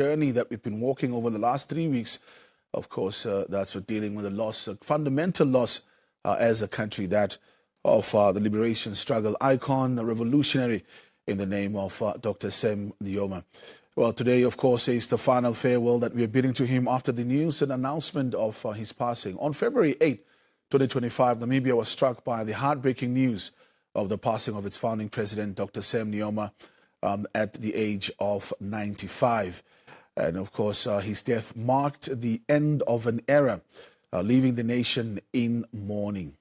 journey that we've been walking over the last 3 weeks. Of course, that's what dealing with a loss, a fundamental loss as a country, that of the liberation struggle icon, a revolutionary in the name of Dr. Sam Nujoma. Well, today, of course, is the final farewell that we are bidding to him after the news and announcement of his passing. On February 8, 2025, Namibia was struck by the heartbreaking news of the passing of its founding president, Dr. Sam Nujoma, at the age of 95. And of course, his death marked the end of an era, leaving the nation in mourning.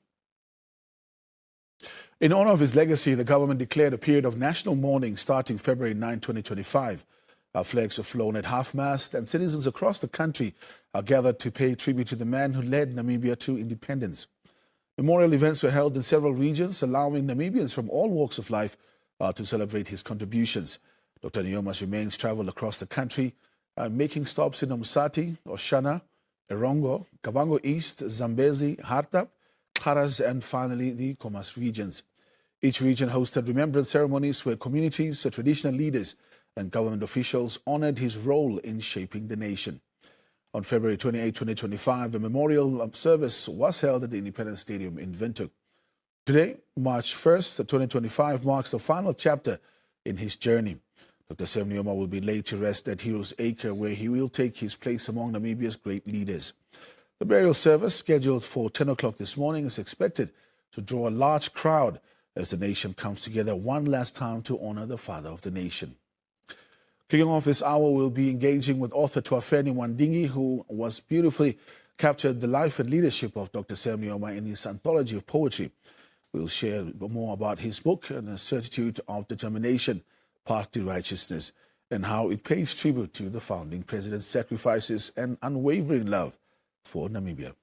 In honor of his legacy, the government declared a period of national mourning starting February 9, 2025. Flags were flown at half-mast, and citizens across the country are gathered to pay tribute to the man who led Namibia to independence. Memorial events were held in several regions, allowing Namibians from all walks of life to celebrate his contributions. Dr. Nujoma's remains traveled across the country, making stops in Umsati, Oshana, Erongo, Kavango East, Zambezi, Hartap, Karas, and finally the Khomas regions. Each region hosted remembrance ceremonies where communities, traditional leaders, and government officials honored his role in shaping the nation. On February 28, 2025, a memorial service was held at the Independence Stadium in Windhoek. Today, March 1st, 2025, marks the final chapter in his journey. Dr. Sam Nujoma will be laid to rest at Heroes Acre, where he will take his place among Namibia's great leaders. The burial service, scheduled for 10 o'clock this morning, is expected to draw a large crowd as the nation comes together one last time to honor the father of the nation. Kicking off this hour, we'll be engaging with author Tuafeni Wandingi, who was beautifully captured the life and leadership of Dr. Sam Nujoma in his anthology of poetry. We'll share more about his book and a certitude of determination, path to righteousness, and how it pays tribute to the founding president's sacrifices and unwavering love for Namibia.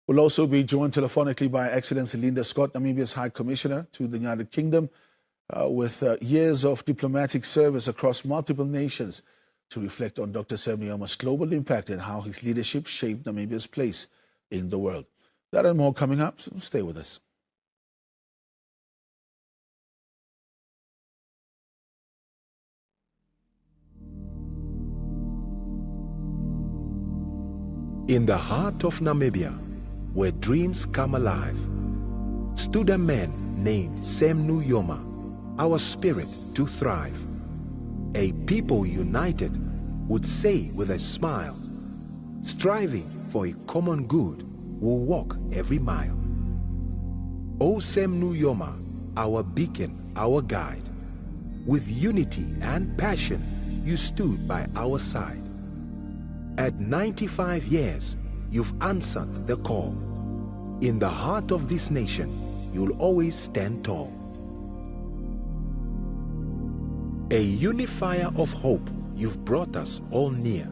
We'll also be joined telephonically by Excellency Linda Scott, Namibia's High Commissioner to the United Kingdom, with years of diplomatic service across multiple nations, to reflect on Dr. Sam Nujoma's global impact and how his leadership shaped Namibia's place in the world. That and more coming up, so stay with us. In the heart of Namibia, where dreams come alive, stood a man named Sam Nujoma, our spirit to thrive. A people united would say with a smile, striving for a common good, will walk every mile. O Sam Nujoma, our beacon, our guide, with unity and passion, you stood by our side. At 95 years, you've answered the call. In the heart of this nation, you'll always stand tall. A unifier of hope, you've brought us all near.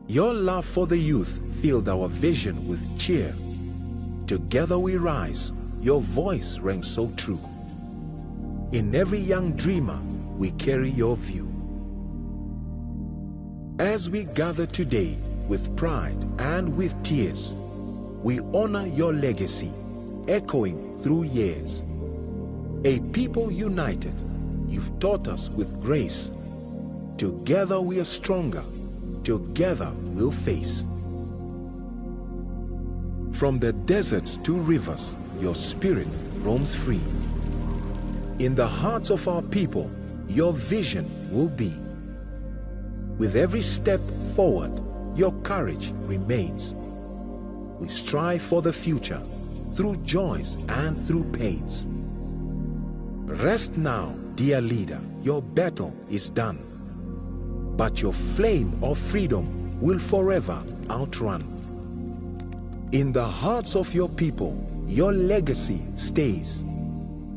Your love for the youth filled our vision with cheer. Together we rise, your voice rang so true. In every young dreamer, we carry your view. As we gather today with pride and with tears, we honor your legacy, echoing through years. A people united, you've taught us with grace. Together we are stronger, together we'll face. From the deserts to rivers, your spirit roams free. In the hearts of our people, your vision will be. With every step forward, your courage remains. We strive for the future, through joys and through pains. Rest now, dear leader, your battle is done. But your flame of freedom will forever outrun. In the hearts of your people, your legacy stays.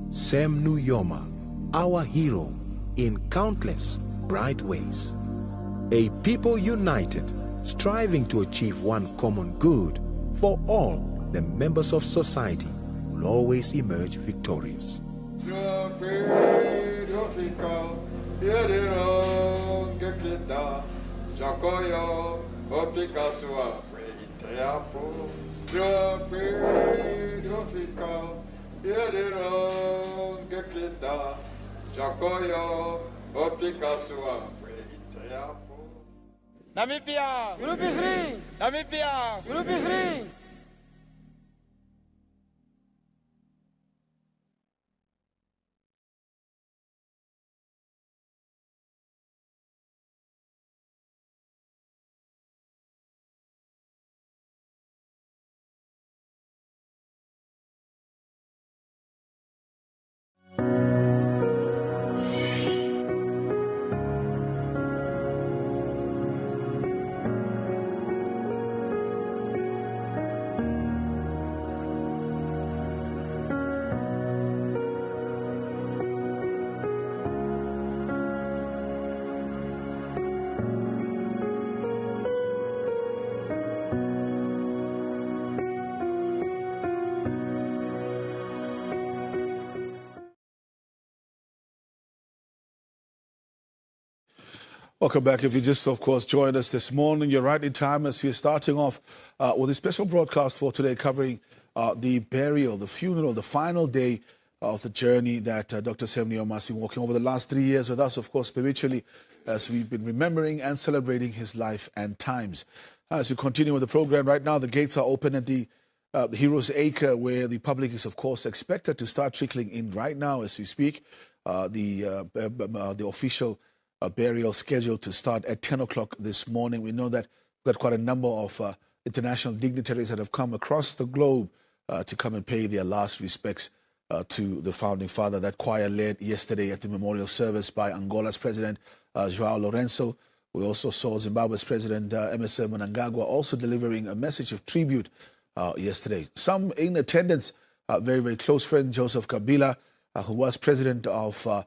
Sam Nujoma, our hero, in countless bright ways. A people united, striving to achieve one common good, for all the members of society will always emerge victorious. Namibia! You will be free! Namibia! You will be free! Welcome back. If you just, of course, joined us this morning, you're right in time as we're starting off with a special broadcast for today covering the burial, the funeral, the final day of the journey that Dr. Nujoma has been walking over the last 3 years with us, of course, spiritually, as we've been remembering and celebrating his life and times. As we continue with the program, right now the gates are open at the Heroes Acre, where the public is, of course, expected to start trickling in right now as we speak. The official burial scheduled to start at 10 o'clock this morning. We know that we've got quite a number of international dignitaries that have come across the globe to come and pay their last respects to the founding father. That choir led yesterday at the memorial service by Angola's President, João Lourenço. We also saw Zimbabwe's President, Emmerson Mnangagwa, also delivering a message of tribute yesterday. Some in attendance, very, very close friend, Joseph Kabila, who was president of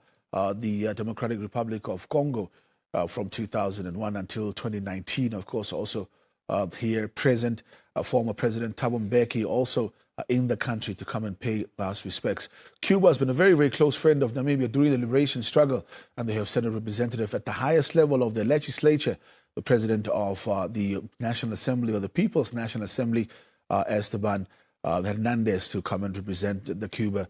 the Democratic Republic of Congo from 2001 until 2019. Of course, also here present, former President Thabo Mbeki, also in the country to come and pay last respects. Cuba has been a very, very close friend of Namibia during the liberation struggle, and they have sent a representative at the highest level of the legislature, the President of the National Assembly, or the People's National Assembly, Esteban Hernandez, to come and represent the Cuba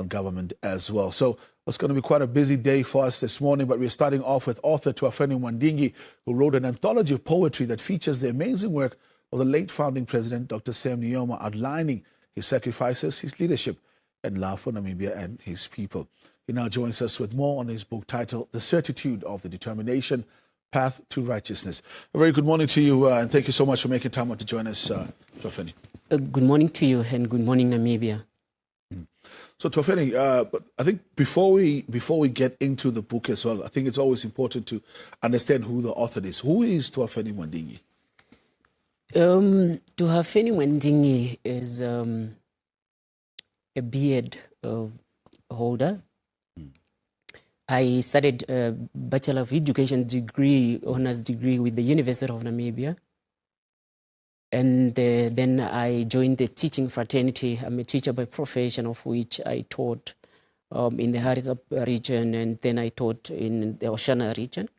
government as well. So it's going to be quite a busy day for us this morning, but we're starting off with author Tuafeni Mwandingi, who wrote an anthology of poetry that features the amazing work of the late founding president, Dr. Nujoma, outlining his sacrifices, his leadership, and love for Namibia and his people. He now joins us with more on his book titled The Certitude of the Determination, Path to Righteousness. A very good morning to you, and thank you so much for making time out to join us, Tuafeni. Good morning to you, and good morning, Namibia. So, Tuafeni, I think before we get into the book as well, I think it's always important to understand who the author is. Who is Tuafeni Mwandingi? Tuafeni Mwandingi is a B.Ed holder. I studied a Bachelor of Education degree, honors degree with the University of Namibia. And then I joined the teaching fraternity. I'm a teacher by profession, of which I taught in the Haritsap region, and then I taught in the Oshana region.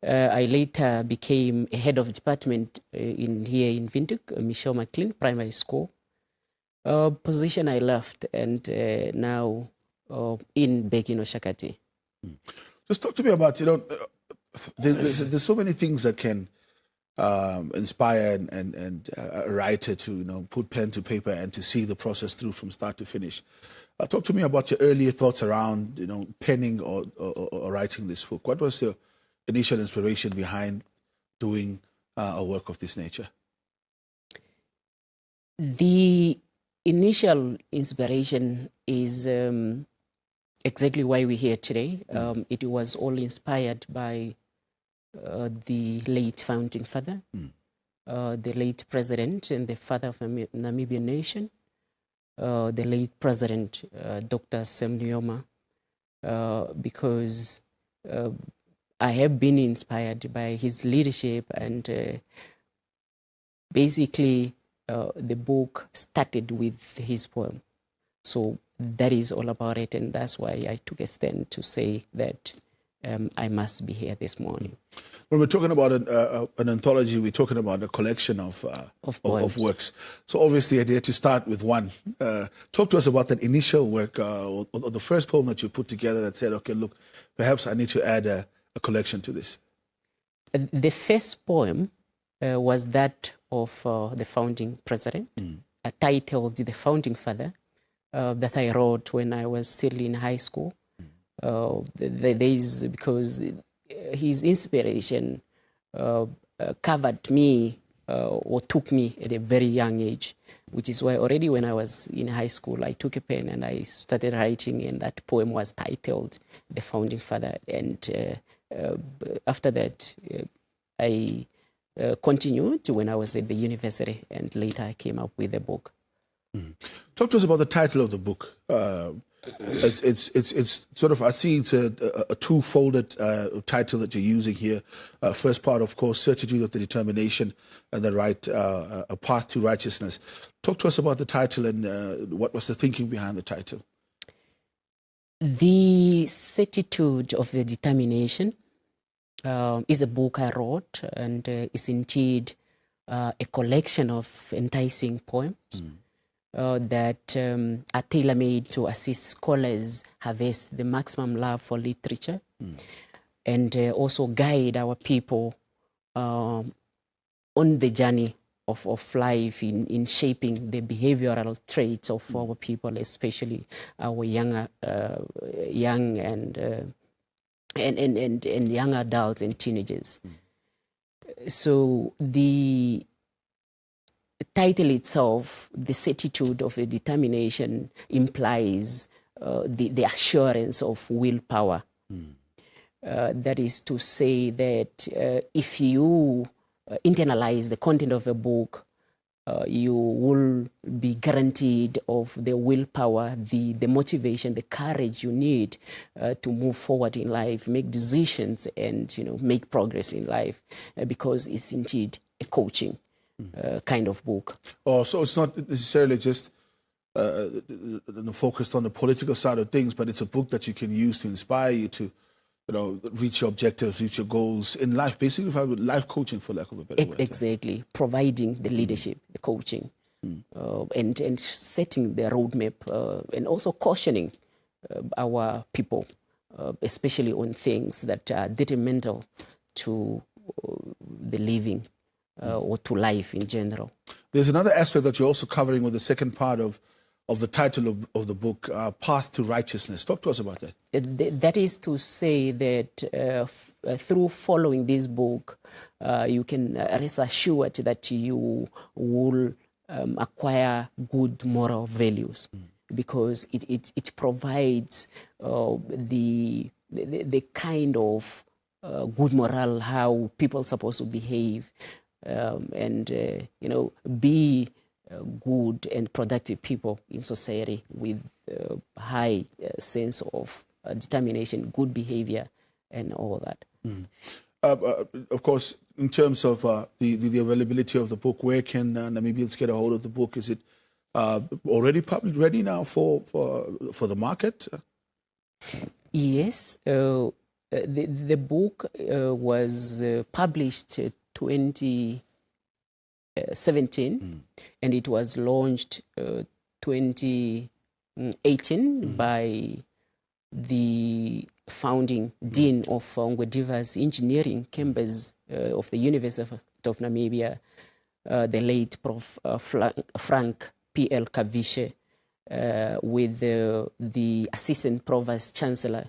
I later became a head of department here in Windhoek, Michelle McLean Primary School. Position I left, and now in Begino Shakati. Just talk to me about, there's so many things that can inspire and a writer to put pen to paper and to see the process through from start to finish. Talk to me about your earlier thoughts around penning or writing this book. What was your initial inspiration behind doing a work of this nature? The initial inspiration is exactly why we're here today. It was all inspired by the late founding father, the late president and the father of the Namibian nation, the late president, Dr. Nujoma, because I have been inspired by his leadership, and basically the book started with his poem. So that is all about it, and that's why I took a stand to say that I must be here this morning. When we're talking about an anthology, we're talking about a collection of works. So obviously I dare to start with one. Talk to us about that initial work, or the first poem that you put together that said, okay, look, perhaps I need to add a collection to this. The first poem was that of the founding president, titled The Founding Father, that I wrote when I was still in high school. Because his inspiration covered me or took me at a very young age, which is why already when I was in high school, I took a pen and I started writing, and that poem was titled The Founding Father. And after that, I continued when I was at the university, and later I came up with a book. Talk to us about the title of the book. It's sort of, I see it's a two-folded title that you're using here. First part, of course, certitude of the determination and the right, a path to righteousness. Talk to us about the title and what was the thinking behind the title. The certitude of the determination is a book I wrote, and is indeed a collection of enticing poems. That are tailor-made to assist scholars harvest the maximum love for literature, and also guide our people on the journey of life in shaping the behavioral traits of our people, especially our young and young adults and teenagers. So the title itself, the certitude of a determination, implies the assurance of willpower. That is to say that if you internalize the content of a book, you will be guaranteed of the willpower, the motivation, the courage you need to move forward in life, make decisions, and make progress in life, because it's indeed a coaching kind of book. Oh, so it's not necessarily just focused on the political side of things, but it's a book that you can use to inspire you to, reach your objectives, reach your goals in life. Basically, life coaching, for lack of a better word. Exactly, providing the leadership, the coaching, and setting the roadmap, and also cautioning our people, especially on things that are detrimental to the living. Or to life in general. There's another aspect that you're also covering with the second part of the title of the book, Path to Righteousness. Talk to us about that. That is to say that through following this book, you can rest assured that you will acquire good moral values, because it provides the kind of good moral, how people are supposed to behave, and be good and productive people in society with high sense of determination, good behavior, and all that. Of course, in terms of the availability of the book, where can Namibians get a hold of the book? Is it already public, ready now for the market? Yes, the book was published 2017, and it was launched 2018 by the founding dean of Ngwediva's engineering campus of the University of Namibia, the late Prof. Frank P.L. Kavishe, with the assistant provost chancellor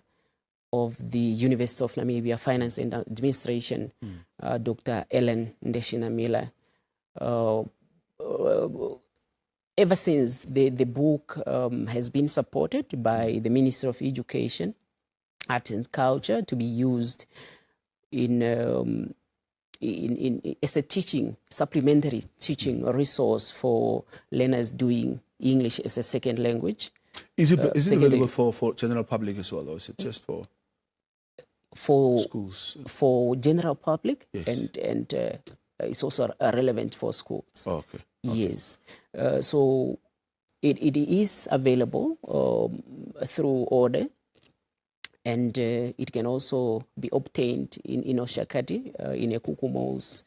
of the University of Namibia Finance and Administration, Dr. Ellen Ndeshina-Miller. Ever since, the book has been supported by the Ministry of Education, Art and Culture, to be used as a supplementary teaching resource for learners doing English as a second language. Is it available for general public as well, or is it just for schools? For general public, yes. and it's also relevant for schools. Oh, okay. Yes. So it is available through order, and it can also be obtained in Oshakati, in Ekuku Malls,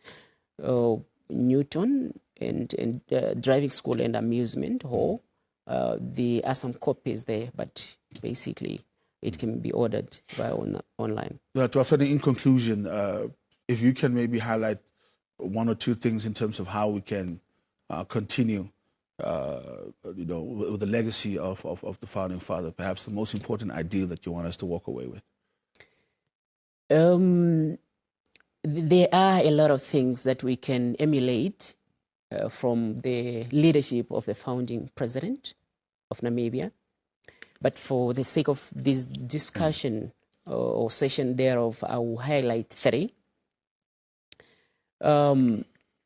Newton, and driving school and amusement hall. There are some copies there, but basically it can be ordered via online. In conclusion, if you can maybe highlight one or two things in terms of how we can continue, with the legacy of the founding father, perhaps the most important ideal that you want us to walk away with. There are a lot of things that we can emulate from the leadership of the founding president of Namibia. But for the sake of this discussion or session thereof, I will highlight three.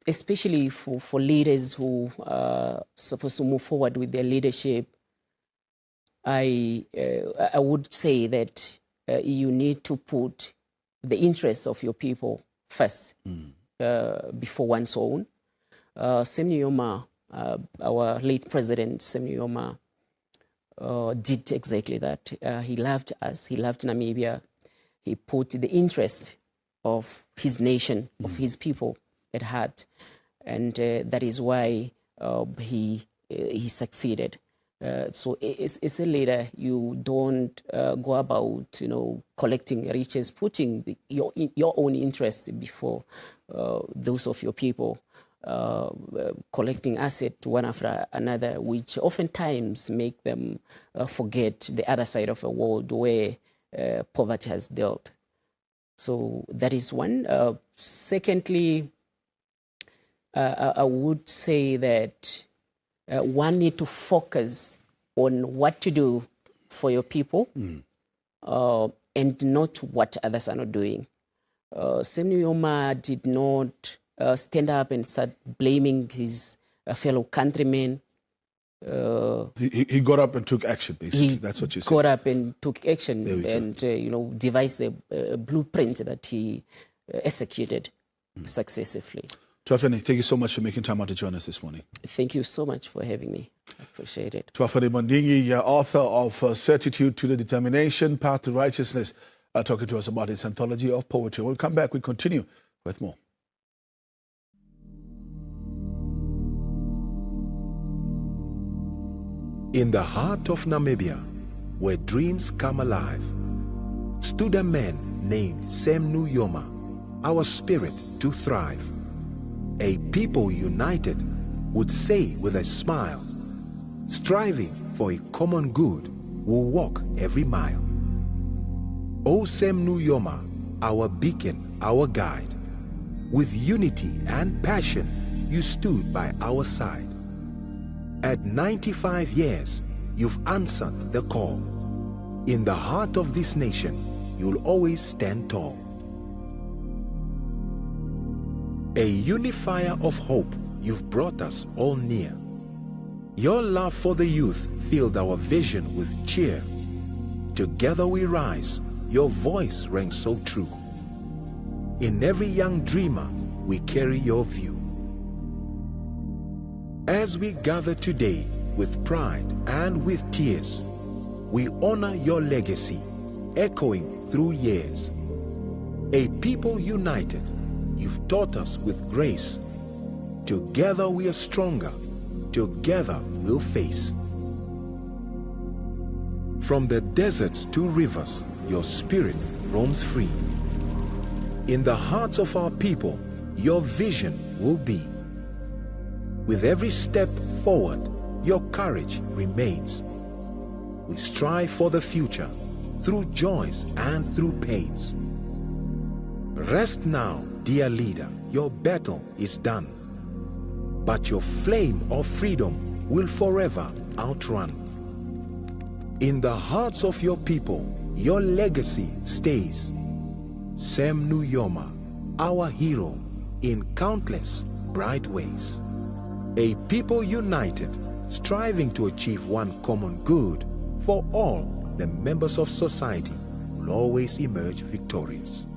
Especially for leaders who are supposed to move forward with their leadership, I would say that you need to put the interests of your people first before one's own. Sam Nujoma, our late president, Sam Nujoma, did exactly that. He loved us. He loved Namibia. He put the interest of his nation, of his people at heart, and that is why he succeeded. So as a leader, you don't go about collecting riches, putting your own interest before those of your people, collecting assets one after another, which oftentimes make them forget the other side of the world where poverty has dealt. So that is one. Secondly, I would say that one need to focus on what to do for your people and not what others are not doing. Sam Nujoma did not stand up and start blaming his fellow countrymen. He got up and took action, basically. That's what you said. Got up and took action and devised a blueprint that he executed successively. Tuafeni, thank you so much for making time out to join us this morning. Thank you so much for having me. I appreciate it. Tuafeni Mandingi, author of Certitude to the Determination, Path to Righteousness, talking to us about his anthology of poetry. We'll come back. We continue with more. In the heart of Namibia, where dreams come alive, stood a man named Sam Nujoma, our spirit to thrive. A people united would say with a smile, striving for a common good, will walk every mile. O Sam Nujoma, our beacon, our guide, with unity and passion, you stood by our side. At 95 years, you've answered the call. In the heart of this nation, you'll always stand tall. A unifier of hope, you've brought us all near. Your love for the youth filled our vision with cheer. Together we rise, your voice rings so true. In every young dreamer, we carry your view. As we gather today with pride and with tears, we honor your legacy, echoing through years. A people united, you've taught us with grace. Together we are stronger, together we'll face. From the deserts to rivers, your spirit roams free. In the hearts of our people, your vision will be. With every step forward, your courage remains. We strive for the future, through joys and through pains. Rest now, dear leader, your battle is done. But your flame of freedom will forever outrun. In the hearts of your people, your legacy stays. Sam Nujoma, our hero in countless bright ways. A people united, striving to achieve one common good, for all the members of society will always emerge victorious.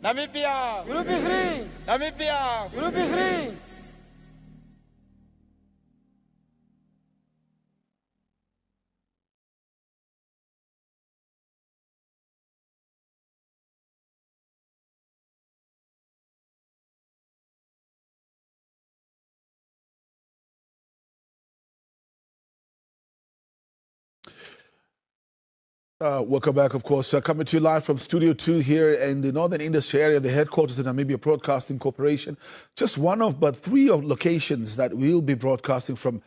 Namibia, will be free. Namibia, will be free. Welcome back, of course. Coming to you live from Studio 2 here in the Northern Industry area, the headquarters of the Namibia Broadcasting Corporation. Just one of but three of locations that we'll be broadcasting from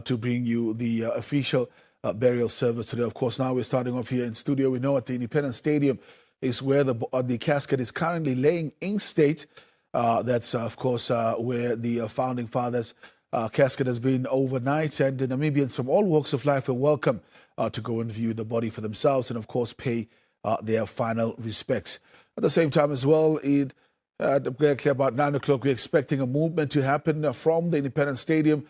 to bring you the official burial service today. Of course, now we're starting off here in studio. We know at the Independence Stadium is where the casket is currently laying in state. That's, of course, where the Founding Fathers casket has been overnight, and the Namibians from all walks of life are welcome to go and view the body for themselves and, of course, pay their final respects. At the same time as well, about 9 o'clock, we're expecting a movement to happen from the Independence Stadium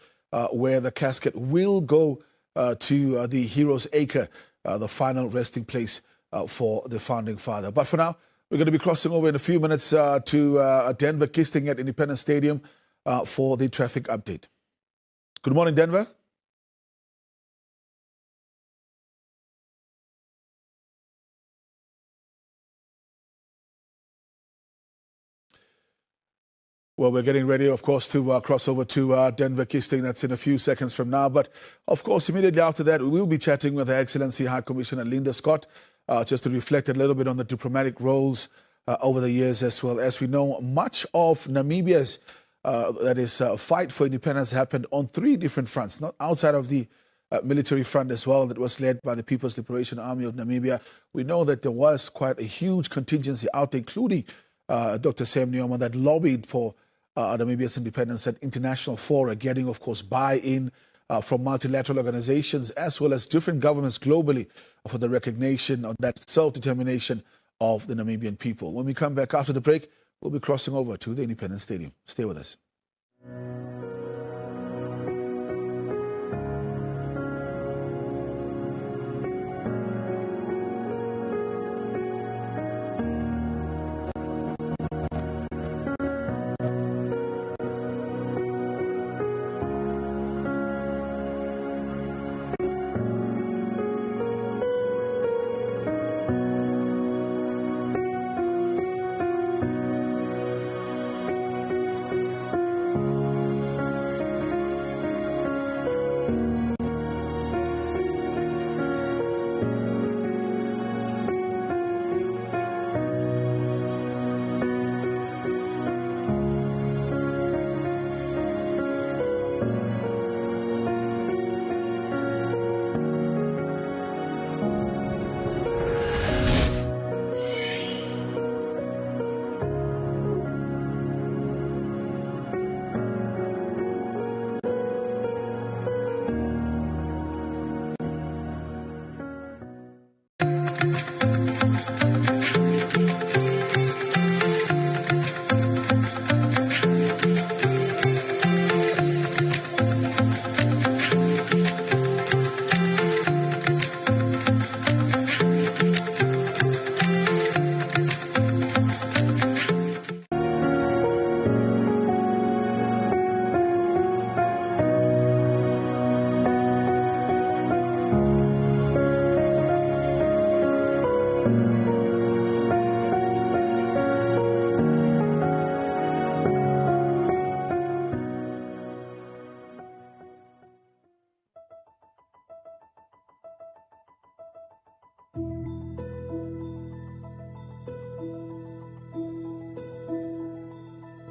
where the casket will go to the Heroes Acre, the final resting place for the Founding Father. But for now, we're going to be crossing over in a few minutes to Denver Kisting at Independence Stadium for the traffic update. Good morning, Denver. Well, we're getting ready, of course, to cross over to Denver Kisting. That's in a few seconds from now. But, of course, immediately after that, we will be chatting with Her Excellency High Commissioner Linda Scott, just to reflect a little bit on the diplomatic roles over the years as well. As we know, much of Namibia's fight for independence happened on three different fronts, not outside of the military front as well, that was led by the People's Liberation Army of Namibia. We know that there was quite a huge contingency out there, including Dr. Sam Nujoma, that lobbied for Namibia's independence at international fora, getting, of course, buy-in from multilateral organizations as well as different governments globally for the recognition of that self-determination of the Namibian people. When we come back after the break, we'll be crossing over to the Independence Stadium. Stay with us.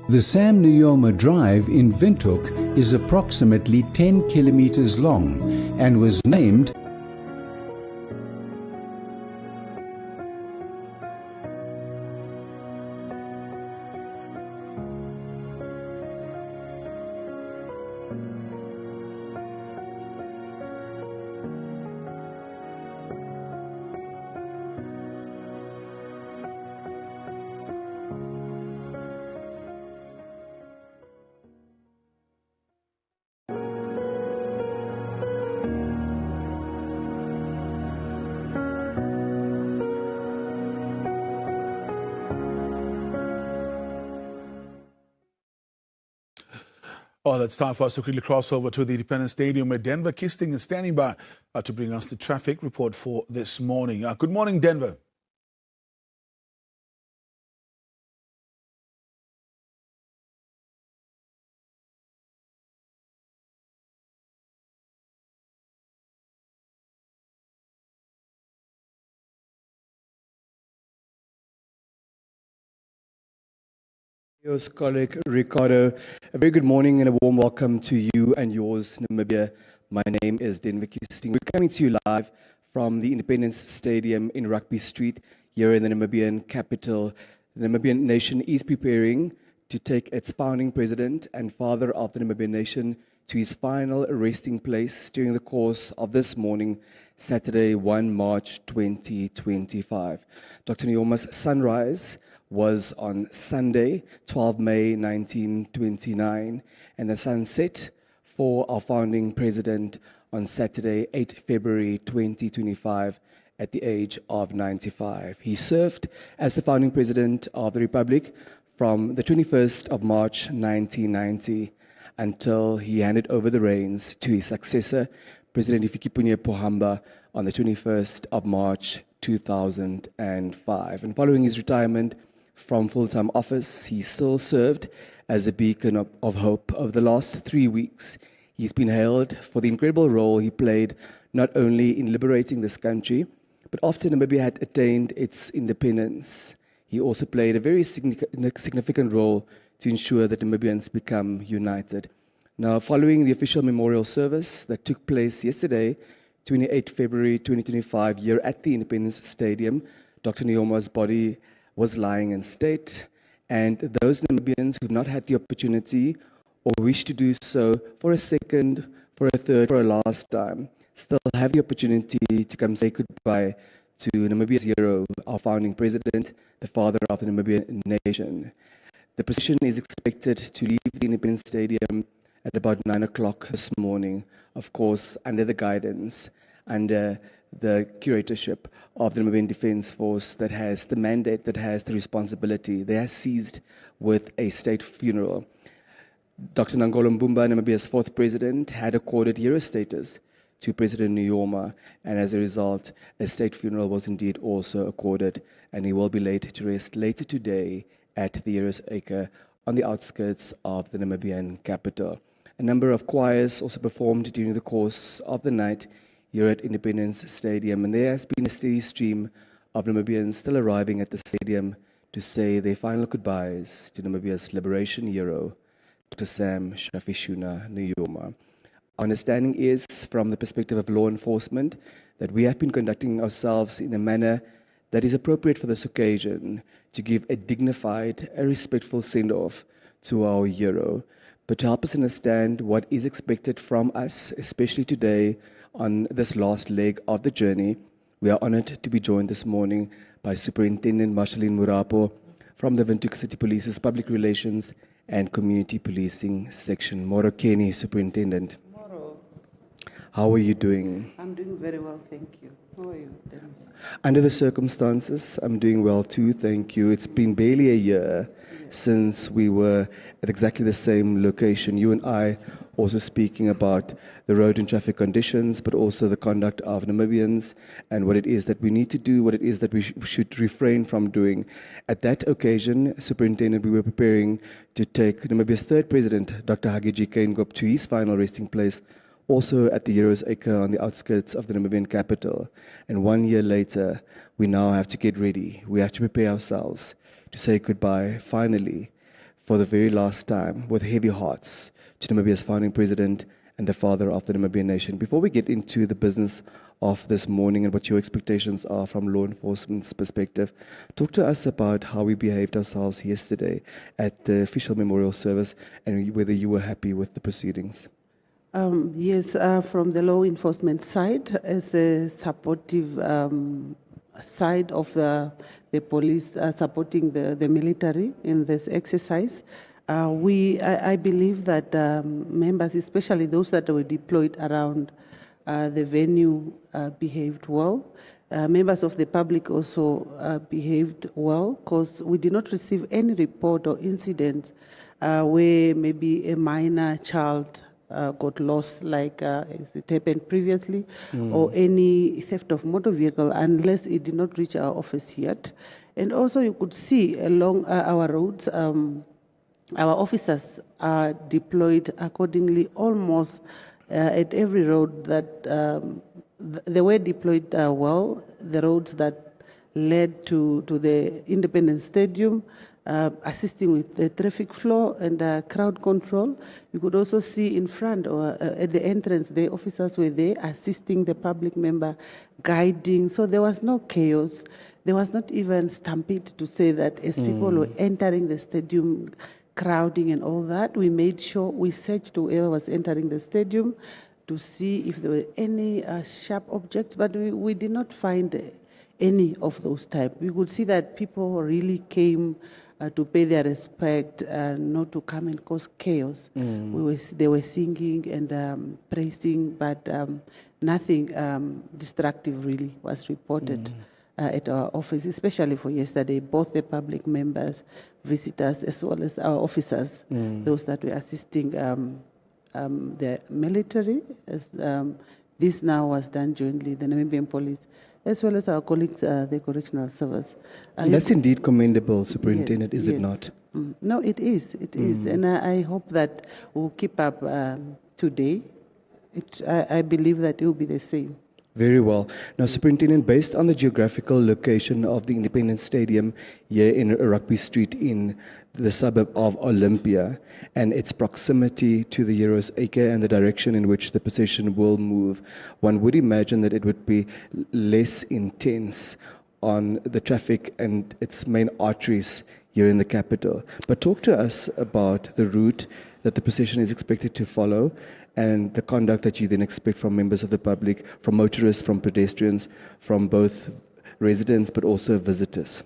The Sam Nujoma Drive in Windhoek is approximately 10 kilometers long and was named Oh, it's time for us to quickly cross over to the Independence Stadium where Denver Kisting is standing by to bring us the traffic report for this morning. Good morning, Denver. Your colleague Ricardo, a very good morning and a warm welcome to you and yours, Namibia. My name is Denvik Sting. We're coming to you live from the Independence Stadium in Rugby Street here in the Namibian capital. The Namibian nation is preparing to take its founding president and father of the Namibian nation to his final resting place during the course of this morning, Saturday, 1 March 2025. Dr. Nujoma's sunrise was on Sunday, 12 May 1929, and the sunset for our founding president on Saturday, 8 February 2025, at the age of 95. He served as the founding president of the Republic from the 21st of March 1990 until he handed over the reins to his successor, President Hifikepunye Pohamba, on the 21st of March 2005. And following his retirement from full-time office, he still served as a beacon of hope. Over the last 3 weeks, he's been hailed for the incredible role he played not only in liberating this country, but after Namibia had attained its independence, he also played a very significant role to ensure that Namibians become united. Now, following the official memorial service that took place yesterday, 28 February 2025, here at the Independence Stadium, Dr. Nujoma's body was lying in state, and those Namibians who've not had the opportunity or wish to do so for a second, for a third, for a last time, still have the opportunity to come say goodbye to Namibia's hero, our founding president, the father of the Namibian nation. The procession is expected to leave the Independence Stadium at about 9 o'clock this morning, of course, under the guidance, under the curatorship of the Namibian Defence Force that has the mandate, that has the responsibility. They are seized with a state funeral. Dr. Nangolo Mbumba, Namibia's fourth president, had accorded hero status to President Nujoma, and as a result, a state funeral was indeed also accorded, and he will be laid to rest later today at the Heroes Acre on the outskirts of the Namibian capital. A number of choirs also performed during the course of the night here at Independence Stadium, and there has been a steady stream of Namibians still arriving at the stadium to say their final goodbyes to Namibia's liberation hero, Dr. Sam Shafishuna Nujoma. Our understanding is, from the perspective of law enforcement, that we have been conducting ourselves in a manner that is appropriate for this occasion to give a dignified, a respectful send-off to our hero. But to help us understand what is expected from us, especially today on this last leg of the journey, we are honored to be joined this morning by Superintendent Marceline Murapo from the Windhoek City Police's Public Relations and Community Policing Section. Moro Kenny, Superintendent. Moro. How are you doing? I'm doing very well, thank you. How are you? Under the circumstances, I'm doing well too, thank you. It's been barely a year since we were at exactly the same location. You and I also speaking about the road and traffic conditions, but also the conduct of Namibians and what it is that we need to do, what it is that we should refrain from doing. At that occasion, Superintendent, we were preparing to take Namibia's third president, Dr. Hage Geingob, to his final resting place, also at the Heroes Acre on the outskirts of the Namibian capital. And 1 year later, we now have to get ready. We have to prepare ourselves to say goodbye, finally, for the very last time, with heavy hearts, to Namibia's founding president and the father of the Namibian nation. Before we get into the business of this morning and what your expectations are from law enforcement's perspective, talk to us about how we behaved ourselves yesterday at the official memorial service and whether you were happy with the proceedings. Yes, from the law enforcement side, as a supportive side of the police supporting the military in this exercise, I believe that members, especially those that were deployed around the venue, behaved well. Members of the public also behaved well, because we did not receive any report or incident where maybe a minor child got lost, like as it happened previously, or any theft of motor vehicle, unless it did not reach our office yet. And also you could see along our roads, our officers are deployed accordingly almost at every road that they were deployed well. The roads that led to the Independence Stadium, assisting with the traffic flow and crowd control. You could also see in front or at the entrance, the officers were there assisting the public member, guiding. So there was no chaos. There was not even stampede to say that as people were entering the stadium, crowding and all that, we made sure we searched whoever was entering the stadium to see if there were any sharp objects, but we did not find any of those type. We could see that people really came to pay their respect, not to come and cause chaos. They were singing and praising, but nothing destructive really was reported at our office, especially for yesterday, both the public members, visitors, as well as our officers, those that were assisting the military. As, this now was done jointly, the Namibian police, as well as our colleagues, the correctional service. That's indeed commendable, Superintendent, is it not? No, it is. It is. And I hope that we'll keep up today. I believe that it will be the same. Very well. Now, Superintendent, based on the geographical location of the Independence Stadium here in Rugby Street in the suburb of Olympia and its proximity to the Heroes Acre and the direction in which the procession will move, one would imagine that it would be less intense on the traffic and its main arteries here in the capital. But talk to us about the route that the procession is expected to follow and the conduct that you then expect from members of the public, from motorists, from pedestrians, from both residents but also visitors.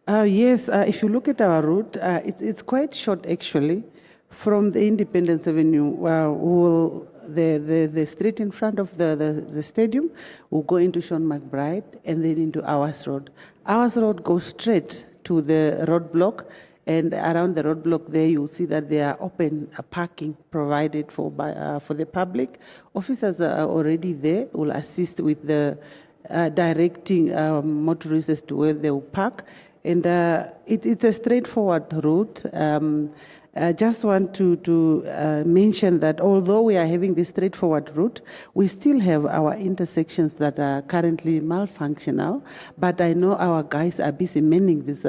Yes, if you look at our route, it's quite short actually. From the Independence Avenue, the street in front of the stadium will go into Sean McBride and then into Ours Road. Ours Road goes straight to the roadblock, and around the roadblock there you'll see that there are open parking provided for the public. Officers are already there, will assist with the directing motorists as to where they will park. And it's a straightforward route. I just want to mention that although we are having this straightforward route, we still have our intersections that are currently malfunctional. But I know our guys are busy mending this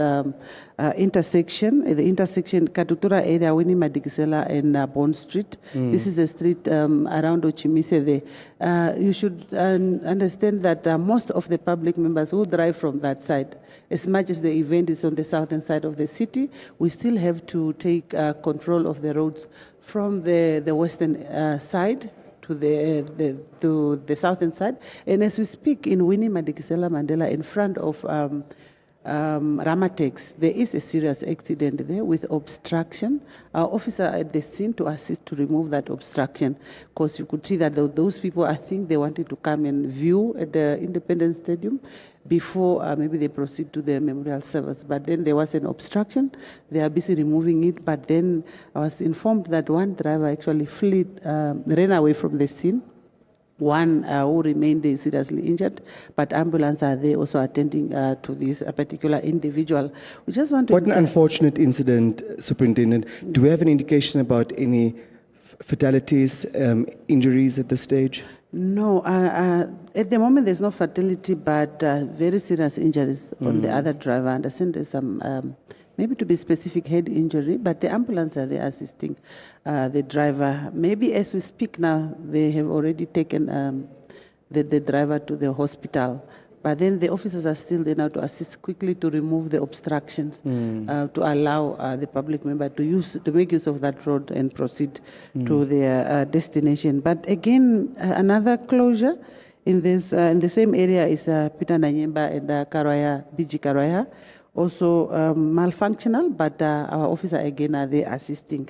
intersection, the intersection Katutura area, Winnie Madikisela and Bond Street. This is a street around Ochimise there. You should understand that most of the public members will drive from that side. As much as the event is on the southern side of the city, we still have to take control of the roads from the western side to the southern side. And as we speak in Winnie Madikisela Mandela, in front of Ramatex, there is a serious accident there with obstruction. Our officer at the scene to assist to remove that obstruction, because you could see that those people, I think they wanted to come and view at the Independence Stadium before maybe they proceed to the memorial service. But then there was an obstruction. They are busy removing it. But then I was informed that one driver actually ran away from the scene. One who remained there seriously injured, but ambulance are there also attending to this particular individual. We just want to... What an unfortunate incident, Superintendent. Do we have an indication about any fatalities, injuries at this stage? No, at the moment there's no fatality, but very serious injuries on the other driver. I understand there's some, maybe to be specific, head injury, but the ambulance are there assisting the driver. Maybe as we speak now, they have already taken the driver to the hospital. But then the officers are still there now to assist quickly to remove the obstructions, to allow the public member to make use of that road and proceed to their destination. But again, another closure in the same area is Peter Nanyemba and BG Karwaya, also malfunctional, but our officers again are there assisting.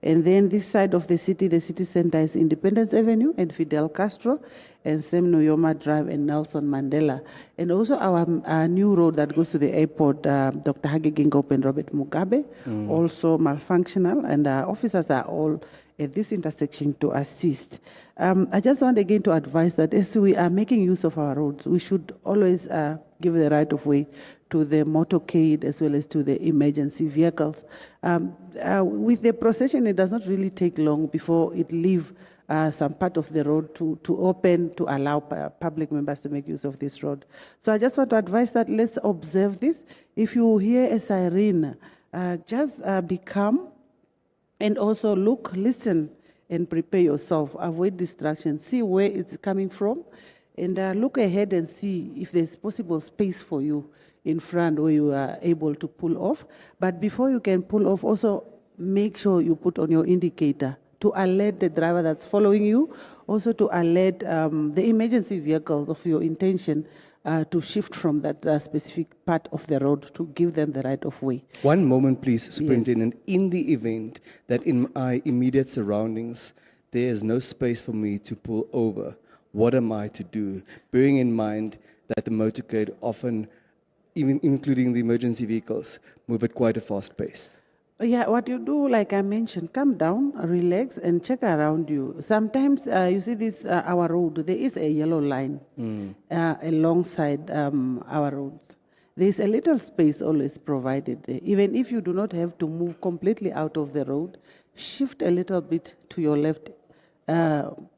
And then this side of the city center is Independence Avenue and Fidel Castro, and same Nujoma Drive and Nelson Mandela. And also our new road that goes to the airport, Dr. Hage Gingop and Robert Mugabe, also malfunctional, and officers are all at this intersection to assist. I just want again to advise that as we are making use of our roads, we should always give the right of way to the motorcade as well as to the emergency vehicles. With the procession, it does not really take long before it leaves some part of the road to open to allow public members to make use of this road. So I just want to advise that let's observe this. If you hear a siren Just be calm, and also look, listen, and prepare yourself. Avoid distraction. See where it's coming from, and look ahead and see if there's possible space for you in front where you are able to pull off. But before you can pull off, also make sure you put on your indicator to alert the driver that's following you, also to alert the emergency vehicles of your intention to shift from that specific part of the road to give them the right of way. One moment, please, Superintendent. Yes. In the event that in my immediate surroundings there is no space for me to pull over, what am I to do? Bearing in mind that the motorcade often, even including the emergency vehicles, move at quite a fast pace. Yeah, what you do, like I mentioned, come down, relax, and check around you. Sometimes you see this, our road, there is a yellow line alongside our roads. There's a little space always provided there. Even if you do not have to move completely out of the road, shift a little bit to your left,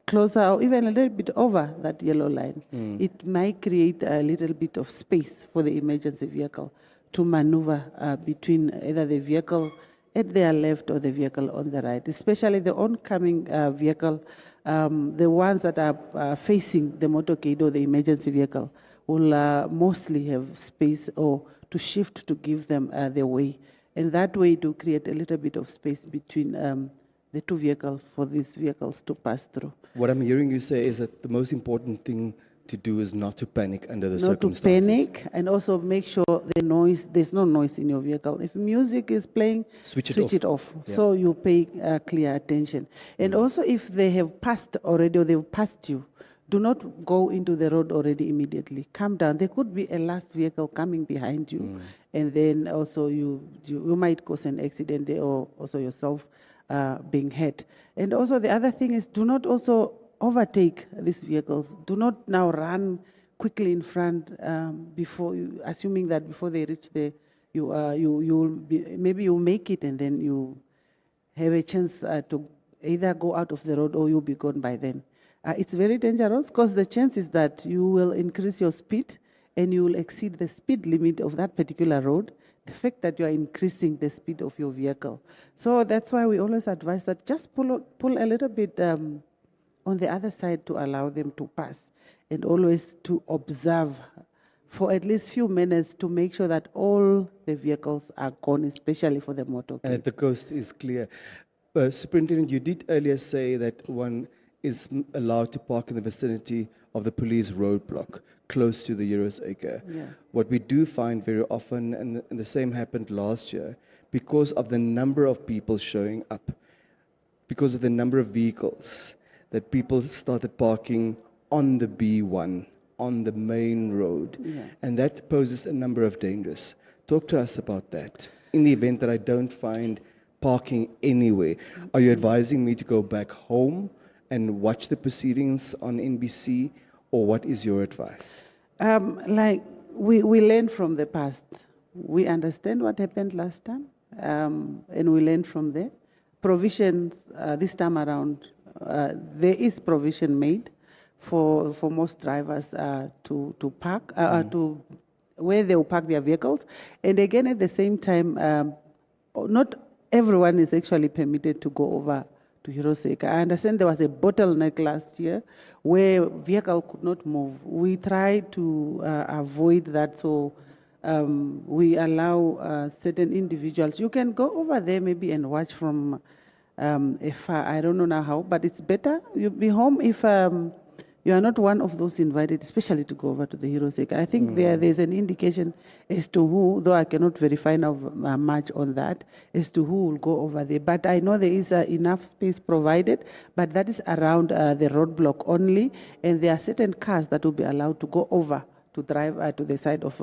closer, or even a little bit over that yellow line. It might create a little bit of space for the emergency vehicle to maneuver between either the vehicle at their left or the vehicle on the right, especially the oncoming vehicle, the ones that are facing the motorcade or the emergency vehicle will mostly have space or to shift to give them the way. And that way to create a little bit of space between the two vehicles for these vehicles to pass through. What I'm hearing you say is that the most important thing to do is not to panic under the circumstances. Not to panic, and also make sure there's no noise in your vehicle. If music is playing, switch it off. Yeah. So you pay clear attention. And also if they have passed already or they've passed you, do not go into the road already immediately. Come down. There could be a last vehicle coming behind you, and then also you might cause an accident there, or also yourself being hit. And also the other thing is, do not also overtake these vehicles. Do not now run quickly in front before you, assuming that before they reach there, maybe you make it and then you have a chance to either go out of the road or you'll be gone by then. It's very dangerous because the chance is that you will increase your speed and you will exceed the speed limit of that particular road. The fact that you are increasing the speed of your vehicle. So that's why we always advise that just pull a little bit on the other side to allow them to pass, and always to observe for at least few minutes to make sure that all the vehicles are gone, especially for the motorcade. And the coast is clear. Superintendent, you did earlier say that one is allowed to park in the vicinity of the police roadblock, close to the Heroes Acre. Yeah. What we do find very often, and the same happened last year, because of the number of people showing up, because of the number of vehicles, that people started parking on the B1, on the main road. Yeah. And that poses a number of dangers. Talk to us about that. In the event that I don't find parking anywhere, are you advising me to go back home and watch the proceedings on NBC, or what is your advice? Like we learn from the past. We understand what happened last time, and we learn from there. Provisions this time around, there is provision made for most drivers to park to where they will park their vehicles, and again at the same time, not everyone is actually permitted to go over to Heroes Acre. I understand there was a bottleneck last year where vehicle could not move. We tried to avoid that, so we allow certain individuals. You can go over there maybe and watch from afar. I don't know now how, but it's better. You'll be home if you are not one of those invited, especially to go over to the Heroes Acre. I think there's an indication as to who, though I cannot verify now much on that, as to who will go over there. But I know there is enough space provided, but that is around the roadblock only, and there are certain cars that will be allowed to go over to drive to the side of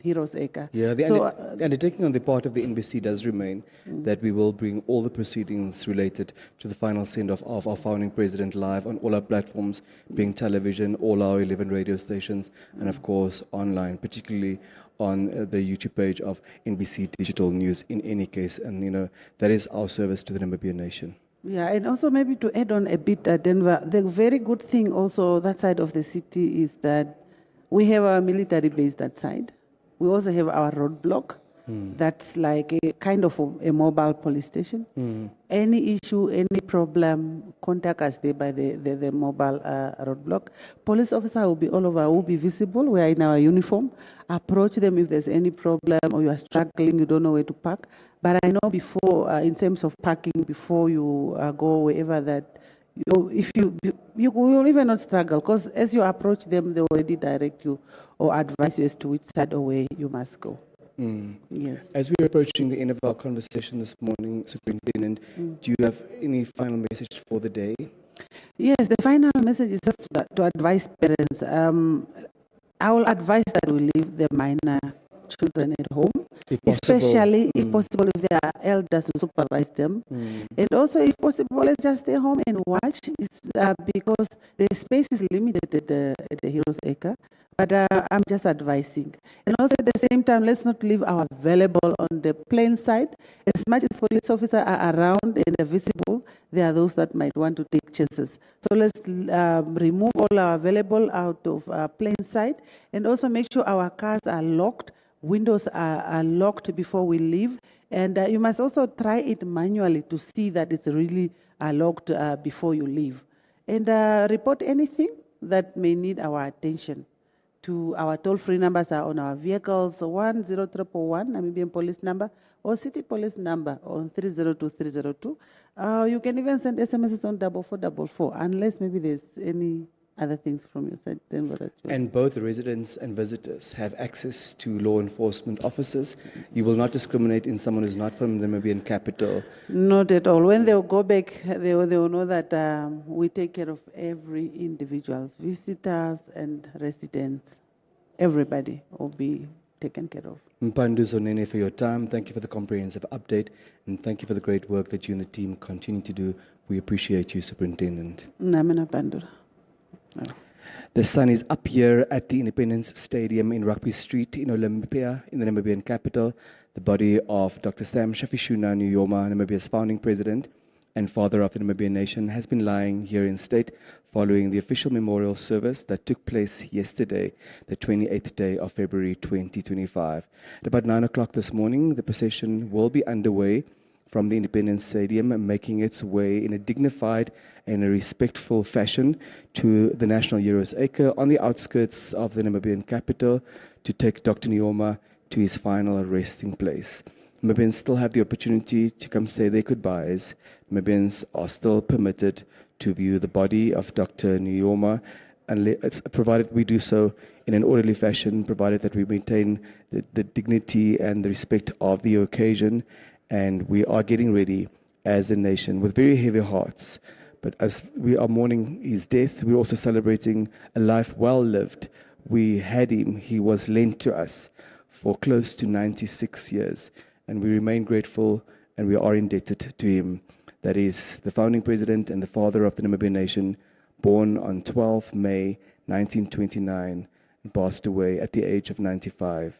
Heroes Acre. Yeah, the undertaking on the part of the NBC does remain that we will bring all the proceedings related to the final send-off of our founding president live on all our platforms, being television, all our 11 radio stations, and of course online, particularly on the YouTube page of NBC Digital News in any case. And, you know, that is our service to the Namibian nation. Yeah, and also maybe to add on a bit, Denver, the very good thing also that side of the city is that we have our military base that side. We also have our roadblock. That's like a kind of a mobile police station. Any issue, any problem, contact us there by the mobile roadblock. Police officer will be all over, will be visible. We are in our uniform. Approach them if there's any problem or you are struggling, you don't know where to park. But I know before, in terms of parking, before you go wherever that, you will even not struggle, because as you approach them, they already direct you or advise you as to which side or way you must go. Yes. As we're approaching the end of our conversation this morning, Superintendent, do you have any final message for the day? Yes, the final message is just to advise parents. I will advise that we leave the minor children at home, especially if possible, if there are elders to supervise them. And also, if possible, let's just stay home and watch, because the space is limited at the Heroes Acre. But I'm just advising. And also at the same time, let's not leave our valuable on the plain side. As much as police officers are around and are visible, there are those that might want to take chances. So let's remove all our valuable out of plain sight, and also make sure our cars are locked, windows are locked before we leave. And you must also try it manually to see that it's really locked before you leave. And report anything that may need our attention. To our toll-free numbers are on our vehicles, 10111, Namibian police number, or city police number on 302302. You can even send SMSs on 4444, unless maybe there's any other things from your side. And both residents and visitors have access to law enforcement officers. You will not discriminate in someone who's not from the Namibian capital. Not at all. When they'll go back, they will know that we take care of every individual, visitors and residents. Everybody will be taken care of. Mpandu Zonene, for your time. Thank you for the comprehensive update, and thank you for the great work that you and the team continue to do. We appreciate you, Superintendent. Namena Pandura. The sun is up here at the Independence Stadium in Rugby Street in Olympia, in the Namibian capital. The body of Dr. Sam Shafishuna Nujoma, Namibia's founding president and father of the Namibian nation, has been lying here in state following the official memorial service that took place yesterday, the 28th day of February 2025. At about 9 o'clock this morning, the procession will be underway from the Independence Stadium, making its way in a dignified and a respectful fashion to the National Heroes Acre on the outskirts of the Namibian capital to take Dr. Nujoma to his final resting place. Namibians still have the opportunity to come say their goodbyes. Namibians are still permitted to view the body of Dr. Nujoma, provided we do so in an orderly fashion, provided that we maintain the dignity and the respect of the occasion. And we are getting ready as a nation with very heavy hearts. But as we are mourning his death, we're also celebrating a life well lived. We had him, he was lent to us for close to 96 years. And we remain grateful and we are indebted to him. That is the founding president and the father of the Namibian nation, born on 12 May 1929 and passed away at the age of 95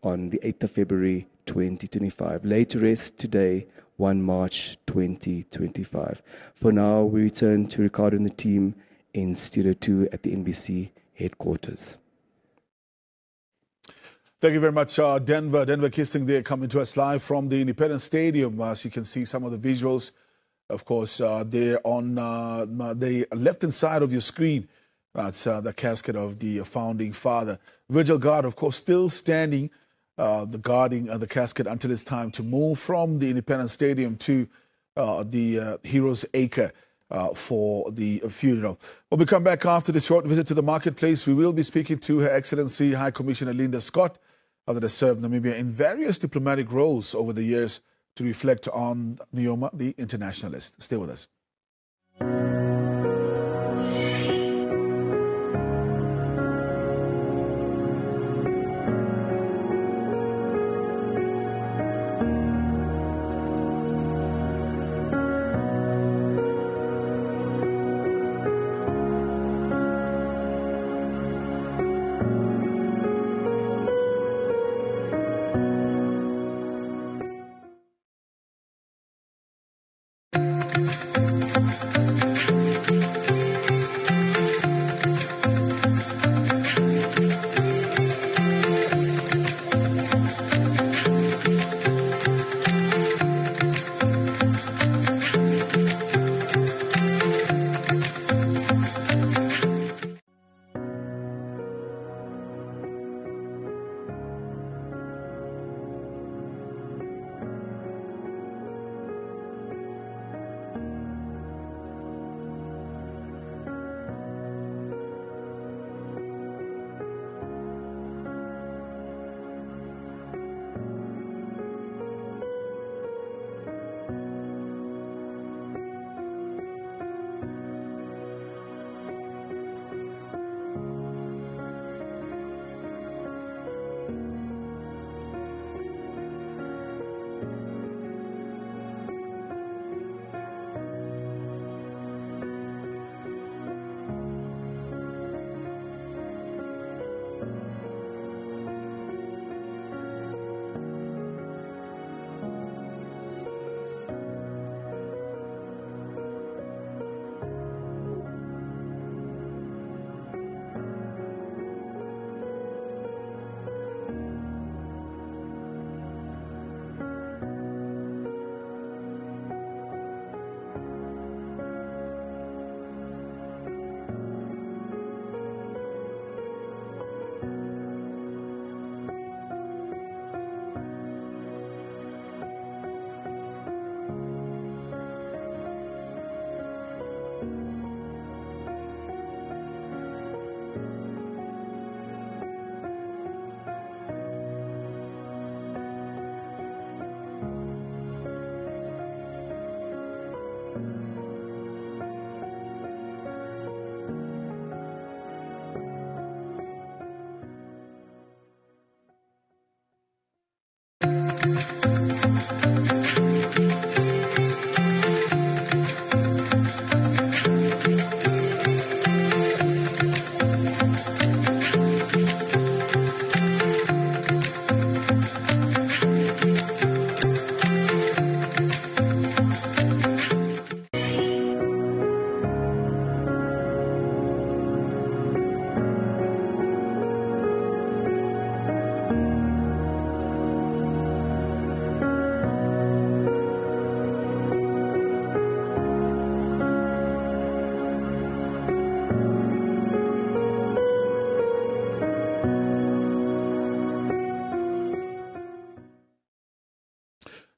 on the 8th of February 2025. Laid to rest today, 1 March 2025. For now, we return to Ricardo and the team in Studio 2 at the NBC headquarters. Thank you very much, Denver. Denver Kisting there, coming to us live from the Independence Stadium. As you can see some of the visuals, of course, they're on the left-hand side of your screen. That's the casket of the founding father. Virgil Guard, of course, still standing, guarding the casket until it's time to move from the Independence Stadium to the Heroes Acre for the funeral. When we come back after the short visit to the marketplace, we will be speaking to Her Excellency High Commissioner Linda Scott, that has served Namibia in various diplomatic roles over the years, to reflect on Nujoma, the internationalist. Stay with us.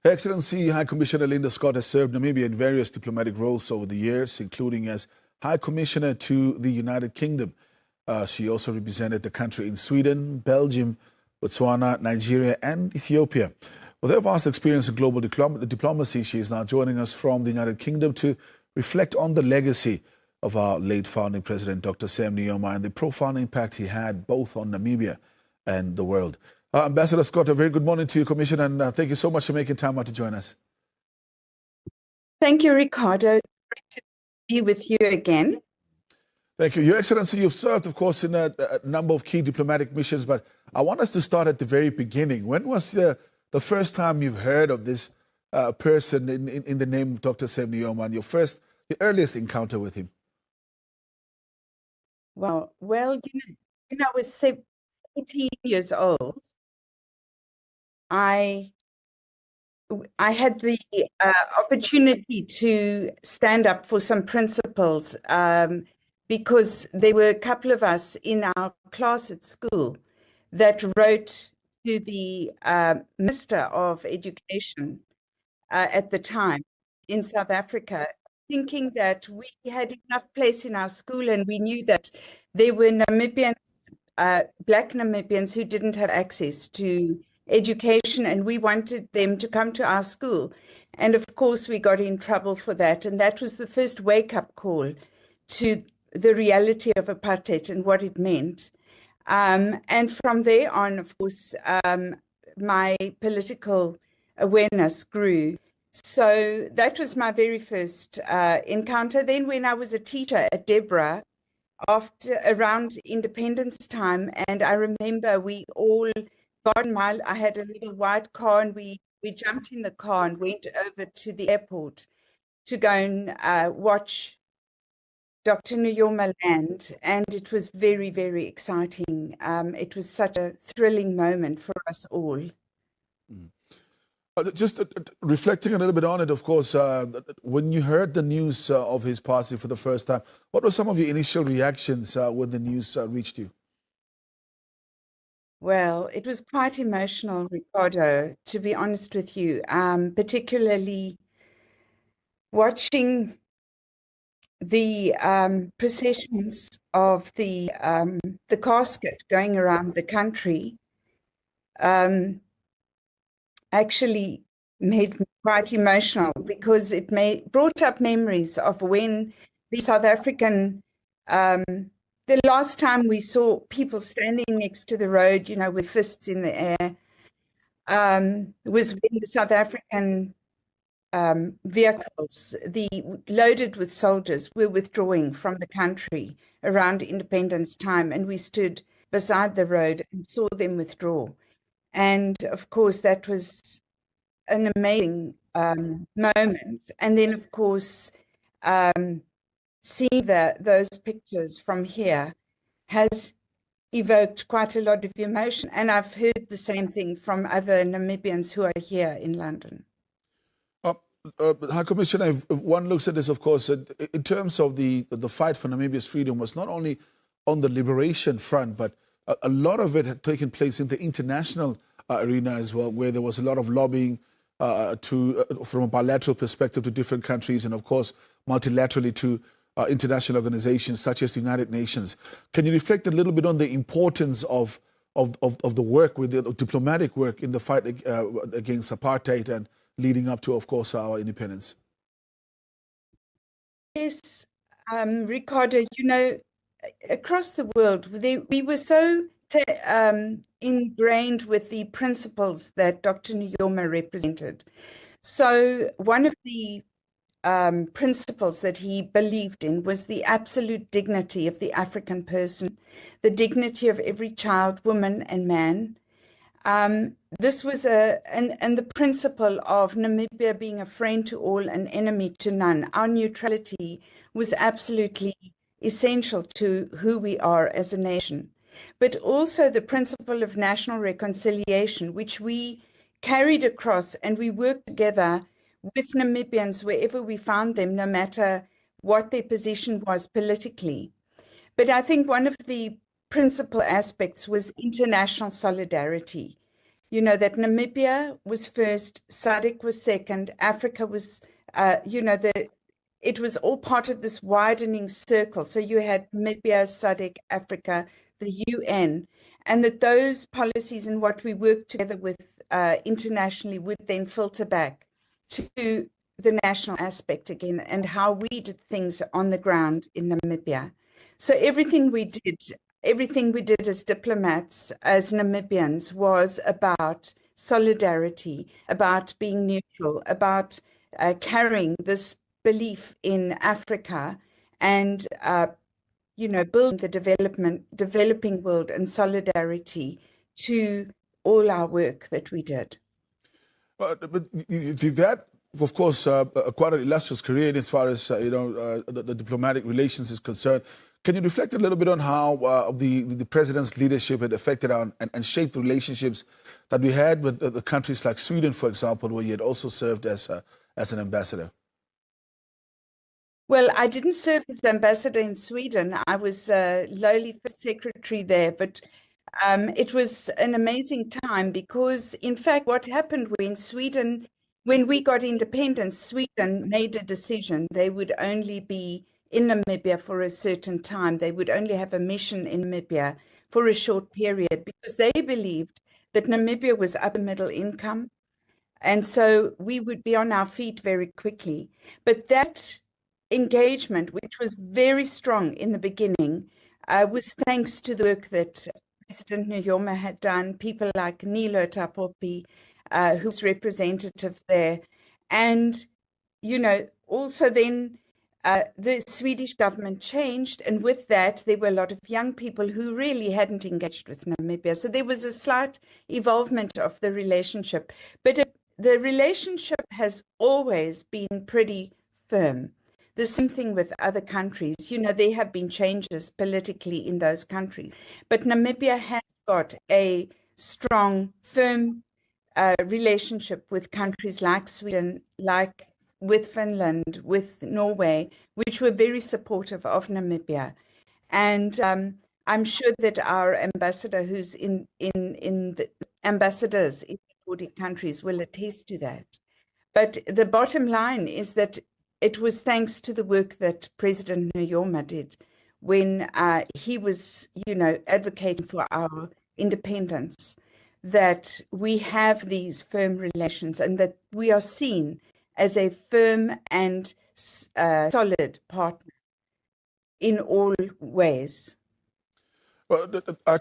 Her Excellency High Commissioner Linda Scott has served Namibia in various diplomatic roles over the years, including as High Commissioner to the United Kingdom. She also represented the country in Sweden, Belgium, Botswana, Nigeria, and Ethiopia. With her vast experience in global diplomacy, she is now joining us from the United Kingdom to reflect on the legacy of our late founding president, Dr. Sam Nujoma, and the profound impact he had both on Namibia and the world. Ambassador Scott, a very good morning to you, Commissioner, and thank you so much for making time out to join us. Thank you, Ricardo. Great to be with you again. Thank you. Your Excellency, you've served, of course, in a number of key diplomatic missions, but I want us to start at the very beginning. When was the first time you've heard of this person in the name of Dr. Sam Nujoma, and your earliest encounter with him? Well, when I was 17 years old, I had the opportunity to stand up for some principles because there were a couple of us in our class at school that wrote to the Minister of Education at the time in South Africa, thinking that we had enough place in our school and we knew that there were Namibians, Black Namibians who didn't have access to education, and we wanted them to come to our school. And of course, we got in trouble for that. And that was the first wake-up call to the reality of apartheid and what it meant. And from there on, of course, my political awareness grew. So that was my very first encounter. Then when I was a teacher at Deborah, around independence time, and I remember we all got in I had a little white car, and we jumped in the car and went over to the airport to go and watch Dr. Nujoma land, and it was very, very exciting. It was such a thrilling moment for us all. Just reflecting a little bit on it, of course, when you heard the news of his passing for the first time, what were some of your initial reactions when the news reached you? Well, it was quite emotional, Ricardo, to be honest with you, particularly watching the processions of the casket going around the country. Actually made me quite emotional because it brought up memories of when the South African, the last time we saw people standing next to the road, with fists in the air, was when the South African vehicles, loaded with soldiers, were withdrawing from the country around independence time, and we stood beside the road and saw them withdraw. And of course, that was an amazing moment. And then, of course, seeing those pictures from here has evoked quite a lot of emotion. And I've heard the same thing from other Namibians who are here in London. High Commissioner, if one looks at this, of course, in terms of the fight for Namibia's freedom was not only on the liberation front, but a lot of it had taken place in the international arena as well, where there was a lot of lobbying from a bilateral perspective to different countries, and of course multilaterally to international organizations such as the United Nations. Can you reflect a little bit on the importance of the work, with the diplomatic work in the fight against apartheid and leading up to, of course, our independence? Yes, Ricardo, across the world, we were so ingrained with the principles that Dr. Nujoma represented. So one of the principles that he believed in was the absolute dignity of the African person, the dignity of every child, woman, and man. This was and the principle of Namibia being a friend to all, an enemy to none. Our neutrality was absolutely essential to who we are as a nation. But also the principle of national reconciliation, which we carried across, and we worked together with Namibians wherever we found them, no matter what their position was politically. But I think one of the principal aspects was international solidarity. You know, that Namibia was first, SADC was second, Africa was, it was all part of this widening circle. So you had Namibia, SADC, Africa, the UN, and that those policies and what we worked together with internationally would then filter back to the national aspect again and how we did things on the ground in Namibia. So everything we did as diplomats, as Namibians, was about solidarity, about being neutral, about carrying this belief in Africa and, building the developing world and solidarity to all our work that we did. But you've had, of course, quite an illustrious career as far as, the diplomatic relations is concerned. Can you reflect a little bit on how the president's leadership had affected and shaped the relationships that we had with the countries like Sweden, for example, where you had also served as an ambassador? Well, I didn't serve as ambassador in Sweden. I was lowly first secretary there, but it was an amazing time because, in fact, what happened when we got independence, Sweden made a decision. They would only be in Namibia for a certain time. They would only have a mission in Namibia for a short period because they believed that Namibia was upper middle income. And so we would be on our feet very quickly. But that engagement, which was very strong in the beginning, was thanks to the work that President Nujoma had done, people like Nilo Tapopi, who was representative there. And, also then the Swedish government changed. And with that, there were a lot of young people who really hadn't engaged with Namibia. So there was a slight evolvement of the relationship. But the relationship has always been pretty firm. The same thing with other countries. There have been changes politically in those countries. But Namibia has got a strong, firm relationship with countries like Sweden, with Finland, with Norway, which were very supportive of Namibia. And I'm sure that our ambassador, who's in the ambassadors in the Nordic countries, will attest to that. But the bottom line is that it was thanks to the work that President Nujoma did when he was, advocating for our independence, that we have these firm relations and that we are seen as a firm and solid partner in all ways. Well,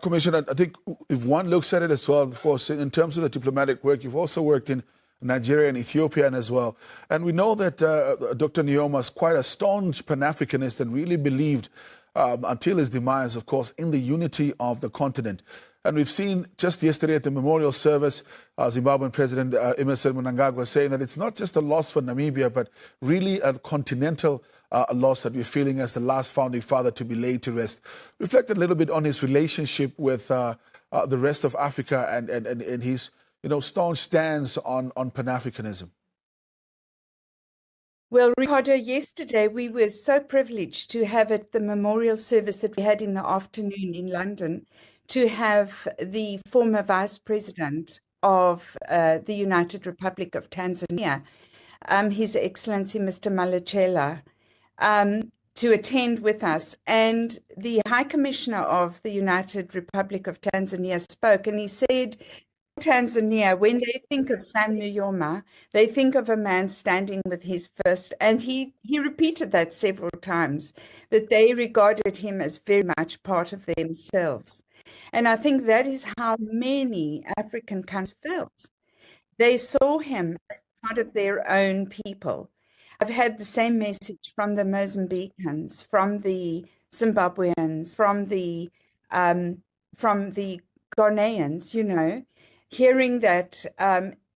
Commissioner, I think if one looks at it as well, of course, in terms of the diplomatic work, you've also worked in Nigeria and Ethiopia as well. And we know that Dr. Nujoma is quite a staunch Pan-Africanist and really believed, until his demise, of course, in the unity of the continent. And we've seen just yesterday at the memorial service, Zimbabwean President Emmerson Mnangagwa saying that it's not just a loss for Namibia, but really a continental loss that we're feeling as the last founding father to be laid to rest. Reflect a little bit on his relationship with the rest of Africa and his staunch stance on Pan-Africanism. Well, Ricardo, yesterday we were so privileged to have at the memorial service that we had in the afternoon in London, to have the former Vice President of the United Republic of Tanzania, His Excellency Mr. Malechela, to attend with us. And the High Commissioner of the United Republic of Tanzania spoke, and he said, Tanzania, when they think of Sam Nujoma, they think of a man standing with his fist, and he repeated that several times, that they regarded him as very much part of themselves. And I think that is how many African countries felt. They saw him as part of their own people. I've had the same message from the Mozambicans, from the Zimbabweans, from the Ghanaians, hearing that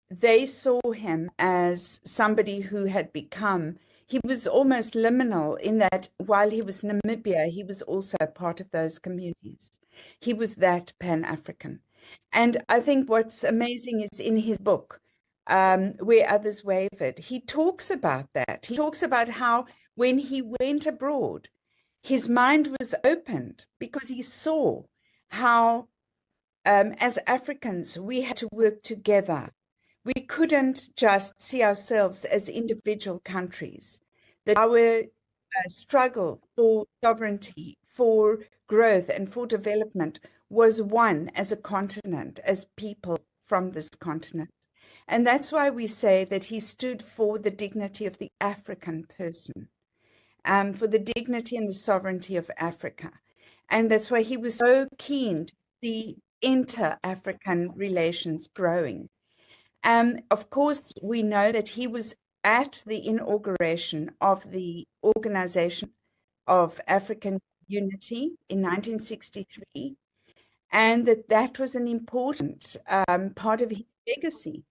they saw him as somebody who had become, he was almost liminal in that while he was in Namibia, he was also part of those communities. He was that Pan-African. And I think what's amazing is in his book, Where Others Wavered, he talks about that. He talks about how when he went abroad, his mind was opened because he saw how as Africans, we had to work together. We couldn't just see ourselves as individual countries. That our struggle for sovereignty, for growth, and for development was one as a continent, as people from this continent. And that's why we say that he stood for the dignity of the African person, for the dignity and the sovereignty of Africa. And that's why he was so keen to see inter-African relations growing. Of course, we know that he was at the inauguration of the Organization of African Unity in 1963, and that was an important part of his legacy.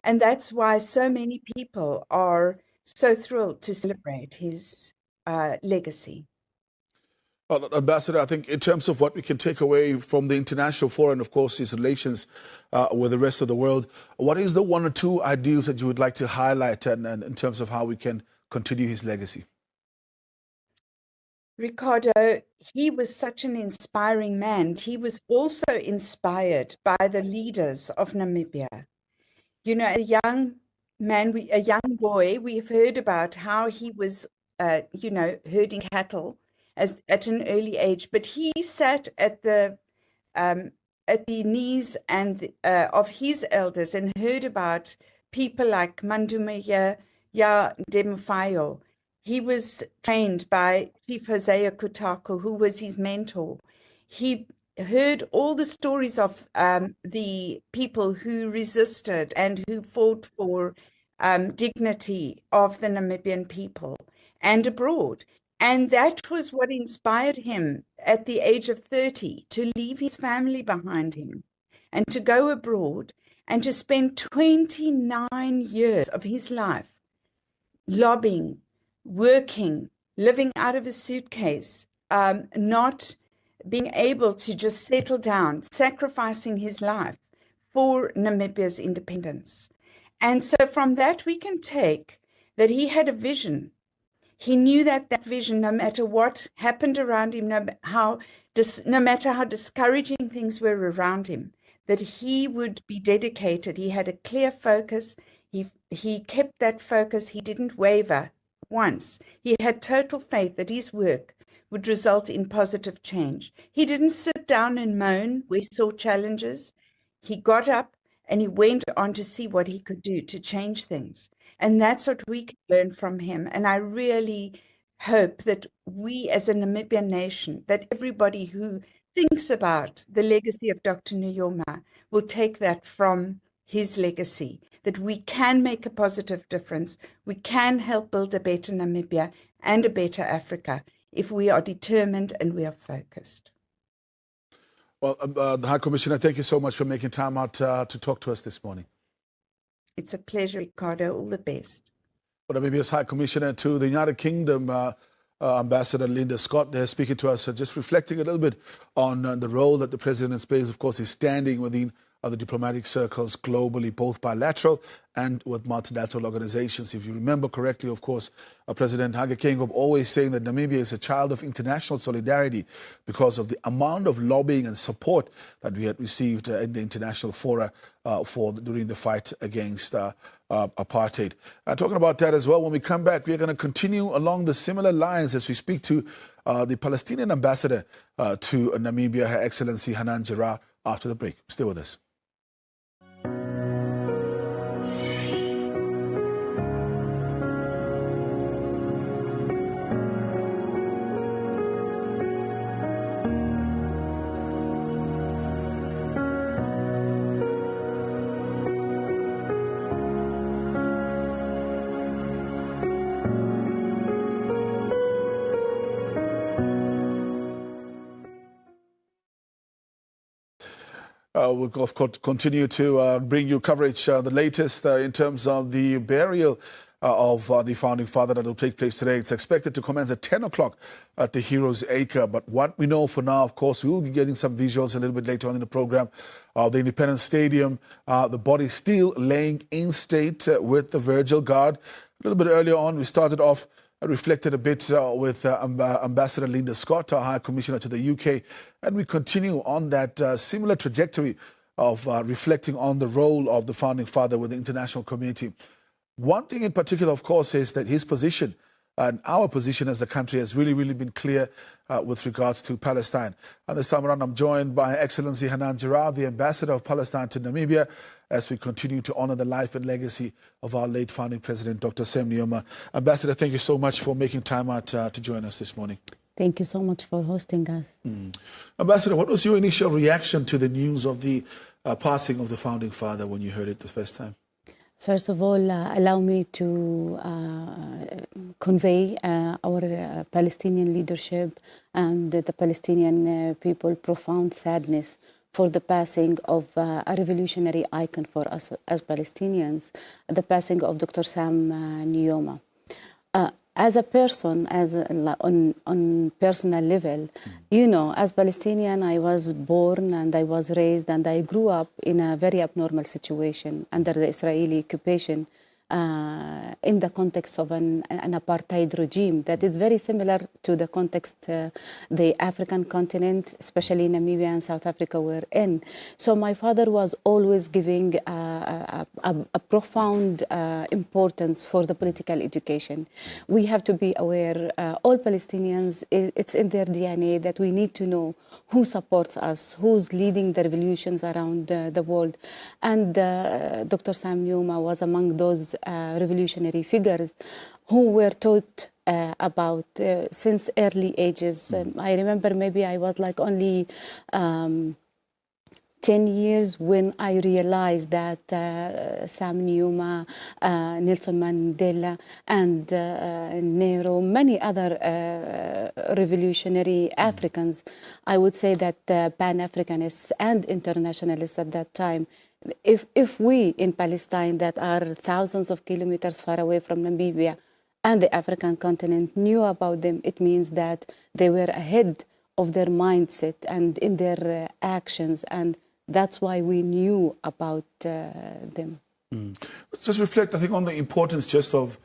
And that's why so many people are so thrilled to celebrate his legacy. Well, Ambassador, I think in terms of what we can take away from the international forum, and of course his relations with the rest of the world, what is the one or two ideals that you would like to highlight and in terms of how we can continue his legacy? Ricardo, he was such an inspiring man. He was also inspired by the leaders of Namibia. You know, a young man, a young boy, we've heard about how he was, herding cattle at an early age, but he sat at the knees of his elders and heard about people like Mandumaya Demufayo. He was trained by Chief Hosea Kutako, who was his mentor. He heard all the stories of the people who resisted and who fought for dignity of the Namibian people and abroad. And that was what inspired him at the age of 30 to leave his family behind him and to go abroad and to spend 29 years of his life lobbying, working, living out of a suitcase, not being able to just settle down, sacrificing his life for Namibia's independence. And so from that, we can take that he had a vision. He knew that vision, no matter what happened around him, no matter how discouraging things were around him, that he would be dedicated. He had a clear focus. He kept that focus. He didn't waver once. He had total faith that his work would result in positive change. He didn't sit down and moan where he saw challenges. He got up and he went on to see what he could do to change things. And that's what we can learn from him. And I really hope that we as a Namibian nation, that everybody who thinks about the legacy of Dr. Nujoma will take that from his legacy, that we can make a positive difference. We can help build a better Namibia and a better Africa if we are determined and we are focused. Well, the High Commissioner, thank you so much for making time out to talk to us this morning. It's a pleasure, Ricardo. All the best. Well, Namibia's High Commissioner to the United Kingdom, Ambassador Linda Scott, there speaking to us, just reflecting a little bit on the role that the President plays, of course, is standing within the diplomatic circles globally, both bilateral and with multilateral organizations. If you remember correctly, of course, President Hage Geingob always saying that Namibia is a child of international solidarity because of the amount of lobbying and support that we had received in the international fora during the fight against apartheid. Talking about that as well, when we come back, we're going to continue along the similar lines as we speak to the Palestinian ambassador to Namibia, Her Excellency Hanan Gerard, after the break. Stay with us. We'll, of course, continue to bring you coverage, the latest in terms of the burial of the founding father that will take place today. It's expected to commence at 10 o'clock at the Heroes Acre. But what we know for now, of course, we will be getting some visuals a little bit later on in the program of the Independence Stadium. The body still laying in state with the Virgil Guard. A little bit earlier on, we started off reflected a bit with Ambassador Linda Scott, our High Commissioner to the UK, and we continue on that similar trajectory of reflecting on the role of the Founding Father with the international community. One thing in particular, of course, is that his position and our position as a country has really been clear with regards to Palestine. And this time around, I'm joined by Her Excellency Hanan Jarrah, the Ambassador of Palestine to Namibia, as we continue to honor the life and legacy of our late founding president, Dr. Sam Nujoma. Ambassador, thank you so much for making time out to join us this morning. Thank you so much for hosting us. Ambassador, what was your initial reaction to the news of the passing of the founding father when you heard it the first time? First of all, allow me to convey our Palestinian leadership and the Palestinian people profound sadness for the passing of a revolutionary icon for us as Palestinians, the passing of Dr. Sam Nujoma. As a person, on personal level, you know, as Palestinian, I was born and I was raised and I grew up in a very abnormal situation under the Israeli occupation in the context of an apartheid regime that is very similar to the context the African continent, especially Namibia and South Africa, were in. So my father was always giving a profound importance for the political education. We have to be aware, all Palestinians, it's in their DNA that we need to know who supports us, who's leading the revolutions around the world. And Dr. Sam Nujoma was among those revolutionary figures who were taught about since early ages. I remember maybe I was like only 10 years when I realized that Sam Nujoma, Nelson Mandela, and Nehru, many other revolutionary Africans, I would say that Pan-Africanists and internationalists at that time, if we in Palestine that are thousands of kilometers far away from Namibia and the African continent knew about them, it means that they were ahead of their mindset and in their actions, and that's why we knew about them. Let's just reflect, I think, on the importance just of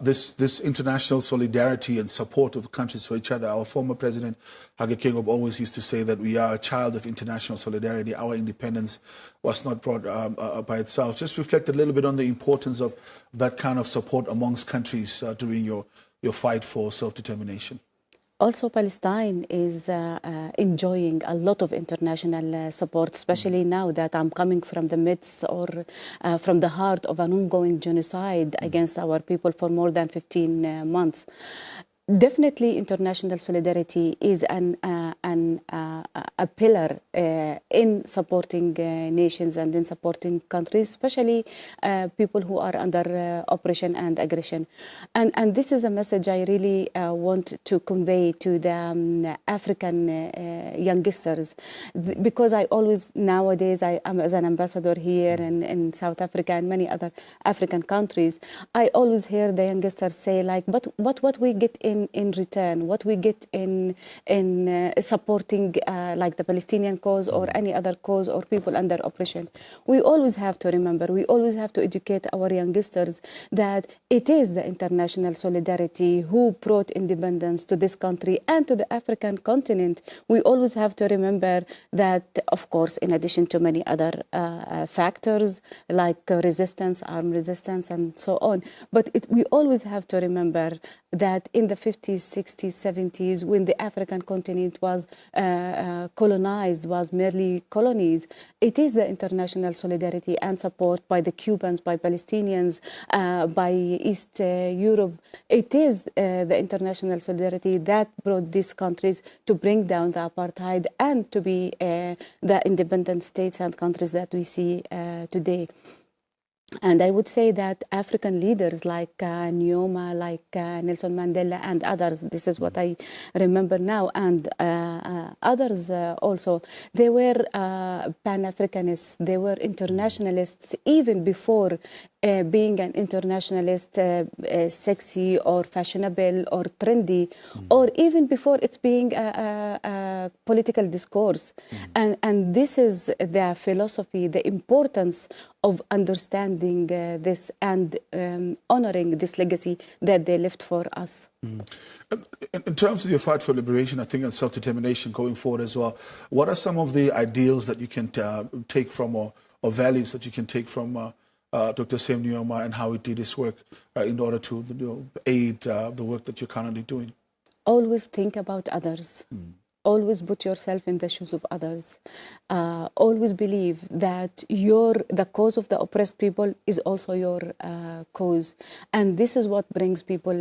this international solidarity and support of countries for each other. Our former president, Hage Geingob, always used to say that we are a child of international solidarity. Our independence was not brought by itself. Just reflect a little bit on the importance of that kind of support amongst countries during your fight for self-determination. Also, Palestine is enjoying a lot of international support, especially now that I'm coming from the midst or from the heart of an ongoing genocide against our people for more than 15 months. Definitely, international solidarity is a pillar in supporting nations and in supporting countries, especially people who are under oppression and aggression. And this is a message I really want to convey to the African youngsters, because I always, nowadays, I am as an ambassador here in South Africa and many other African countries, I always hear the youngsters say, like, but what we get in return, what we get in supporting like the Palestinian cause or any other cause or people under oppression. We always have to remember, we always have to educate our youngsters that it is the international solidarity who brought independence to this country and to the African continent. We always have to remember that, of course, in addition to many other factors like resistance, armed resistance, and so on, but we always have to remember that in the 50s, 60s, 70s, when the African continent was colonized, was merely colonies, it is the international solidarity and support by the Cubans, by Palestinians, by East Europe. It is the international solidarity that brought these countries to bring down the apartheid and to be the independent states and countries that we see today. And I would say that African leaders like Nujoma, like Nelson Mandela and others, this is what I remember now, and others also, they were Pan-Africanists, they were internationalists even before being an internationalist, sexy or fashionable or trendy, or even before it's being a political discourse. And this is the philosophy, the importance of understanding this and honoring this legacy that they left for us. In terms of your fight for liberation, I think, and self-determination going forward as well, what are some of the ideals that you can take from, or values that you can take from Dr. Sam Nujoma and how he did his work in order to aid the work that you're currently doing? Always think about others. Always put yourself in the shoes of others. Always believe that the cause of the oppressed people is also your cause. And this is what brings people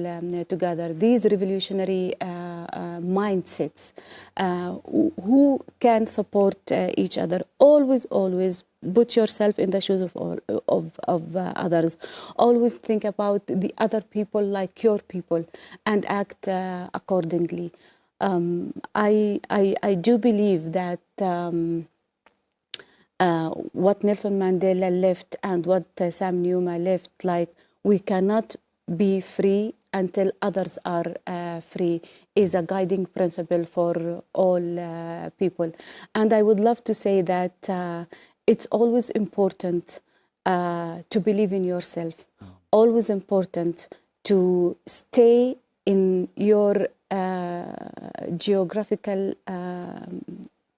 together. These revolutionary mindsets who can support each other. Always, always put yourself in the shoes of others. Always think about the other people like your people and act accordingly. I do believe that what Nelson Mandela left and what Sam Nujoma left, like, we cannot be free until others are free, is a guiding principle for all people. And I would love to say that it's always important to believe in yourself, always important to stay in your geographical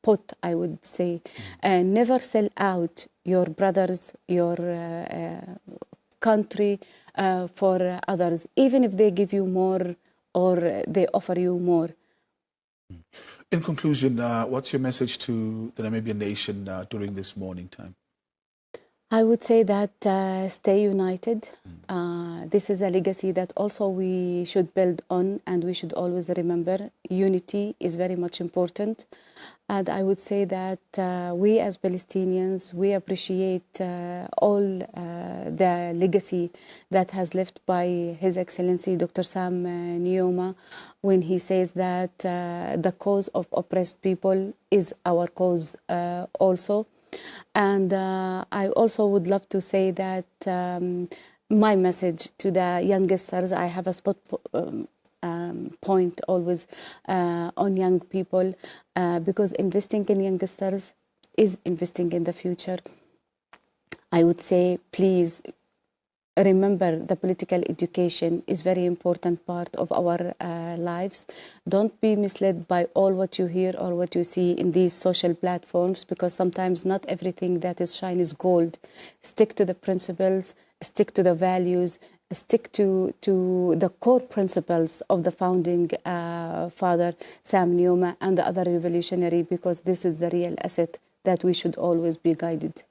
pot, I would say, and never sell out your brothers, your country for others, even if they give you more or they offer you more. In conclusion, what's your message to the Namibian nation during this mourning time? I would say that stay united. This is a legacy that also we should build on, and we should always remember unity is very much important. And I would say that we as Palestinians, we appreciate all the legacy that has left by His Excellency Dr. Sam Nujoma, when he says that the cause of oppressed people is our cause also. And I also would love to say that my message to the youngsters, I have a spot point always on young people, because investing in youngsters is investing in the future. I would say, please remember, the political education is very important part of our lives. Don't be misled by all what you hear or what you see in these social platforms, because sometimes not everything that is shine is gold. Stick to the principles, stick to the values, stick to the core principles of the founding father, Sam Nujoma, and the other revolutionary, because this is the real asset that we should always be guided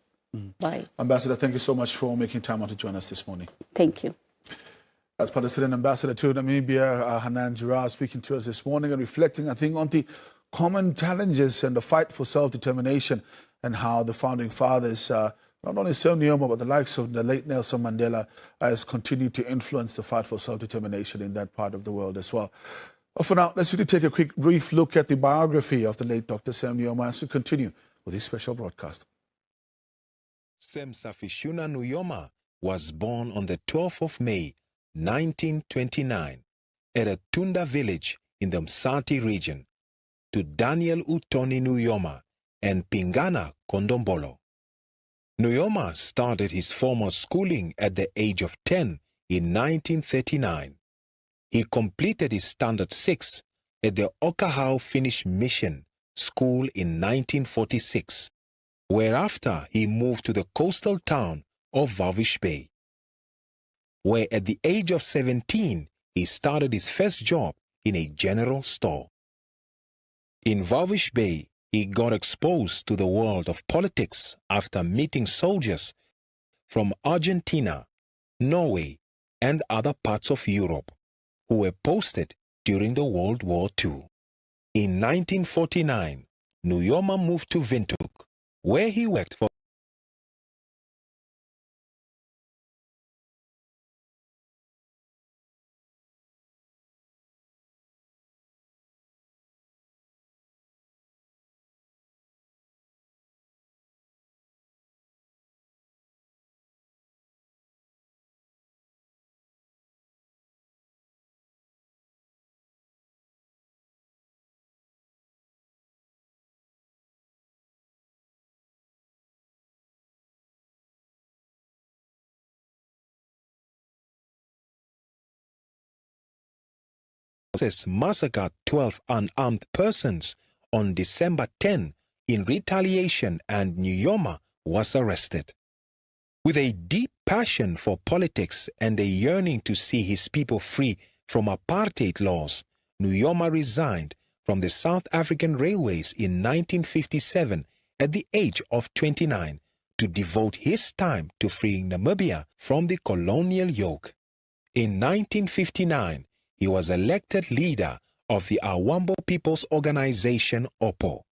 by. Ambassador, thank you so much for making time out to join us this morning. Thank you. As Palestinian Ambassador to Namibia, Hanan Girard, speaking to us this morning and reflecting, I think, on the common challenges and the fight for self-determination, and how the founding fathers, not only Sam Nujoma, but the likes of the late Nelson Mandela, has continued to influence the fight for self-determination in that part of the world as well. But for now, let's really take a quick, brief look at the biography of the late Dr. Sam Nujoma as we continue with this special broadcast. Sam Safishuna Nujoma was born on the 12th of May, 1929, at a Tunda village in the Msati region, to Daniel Utoni Nujoma and Pingana Kondombolo. Nujoma started his formal schooling at the age of 10 in 1939. He completed his Standard 6 at the Okahau Finnish Mission School in 1946. Whereafter he moved to the coastal town of Walvis Bay, where at the age of 17 he started his first job in a general store. In Walvis Bay, he got exposed to the world of politics after meeting soldiers from Argentina, Norway, and other parts of Europe who were posted during the World War II. In 1949, Nujoma moved to Windhoek, where he worked for forces massacred 12 unarmed persons on December 10 in retaliation, and Nujoma was arrested. With a deep passion for politics and a yearning to see his people free from apartheid laws, Nujoma resigned from the South African Railways in 1957 at the age of 29 to devote his time to freeing Namibia from the colonial yoke. In 1959, he was elected leader of the Ovambo People's Organization, OPO,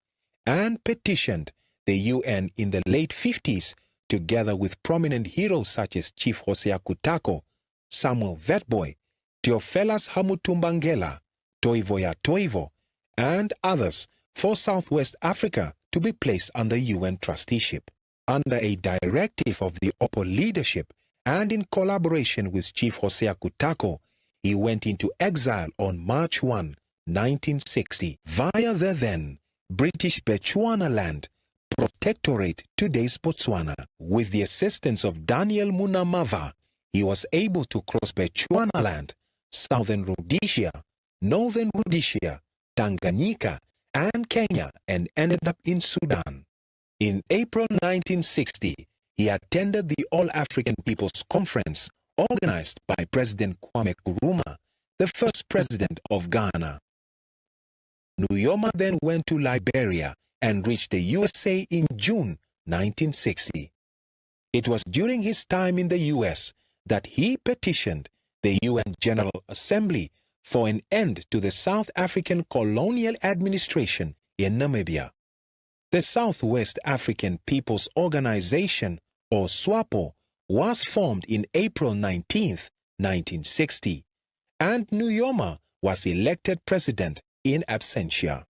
and petitioned the UN in the late 50s together with prominent heroes such as Chief Hosea Kutako, Samuel Vetboy, Theophilus Hamutumbangela, Toivoya Toivo, and others for Southwest Africa to be placed under UN trusteeship. Under a directive of the OPO leadership and in collaboration with Chief Hosea Kutako, he went into exile on March 1, 1960, via the then British Bechuanaland Protectorate, today's Botswana. With the assistance of Daniel Munamava, he was able to cross Bechuanaland, southern Rhodesia, northern Rhodesia, Tanganyika, and Kenya, and ended up in Sudan. In April 1960, he attended the All-African People's Conference organized by President Kwame Nkrumah, the first president of Ghana. Nujoma then went to Liberia and reached the USA in June 1960. It was during his time in the US that he petitioned the UN General Assembly for an end to the South African colonial administration in Namibia. The Southwest African People's Organization, or SWAPO, was formed in April 19, 1960, and Nujoma was elected president in absentia.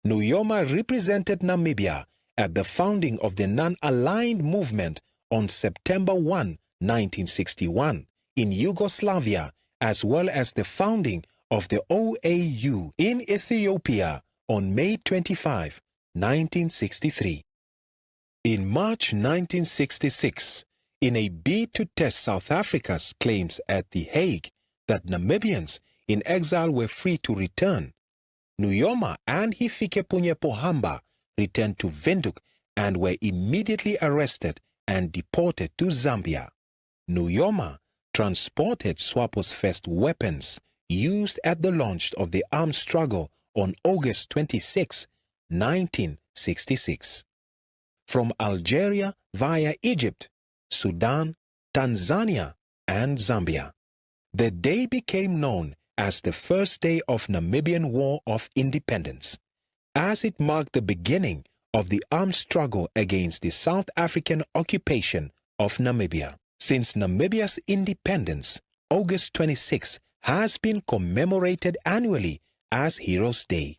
Nujoma represented Namibia at the founding of the Non-Aligned Movement on September 1, 1961, in Yugoslavia, as well as the founding of the OAU in Ethiopia on May 25, 1963. In March 1966, in a bid to test South Africa's claims at The Hague that Namibians in exile were free to return, Nujoma and Hifikepunye Pohamba returned to Windhoek and were immediately arrested and deported to Zambia. Nujoma transported SWAPO's first weapons used at the launch of the armed struggle on August 26, 1966. From Algeria via Egypt, Sudan, Tanzania, and Zambia. The day became known as the first day of Namibian War of Independence, as it marked the beginning of the armed struggle against the South African occupation of Namibia. Since Namibia's independence, August 26 has been commemorated annually as Heroes' Day.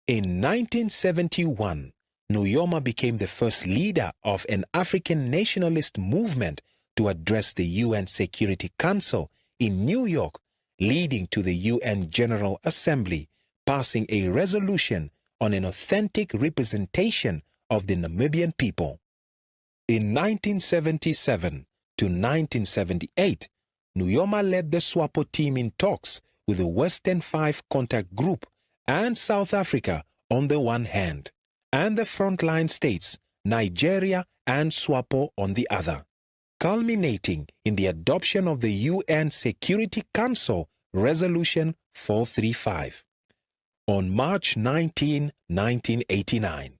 In 1971, Nujoma became the first leader of an African nationalist movement to address the UN Security Council in New York, leading to the UN General Assembly passing a resolution on an authentic representation of the Namibian people. In 1977 to 1978, Nujoma led the SWAPO team in talks with the Western Five Contact Group and South Africa on the one hand, and the frontline states, Nigeria and SWAPO on the other, culminating in the adoption of the UN Security Council Resolution 435. On March 19, 1989,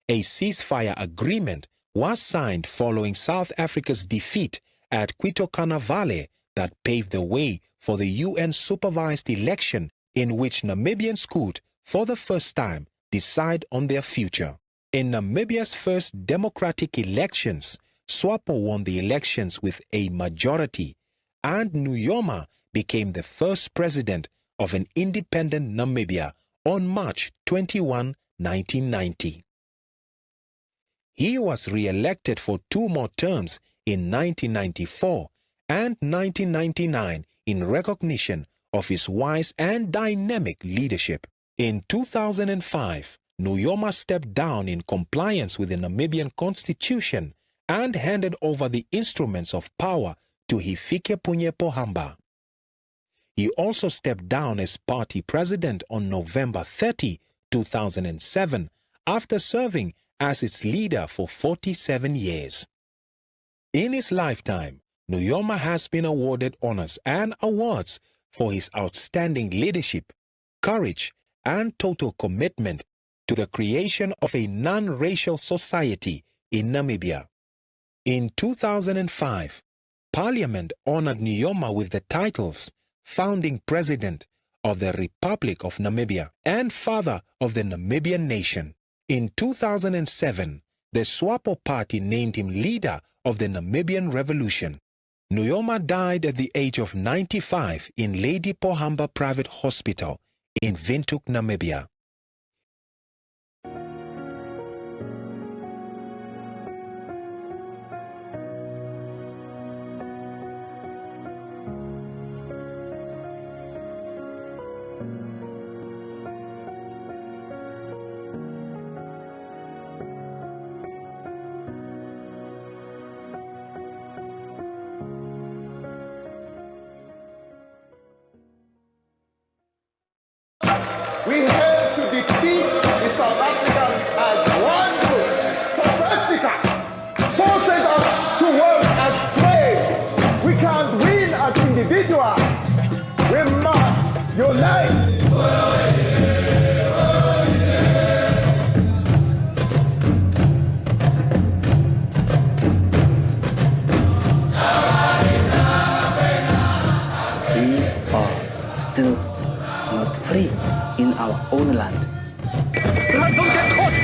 a ceasefire agreement was signed following South Africa's defeat at Kwitokanavale that paved the way for the UN-supervised election in which Namibians could, for the first time, decide on their future. In Namibia's first democratic elections, SWAPO won the elections with a majority, and Nujoma became the first president of an independent Namibia on March 21, 1990. He was re-elected for 2 more terms in 1994 and 1999 in recognition of his wise and dynamic leadership. In 2005, Nujoma stepped down in compliance with the Namibian constitution and handed over the instruments of power to Hifikepunye Pohamba. He also stepped down as party president on November 30, 2007, after serving as its leader for 47 years. In his lifetime, Nujoma has been awarded honors and awards for his outstanding leadership, courage, and total commitment to the creation of a non-racial society in Namibia. In 2005, Parliament honored Nujoma with the titles Founding President of the Republic of Namibia and Father of the Namibian Nation. In 2007, the SWAPO party named him leader of the Namibian Revolution. Nujoma died at the age of 95 in Lady Pohamba Private Hospital in Windhoek, Namibia. We have to defeat the South Africans as one group. South Africa forces us to work as slaves. We can't win as individuals. We must unite. We are still not free in our own land. Don't get caught!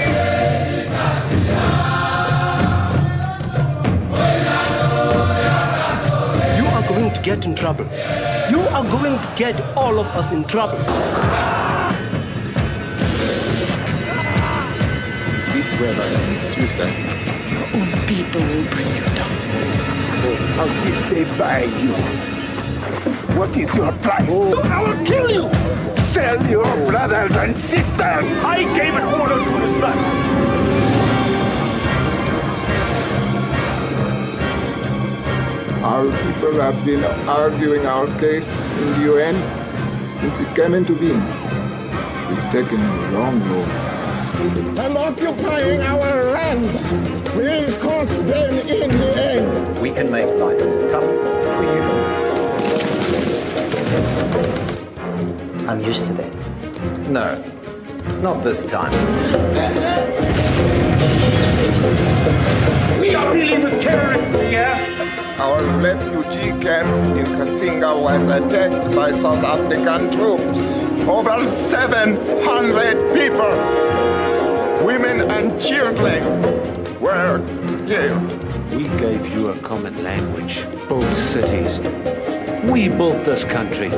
You are going to get in trouble. You are going to get all of us in trouble. Is this where I meet suicide? Your own people will bring you down. How did they buy you? What is your price? So I will kill you! Sell your brothers and sisters! I gave an order to this man! Our people have been arguing our case in the UN since it came into being. We've taken a long road. And occupying our land will cost them in the end. We can make life tough for you. I'm used to that. No, not this time. We are dealing with terrorists here. Our refugee camp in Kasinga was attacked by South African troops. Over 700 people, women and children, were killed. We gave you a common language, built cities. We built this country.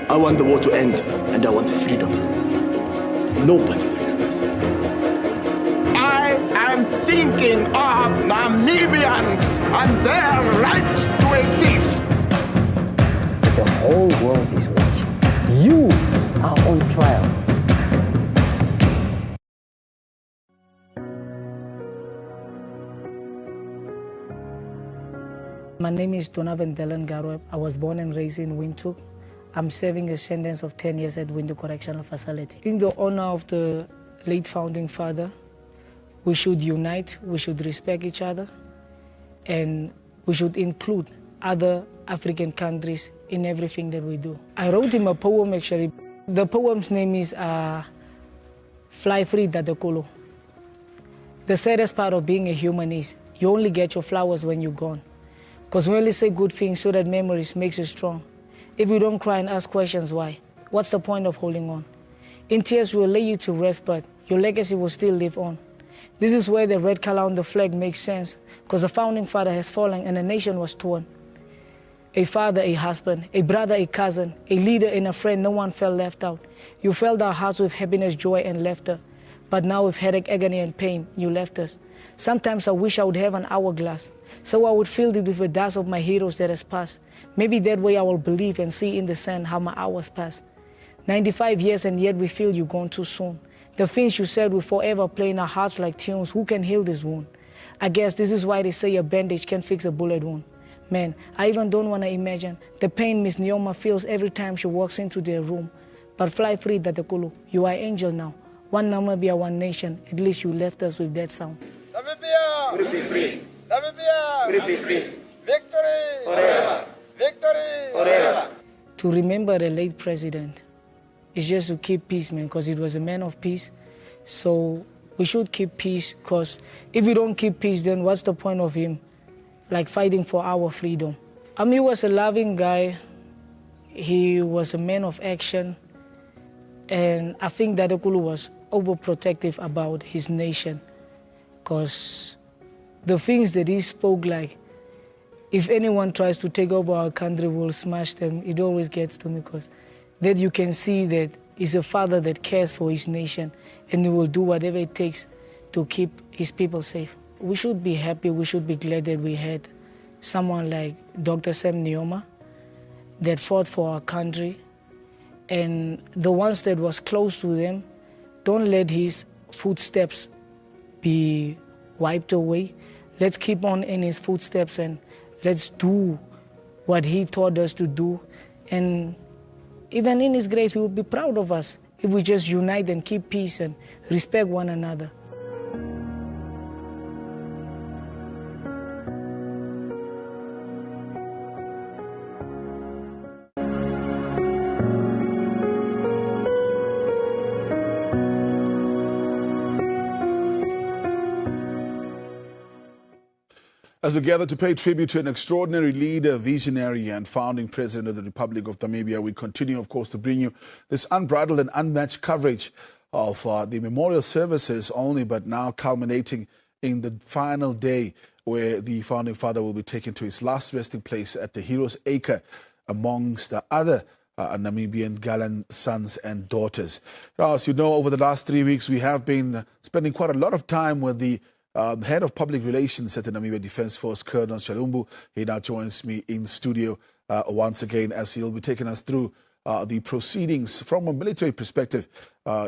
I want the war to end, and I want freedom. Nobody likes this. I am thinking of Namibians and their rights to exist. The whole world is watching. You are on trial. My name is Donovan Dylan Garweb. I was born and raised in Windhoek. I'm serving a sentence of 10 years at Windhoek Correctional Facility. In the honor of the late founding father, we should unite, we should respect each other, and we should include other African countries in everything that we do. I wrote him a poem actually. The poem's name is Fly Free Dadekolo. The saddest part of being a human is you only get your flowers when you're gone. Because we only say good things so that memories makes you strong. If you don't cry and ask questions why, what's the point of holding on? In tears we will lay you to rest, but your legacy will still live on. This is where the red color on the flag makes sense, because the founding father has fallen and the nation was torn. A father, a husband, a brother, a cousin, a leader and a friend, no one felt left out. You filled our hearts with happiness, joy and laughter. But now with headache, agony and pain, you left us. Sometimes I wish I would have an hourglass, so I would fill it with the dust of my heroes that has passed. Maybe that way I will believe and see in the sand how my hours pass. 95 years and yet we feel you gone too soon. The things you said will forever play in our hearts like tunes. Who can heal this wound? I guess this is why they say a bandage can fix a bullet wound. Man, I even don't want to imagine the pain Miss Nujoma feels every time she walks into their room. But fly free, Tatekulu. You are angel now. One Namibia, one nation. At least you left us with that sound. Namibia will be free. Namibia will be free. Victory forever. Victory forever. To remember the late president is just to keep peace, man, because he was a man of peace. So we should keep peace, because if we don't keep peace, then what's the point of him, like, fighting for our freedom? He was a loving guy. He was a man of action. And I think that Ekulu was overprotective about his nation, because the things that he spoke, like, if anyone tries to take over our country, we'll smash them. It always gets to me, because that you can see that he's a father that cares for his nation, and he will do whatever it takes to keep his people safe. We should be happy, we should be glad that we had someone like Dr. Sam Nujoma that fought for our country, and the ones that was close to them, don't let his footsteps be wiped away. Let's keep on in his footsteps and let's do what he taught us to do. And even in his grave, he would be proud of us if we just unite and keep peace and respect one another. As we gather to pay tribute to an extraordinary leader, visionary and founding president of the Republic of Namibia, we continue, of course, to bring you this unbridled and unmatched coverage of the memorial services only, but now culminating in the final day where the founding father will be taken to his last resting place at the Heroes Acre amongst the other Namibian gallant sons and daughters. Now, as you know, over the last 3 weeks, we have been spending quite a lot of time with the head of public relations at the Namibia Defence Force, Colonel Shalumbu. He now joins me in studio once again, as he'll be taking us through the proceedings from a military perspective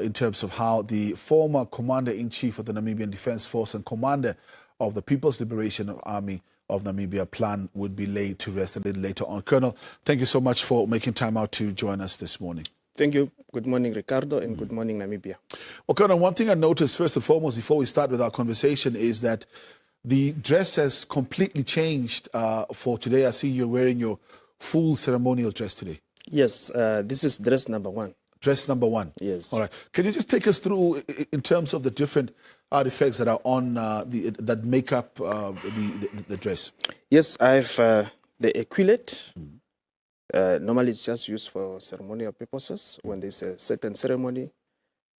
in terms of how the former Commander-in-Chief of the Namibian Defence Force and Commander of the People's Liberation Army of Namibia plan would be laid to rest a little later on. Colonel, thank you so much for making time out to join us this morning. Thank you. Good morning, Ricardo, and good morning, Namibia. Well, Colonel, one thing I noticed first and foremost before we start with our conversation is that the dress has completely changed for today. I see you're wearing your full ceremonial dress today. Yes, this is dress number one. Dress number one? Yes. All right. Can you just take us through in terms of the different artifacts that are on that make up the dress? Yes, I have the equilate. Normally it's just used for ceremonial purposes when there's a certain ceremony,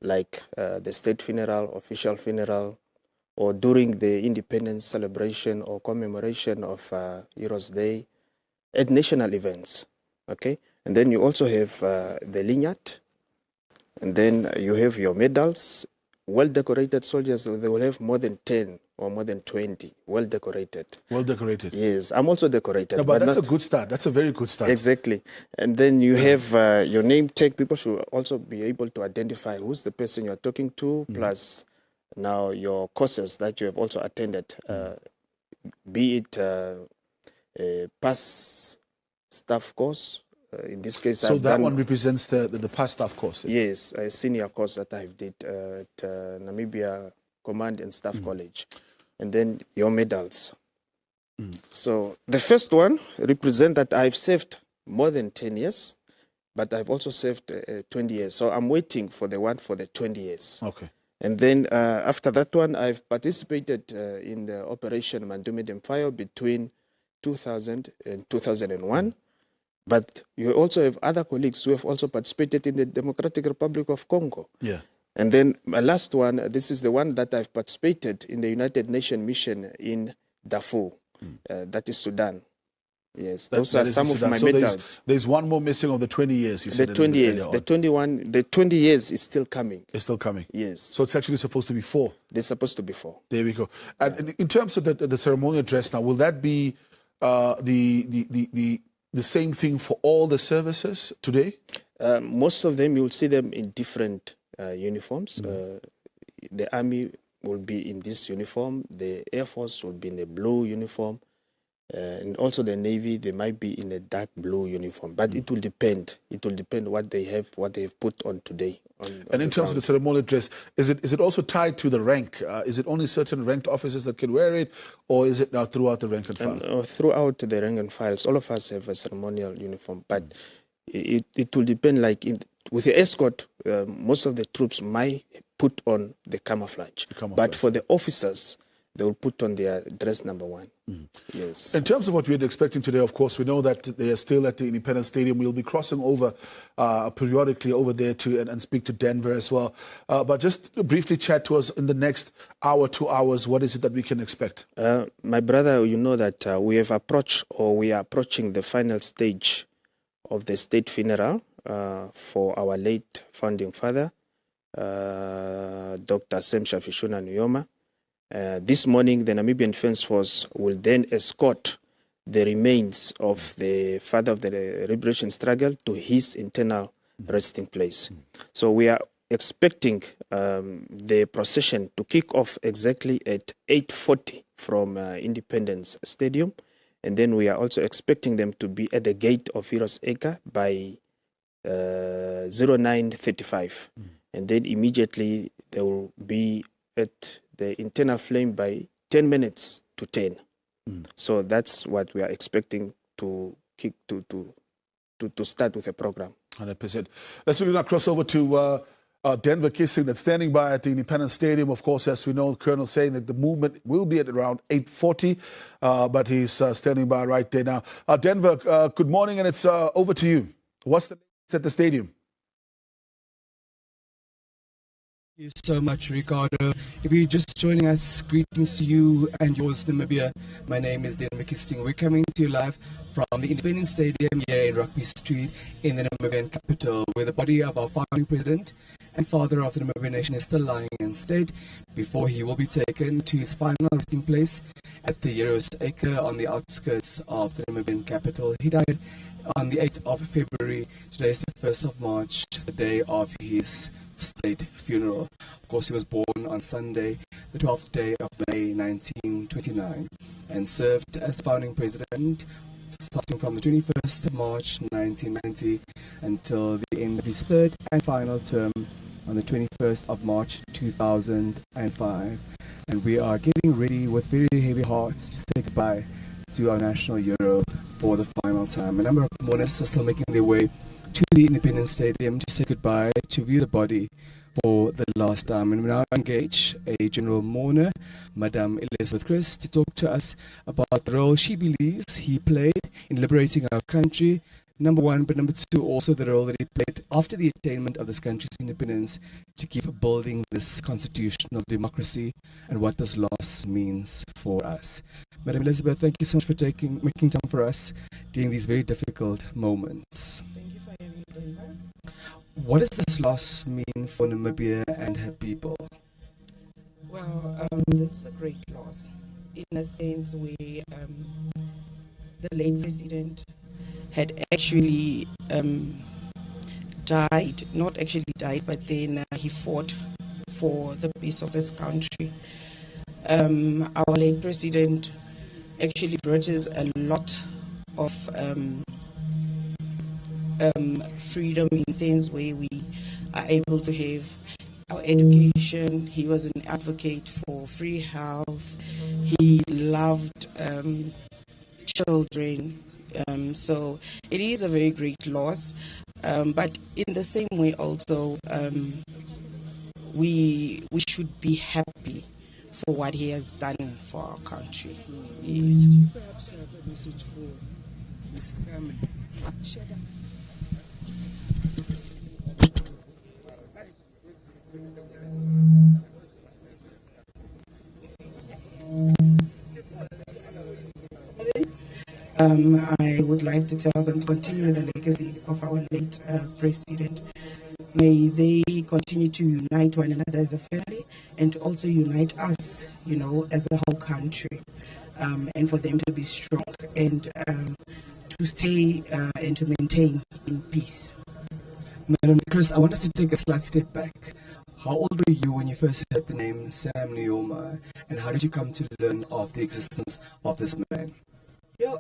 like the state funeral, official funeral, or during the independence celebration or commemoration of Heroes Day, at national events, okay? And then you also have the lanyard, and then you have your medals. Well-decorated soldiers, they will have more than 10 or more than 20 well-decorated. Well-decorated. Yes, I'm also decorated. No, but that's a good start. That's a very good start. Exactly. And then you have your name tag. People should also be able to identify who's the person you're talking to, plus now your courses that you have also attended, be it a past staff course. In this case, so that one represents the past staff course? Yes, a senior course that I did at Namibia Command and Staff College. And then your medals. So the first one represents that I've served more than 10 years, but I've also served 20 years. So I'm waiting for the one for the 20 years. Okay. And then after that one, I've participated in the Operation Mandume Demfire between 2000 and 2001. But you also have other colleagues who have also participated in the Democratic Republic of Congo. Yeah. And then my last one, this is the one that I've participated in the United Nations mission in Darfur, that is Sudan. Yes, those are some of my medals. There's one more missing of the 20 years, you said. The 20 years. The 20 years is still coming. It's still coming? Yes. So it's actually supposed to be 4? They're supposed to be 4. There we go. And in terms of the ceremonial dress now, will that be the same thing for all the services today? Most of them, you'll see them in different uniforms. The Army will be in this uniform. The Air Force will be in the blue uniform. And also the Navy, they might be in a dark blue uniform, but it will depend. It will depend what they have put on today. And in terms of the ceremonial dress, is it also tied to the rank? Is it only certain ranked officers that can wear it, or is it now throughout the rank and file? Throughout the rank and files, all of us have a ceremonial uniform, but it will depend. Like with the escort, most of the troops might put on the camouflage. But for the officers, they will put on their dress number 1. Yes. In terms of what we're expecting today, of course, we know that they are still at the Independence Stadium. We'll be crossing over periodically over there and speak to Denver as well. But just briefly chat to us in the next hour, 2 hours. What is it that we can expect? My brother, you know that we are approaching the final stage of the state funeral for our late founding father, Dr. Sam Shafishuna Nujoma. This morning, the Namibian Defence Force will then escort the remains of the father of the liberation struggle to his internal resting place. So we are expecting the procession to kick off exactly at 8:40 from Independence Stadium. And then we are also expecting them to be at the gate of Heroes Acre by 09:35. And then immediately they will be at the internal flame by 10 minutes to 10. So that's what we are expecting to start with the program. 100%. Let's really now cross over to Denver Kissing, that's standing by at the Independence Stadium. Of course, as we know, the Colonel saying that the movement will be at around 8:40, but he's standing by right there now. Denver, good morning, and it's over to you. What's the latest at the stadium? Thank you so much, Ricardo. If you're just joining us, greetings to you and yours, Namibia. My name is Denver Kissing. We're coming to you live from the Independence Stadium here in Rugby Street in the Namibian capital, where the body of our founding president and father of the Namibian nation is still lying in state before he will be taken to his final resting place at the Heroes Acre on the outskirts of the Namibian capital. He died on the 8th of February. Today is the 1st of March, the day of his state funeral. Of course, he was born on Sunday, the 12th day of May 1929, and served as the founding president starting from the 21st of March 1990 until the end of his third and final term on the 21st of March 2005. And we are getting ready with very heavy hearts to say goodbye to our national hero for the final time. A number of mourners are still making their way to the Independence Stadium to say goodbye, to view the body for the last time. And we now engage a general mourner, Madame Elizabeth Chris, to talk to us about the role she believes he played in liberating our country, number one, but number two, also the role that he played after the attainment of this country's independence to keep building this constitution of democracy and what this loss means for us. Madam Elizabeth, thank you so much for making time for us during these very difficult moments. Thank you for having me, Denver. What does this loss mean for Namibia and her people? Well, this is a great loss. In a sense where the late president had actually died, not actually died, but then he fought for the peace of this country. Our late president actually brought us a lot of freedom in a sense where we are able to have our education. He was an advocate for free health. He loved children. So it is a very great loss. But in the same way also, we should be happy for what he has done for our country. Yes. Could you perhaps have a message for his family? Share them. I would like to tell them to continue the legacy of our late president. May they continue to unite one another as a family and to also unite us, you know, as a whole country, and for them to be strong and to stay and to maintain in peace. Madam Chris, I want us to take a slight step back. How old were you when you first heard the name Sam Nujoma, and how did you come to learn of the existence of this man?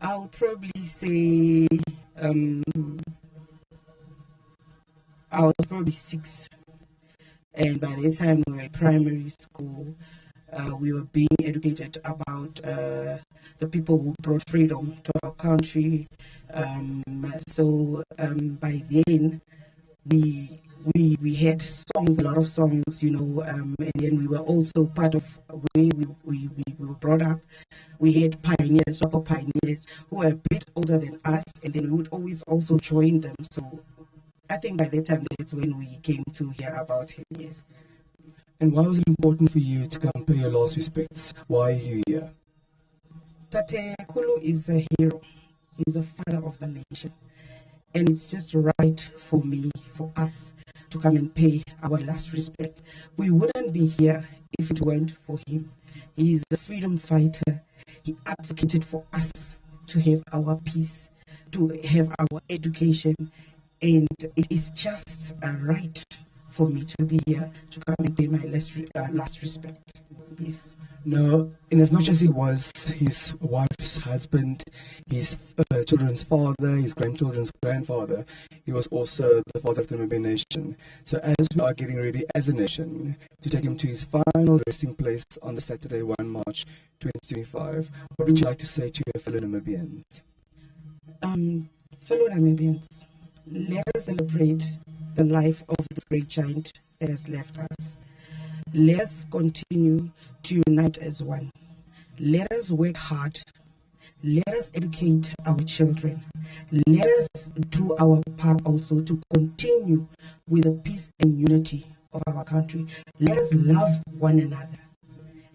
I'll probably say I was probably 6, and by the time we were in primary school, we were being educated about the people who brought freedom to our country. So by then, we had songs, a lot of songs, and then we were also part of where we were brought up. We had pioneers, SWAPO pioneers, who were a bit older than us, and then we would always also join them. So I think by that time, that's when we came to hear about him, yes. And why was it important for you to come pay your last respects? Why are you here? Tate Kulu is a hero. He's a father of the nation. And it's just right for me, for us, to come and pay our last respect. We wouldn't be here if it weren't for him. He is a freedom fighter. He advocated for us to have our peace, to have our education. And it is just a right for me to be here, to come and pay my last respect. Yes. Now, in as much as he was his wife's husband, his children's father, his grandchildren's grandfather, he was also the father of the Namibian nation. So as we are getting ready as a nation to take him to his final resting place on the Saturday, 1 March 2025, what would you like to say to your fellow Namibians? Fellow Namibians, let us celebrate the life of this great giant that has left us. Let us continue to unite as one. Let us work hard. Let us educate our children. Let us do our part also to continue with the peace and unity of our country. Let us love one another.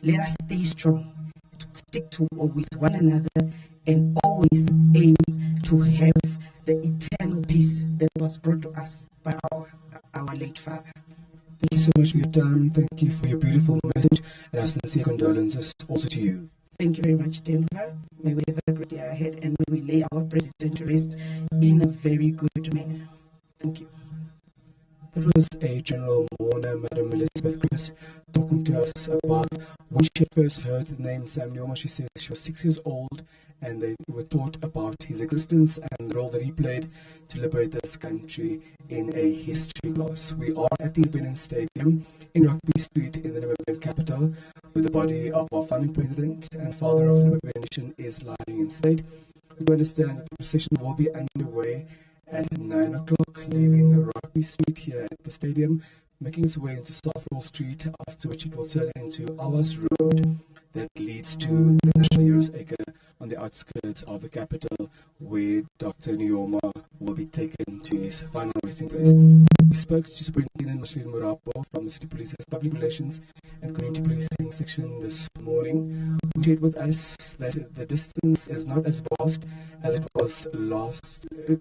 Let us stay strong, to stick to with one another, and always aim to have the eternal peace that was brought to us by our late father. Thank you so much for your time. Thank you for your beautiful message, and our sincere condolences also to you. Thank you very much, Denver. May we have a great year ahead, and may we lay our president to rest in a very good manner. Thank you. It was a general mourner, Madam Elizabeth Chris, talking to us about when she first heard the name Sam Nujoma. She says she was 6 years old, and they were taught about his existence and the role that he played to liberate this country in a history class. We are at the Independence Stadium in Rugby Street in the Namibian capital, where the body of our founding president and father of the Namibian nation is lying in state. We understand that the procession will be underway at 9 o'clock, leaving Rugby Street here at the stadium, making its way into Southwall Street, after which it will turn into Awas Road that leads to the National Heroes Acre on the outskirts of the capital, where Dr. Nujoma will be taken to his final resting place. We spoke to Superintendent Mashlin Murapo from the City Police's Public Relations and Community Policing section this morning, who shared with us that the distance is not as vast as it was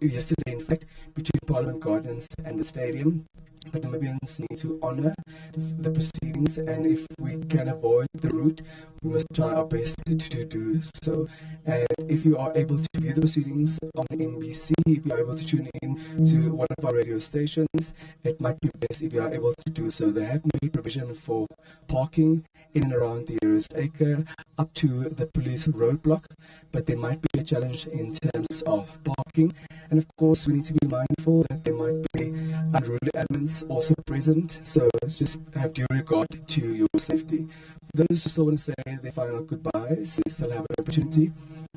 yesterday, in fact, between Parliament Gardens and the stadium. But Namibians need to honour the proceedings, and if we can avoid the route, we must try our best to do so. And if you are able to view the proceedings on NBC, if you are able to tune in to one of our radio stations, it might be best if you are able to do so. They have made provision for parking in and around the Heroes Acre up to the police roadblock, but there might be a challenge in terms of parking. And of course, we need to be mindful that there might be unruly elements also present, so just have due regard to your safety. For those who still want to say their final goodbyes, they still have an opportunity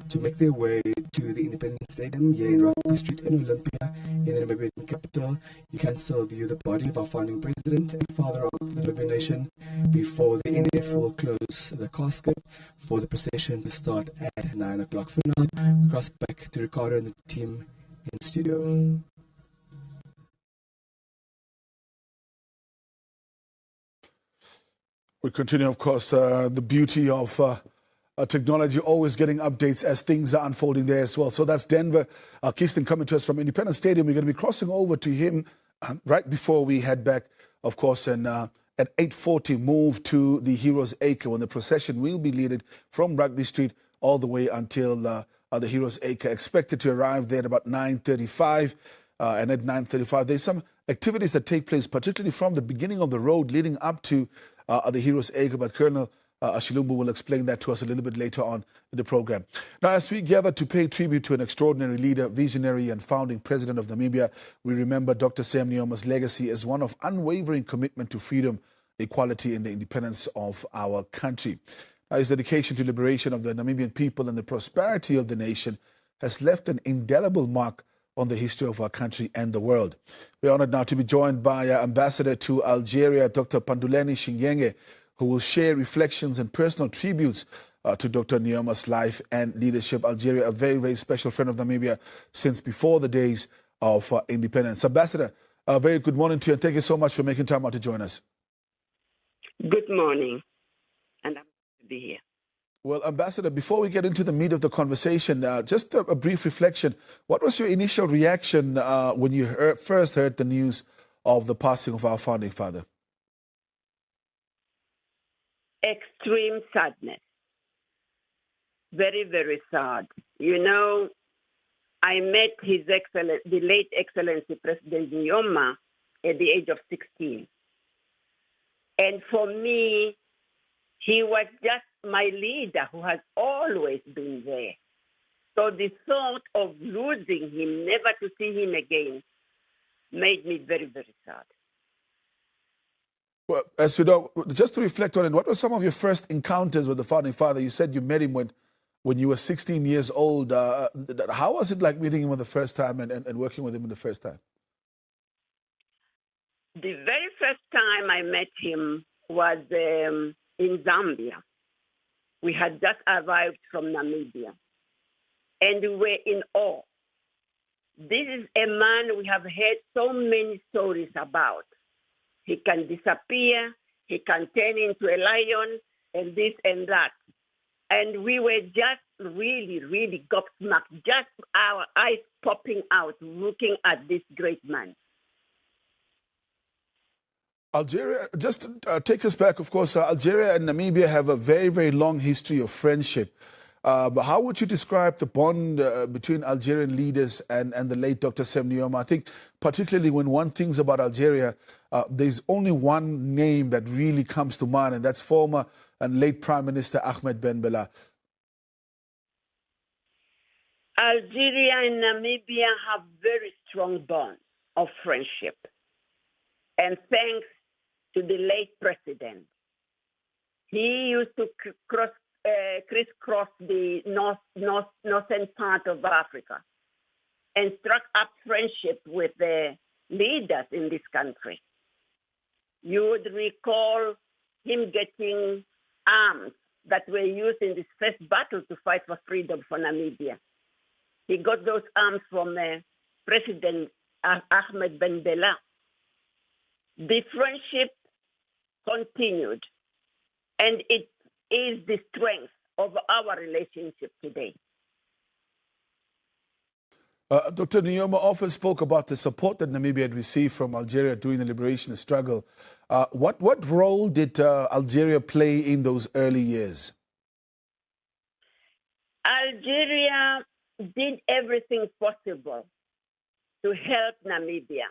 to make their way to the Independence Stadium here in Rugby Street in Olympia in the Namibian capital. You can still view the body of our founding president and father of the Namibian nation before the NDF will close the casket for the procession to start at 9 o'clock. For now, across back to Ricardo and the team in studio. We continue, of course, the beauty of technology, always getting updates as things are unfolding there as well. So that's Denver. Kirsten coming to us from Independence Stadium. We're going to be crossing over to him right before we head back, of course, and at 8:40 move to the Heroes Acre, when the procession will be led from Rugby Street all the way until the Heroes Acre. Expected to arrive there at about 9:35. And at 9:35, there's some activities that take place, particularly from the beginning of the road leading up to the Heroes Acre. But Colonel Shilumbu will explain that to us a little bit later on in the program. Now, as we gather to pay tribute to an extraordinary leader, visionary and founding president of Namibia, we remember Dr. Sam Nuyoma's legacy as one of unwavering commitment to freedom, equality and the independence of our country. Now, his dedication to liberation of the Namibian people and the prosperity of the nation has left an indelible mark on the history of our country and the world. We're honored now to be joined by Ambassador to Algeria, Dr. Panduleni Shingenge, who will share reflections and personal tributes to Dr. Nuyoma's life and leadership. Algeria, a very, very special friend of Namibia since before the days of independence. Ambassador, a very good morning to you, and thank you so much for making time out to join us. Good morning, and I'm happy to be here. Well, Ambassador, before we get into the meat of the conversation, just a brief reflection. What was your initial reaction when you first heard the news of the passing of our founding father? Extreme sadness. Very, very sad. You know, I met the late Excellency President Nujoma at the age of 16. And for me, he was just my leader who has always been there. So the thought of losing him, never to see him again, made me very, very sad. Well, as you know, just to reflect on it, what were some of your first encounters with the founding father? You said you met him when you were 16 years old. How was it like meeting him for the first time and working with him the first time? The very first time I met him was in Zambia. We had just arrived from Namibia, and we were in awe. This is a man we have heard so many stories about. He can disappear, he can turn into a lion, and this and that. And we were just really, really gobsmacked, just our eyes popping out, looking at this great man. Algeria, just to take us back, of course, Algeria and Namibia have a very, very long history of friendship. But how would you describe the bond between Algerian leaders and the late Dr. Sam Nujoma? I think particularly when one thinks about Algeria, there's only one name that really comes to mind, and that's former and late Prime Minister Ahmed Ben Bella. Algeria and Namibia have very strong bonds of friendship. And thanks to the late president, he used to crisscross the northern part of Africa and struck up friendship with the leaders in this country. You would recall him getting arms that were used in this first battle to fight for freedom for Namibia. He got those arms from President Ahmed Ben Bella. The friendship continued, and it is the strength of our relationship today. Dr. Nujoma often spoke about the support that Namibia had received from Algeria during the liberation struggle. What role did Algeria play in those early years? Algeria did everything possible to help Namibia.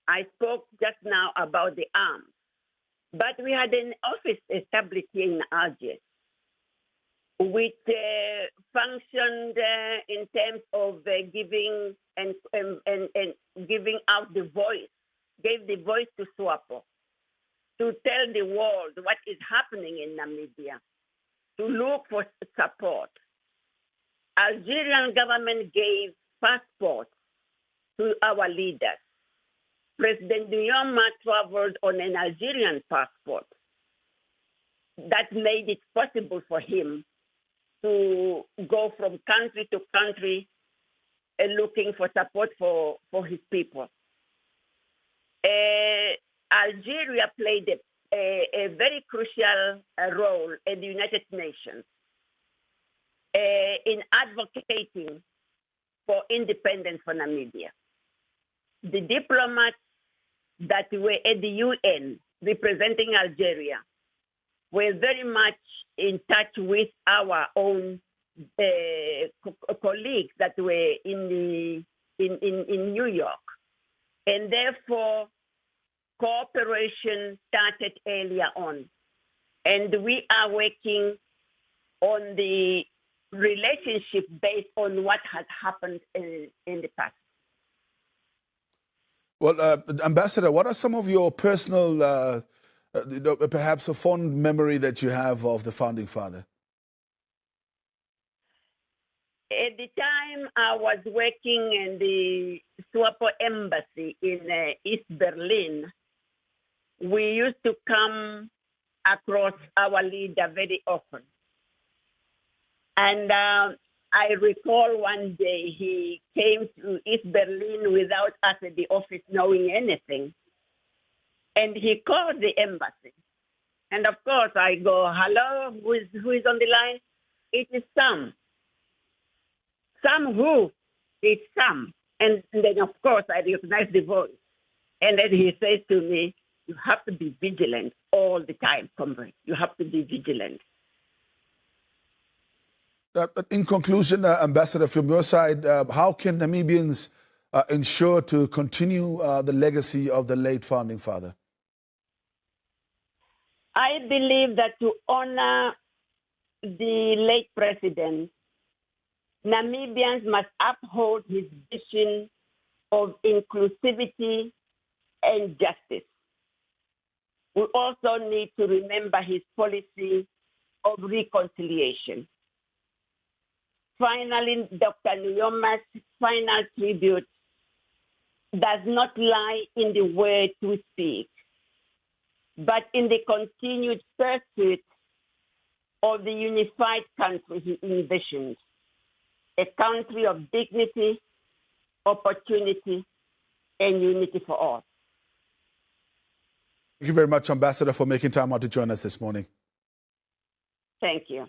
I spoke just now about the arms, but we had an office established here in Algiers, which functioned in terms of giving and giving out the voice, gave the voice to SWAPO, to tell the world what is happening in Namibia, to look for support. Algerian government gave passports to our leaders. President Nujoma traveled on an Algerian passport. That made it possible for him to go from country to country looking for support for his people. Algeria played a very crucial role in the United Nations in advocating for independence for Namibia. The diplomats that were at the UN representing Algeria were very much in touch with our own colleagues that were in New York. And therefore, cooperation started earlier on. And we are working on the relationship based on what has happened in the past. Well, Ambassador, what are some of your personal, perhaps a fond memory that you have of the founding father? At the time, I was working in the SWAPO embassy in East Berlin. We used to come across our leader very often. And I recall one day he came to East Berlin without us at the office knowing anything. And he called the embassy. And of course I go, hello, who is on the line? It is Sam. Sam who? It's Sam. And then of course I recognize the voice. And then he says to me, you have to be vigilant all the time, comrade. You have to be vigilant. In conclusion, Ambassador, from your side, how can Namibians ensure to continue the legacy of the late founding father? I believe that to honor the late president, Namibians must uphold his vision of inclusivity and justice. We also need to remember his policy of reconciliation. Finally, Dr. Nujoma's final tribute does not lie in the words we speak, but in the continued pursuit of the unified country he envisioned, a country of dignity, opportunity, and unity for all. Thank you very much, Ambassador, for making time out to join us this morning. Thank you.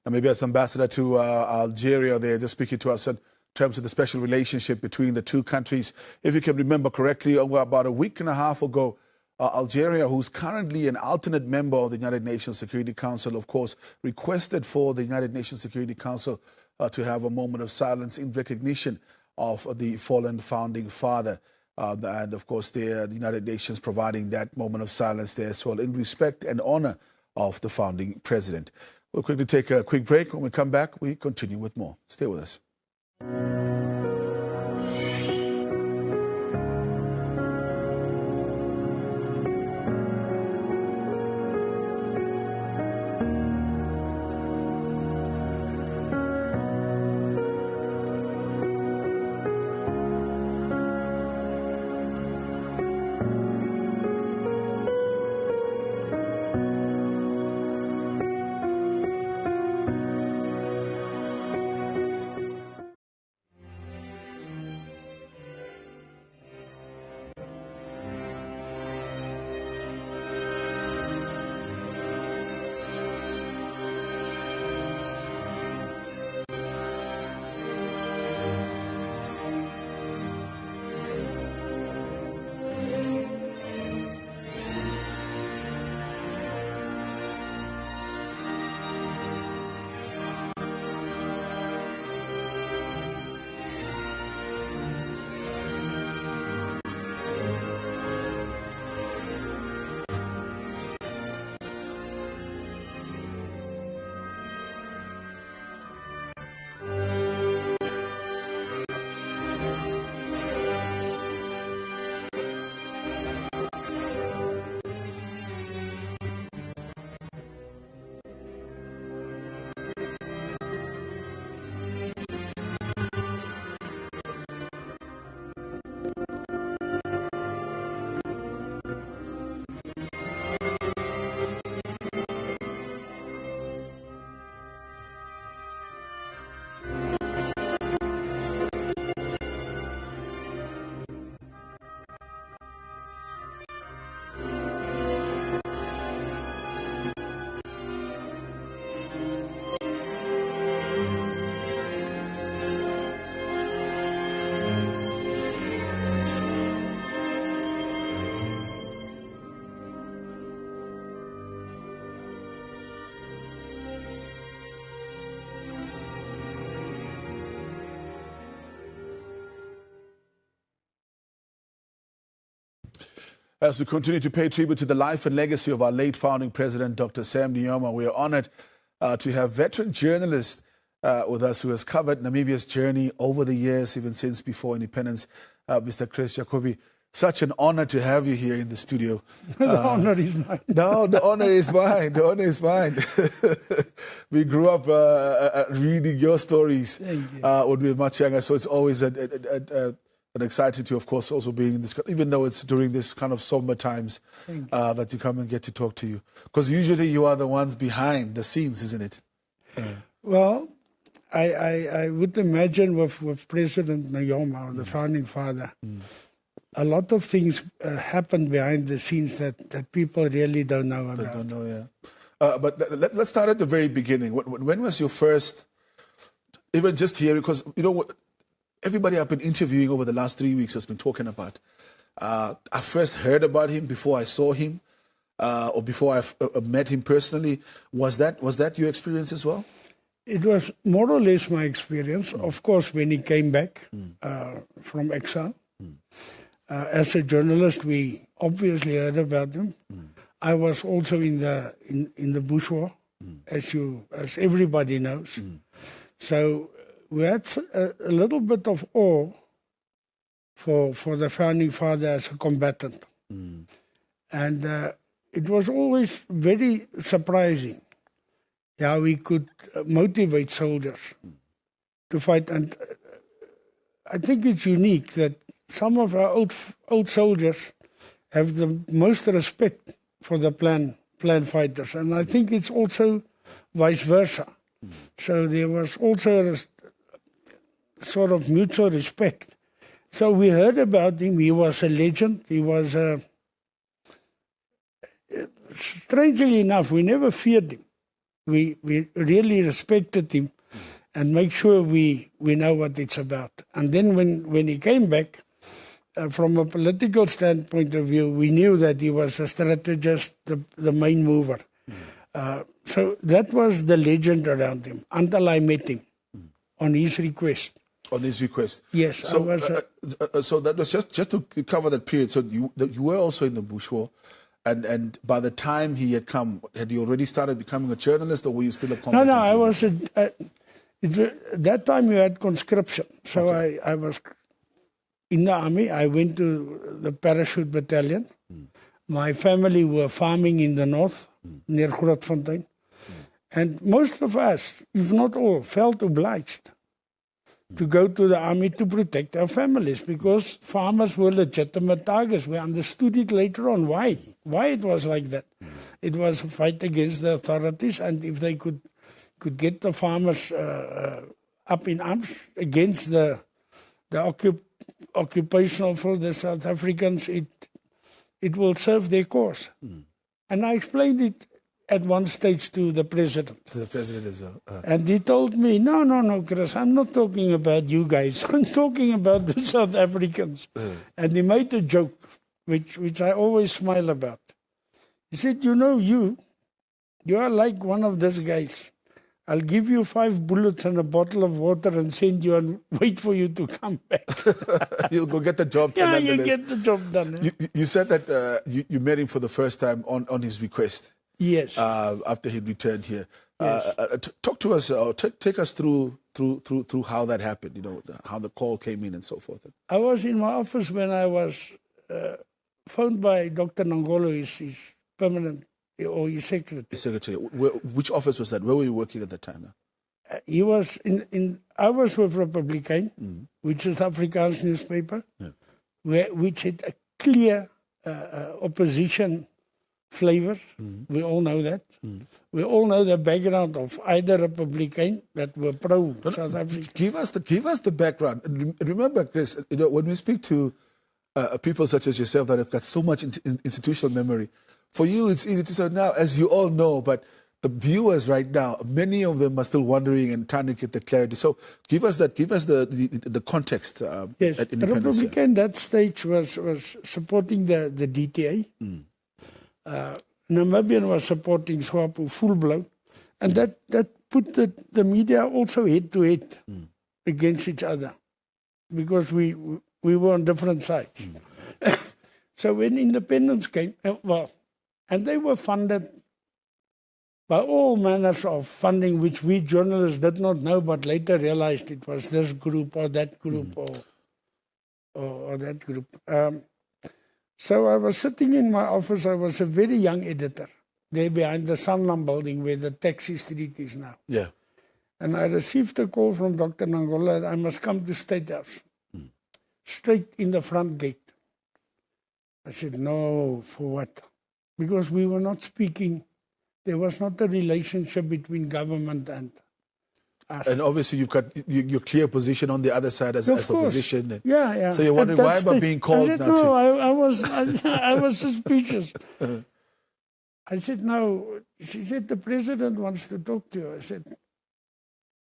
Namibia's ambassador to Algeria, they're just speaking to us in terms of the special relationship between the two countries. If you can remember correctly, about a week and a half ago, Algeria, who's currently an alternate member of the United Nations Security Council, of course, requested for the United Nations Security Council to have a moment of silence in recognition of the fallen founding father. And of course, the United Nations providing that moment of silence there as well in respect and honor of the founding president. We'll quickly take a quick break. When we come back, we continue with more. Stay with us. As we continue to pay tribute to the life and legacy of our late founding president, Dr. Sam Nujoma, we are honored to have veteran journalist with us who has covered Namibia's journey over the years, even since before independence, Mr. Chris Jacobi. Such an honor to have you here in the studio. The honor is mine. No, the honor is mine. The honor is mine. We grew up reading your stories when we were much younger, so it's always an exciting to, of course, also being in this, even though it's during this kind of somber times that you come and get to talk to you. Because usually you are the ones behind the scenes, isn't it? Well, I would imagine with President Nujoma, the founding father, a lot of things happen behind the scenes that people really don't know about. They don't know, yeah. But let's start at the very beginning. When was your first, even just here, because, you know, everybody I've been interviewing over the last 3 weeks has been talking about. I first heard about him before I saw him, or before I met him personally. Was that your experience as well? It was more or less my experience. Of course, when he came back from exile. As a journalist, we obviously heard about him. I was also in the bush war, as everybody knows. So we had a little bit of awe for the founding father as a combatant. And it was always very surprising how he could motivate soldiers to fight. And I think it's unique that some of our old soldiers have the most respect for the plan fighters. And I think it's also vice versa. So there was also a sort of mutual respect. So we heard about him. He was a legend. He was strangely enough, we never feared him. We really respected him and make sure we know what it's about. And then when he came back, from a political standpoint of view, we knew that he was a strategist, the main mover. So that was the legend around him until I met him on his request. On his request? Yes. So, so that was just to cover that period. So you were also in the bush war. And by the time he had come, had you already started becoming a journalist, or were you still a combatant? No, I was that time you had conscription. So I was in the army. I went to the parachute battalion. My family were farming in the north, near Grootfontein. And most of us, if not all, felt obliged to go to the army to protect our families, because farmers were legitimate targets. We understood it later on why it was like that. It was a fight against the authorities, and if they could get the farmers up in arms against the occupational for the South Africans, it will serve their cause. And I explained it at one stage to the president. To the president as well. And he told me, no, Chris, I'm not talking about you guys. I'm talking about the South Africans. And he made a joke, which I always smile about. He said, you are like one of those guys. I'll give you 5 bullets and a bottle of water and send you and wait for you to come back. You'll go get the job done. Yeah, you get the job done. Yeah. You said that you met him for the first time on his request. Yes. After he returned here. Yes. Talk to us, take us through how that happened, how the call came in and so forth. I was in my office when I was phoned by Dr. Nangolo, his permanent, or his secretary. His secretary. Which office was that? Where were you working at that time? He was I was with Republican, which is Afrikaans newspaper, which had a clear opposition flavor. We all know that. We all know the background of either Republican that were pro-South Africa. Give us the background. Remember, Chris, when we speak to people such as yourself that have got so much institutional memory, for you it's easy to say now, as you all know, but the viewers right now, many of them are still wondering and trying to get the clarity. So give us the context. Yes, at the Republican that stage was supporting the DTA. Namibian was supporting SWAPO full-blown, and that put the media also head-to-head against each other, because we were on different sides. So when independence came, and they were funded by all manners of funding, which we journalists did not know, but later realized it was this group or that group or that group. So I was sitting in my office. I was a very young editor there behind the Sanlam building where the taxi street is now. Yeah. And I received a call from Dr. Nangola that I must come to State House, straight in the front gate. I said, no, for what? Because we were not speaking. There was not a relationship between government and us. And obviously you've got your clear position on the other side as opposition. Yeah, yeah. So you're wondering, why am I being called I said, now? No, I was suspicious. I said, no. She said, the president wants to talk to you. I said,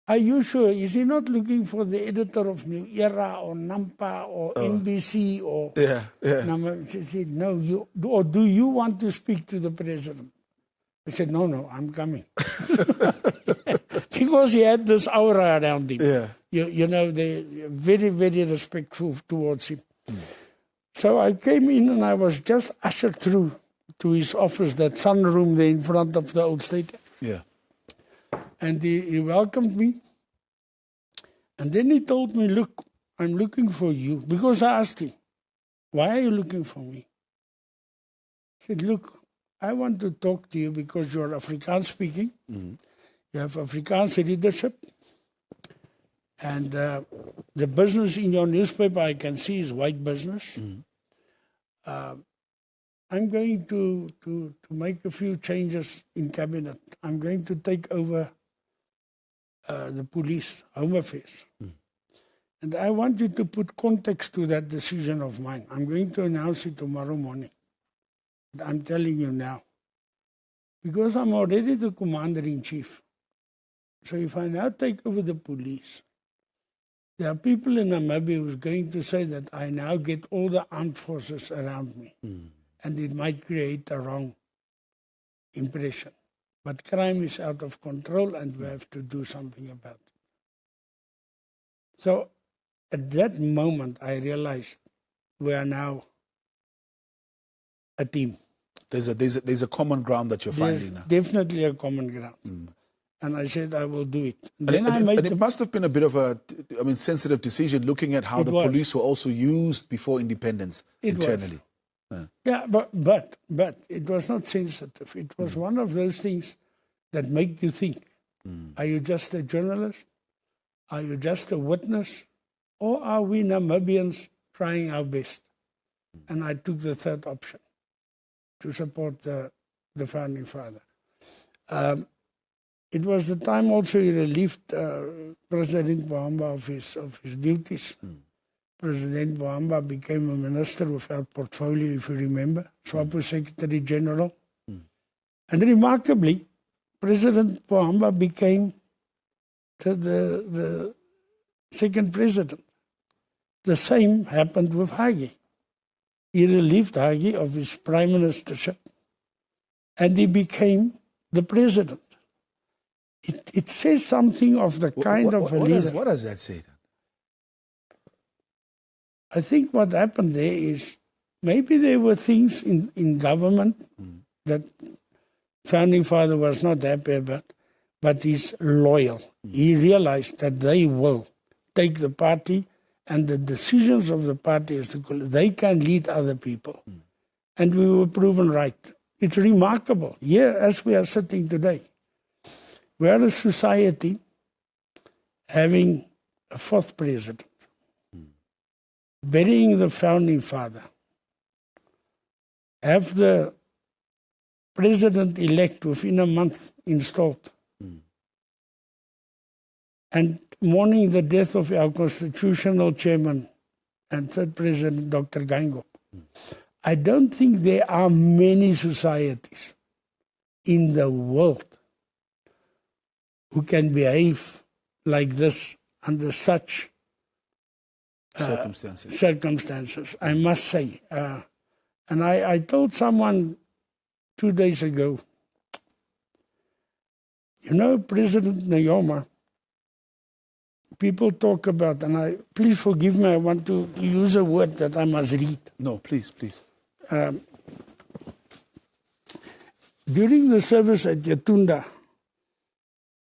are you sure? Is he not looking for the editor of New Era or Nampa or NBC or... Yeah, yeah. She said, no, or do you want to speak to the president? I said, no, I'm coming. Because he had this aura around him. Yeah. You know, they're very, very respectful towards him. So I came in and I was just ushered through to his office, that sunroom there in front of the old stadium. Yeah. And he welcomed me. And then he told me, look, I'm looking for you. Because I asked him, why are you looking for me? He said, look, I want to talk to you because you're Afrikaans speaking. You have Afrikaans leadership. And the business in your newspaper I can see is white business. I'm going to make a few changes in cabinet. I'm going to take over the police, Home Affairs. And I want you to put context to that decision of mine. I'm going to announce it tomorrow morning. I'm telling you now. Because I'm already the commander-in-chief. So if I now take over the police, there are people in Namibia who are going to say that I now get all the armed forces around me. And it might create a wrong impression. But crime is out of control and we have to do something about it. So at that moment, I realized we are now a team. There's a common ground that you're finding now. Definitely a common ground. And I said, I will do it. And it must have been a bit of a sensitive decision looking at how the police were also used before independence internally. Yeah, but it was not sensitive. It was one of those things that make you think. Are you just a journalist? Are you just a witness? Or are we Namibians trying our best? And I took the third option, to support the founding father. It was the time also he relieved President Bohamba of his duties. President Bohamba became a minister without portfolio, if you remember, SWAPO Secretary General. And remarkably, President Bohamba became the second president. The same happened with Hagi. He relieved Hagi of his prime ministership and he became the president. It says something of the kind of a leader. What does that say? I think what happened there is maybe there were things in government that founding father was not happy about, but he's loyal. He realized that they will take the party and the decisions of the party, they can lead other people. And we were proven right. It's remarkable. Here, as we are sitting today, we are a society having a fourth president, burying the founding father, have the president-elect within a month installed, and mourning the death of our constitutional chairman and third president, Dr. Gango. I don't think there are many societies in the world who can behave like this under such circumstances, I must say. And I told someone 2 days ago, you know, President Nujoma, people talk about, and please forgive me, I want to use a word that I must read. No, please, please. during the service at Yatunda,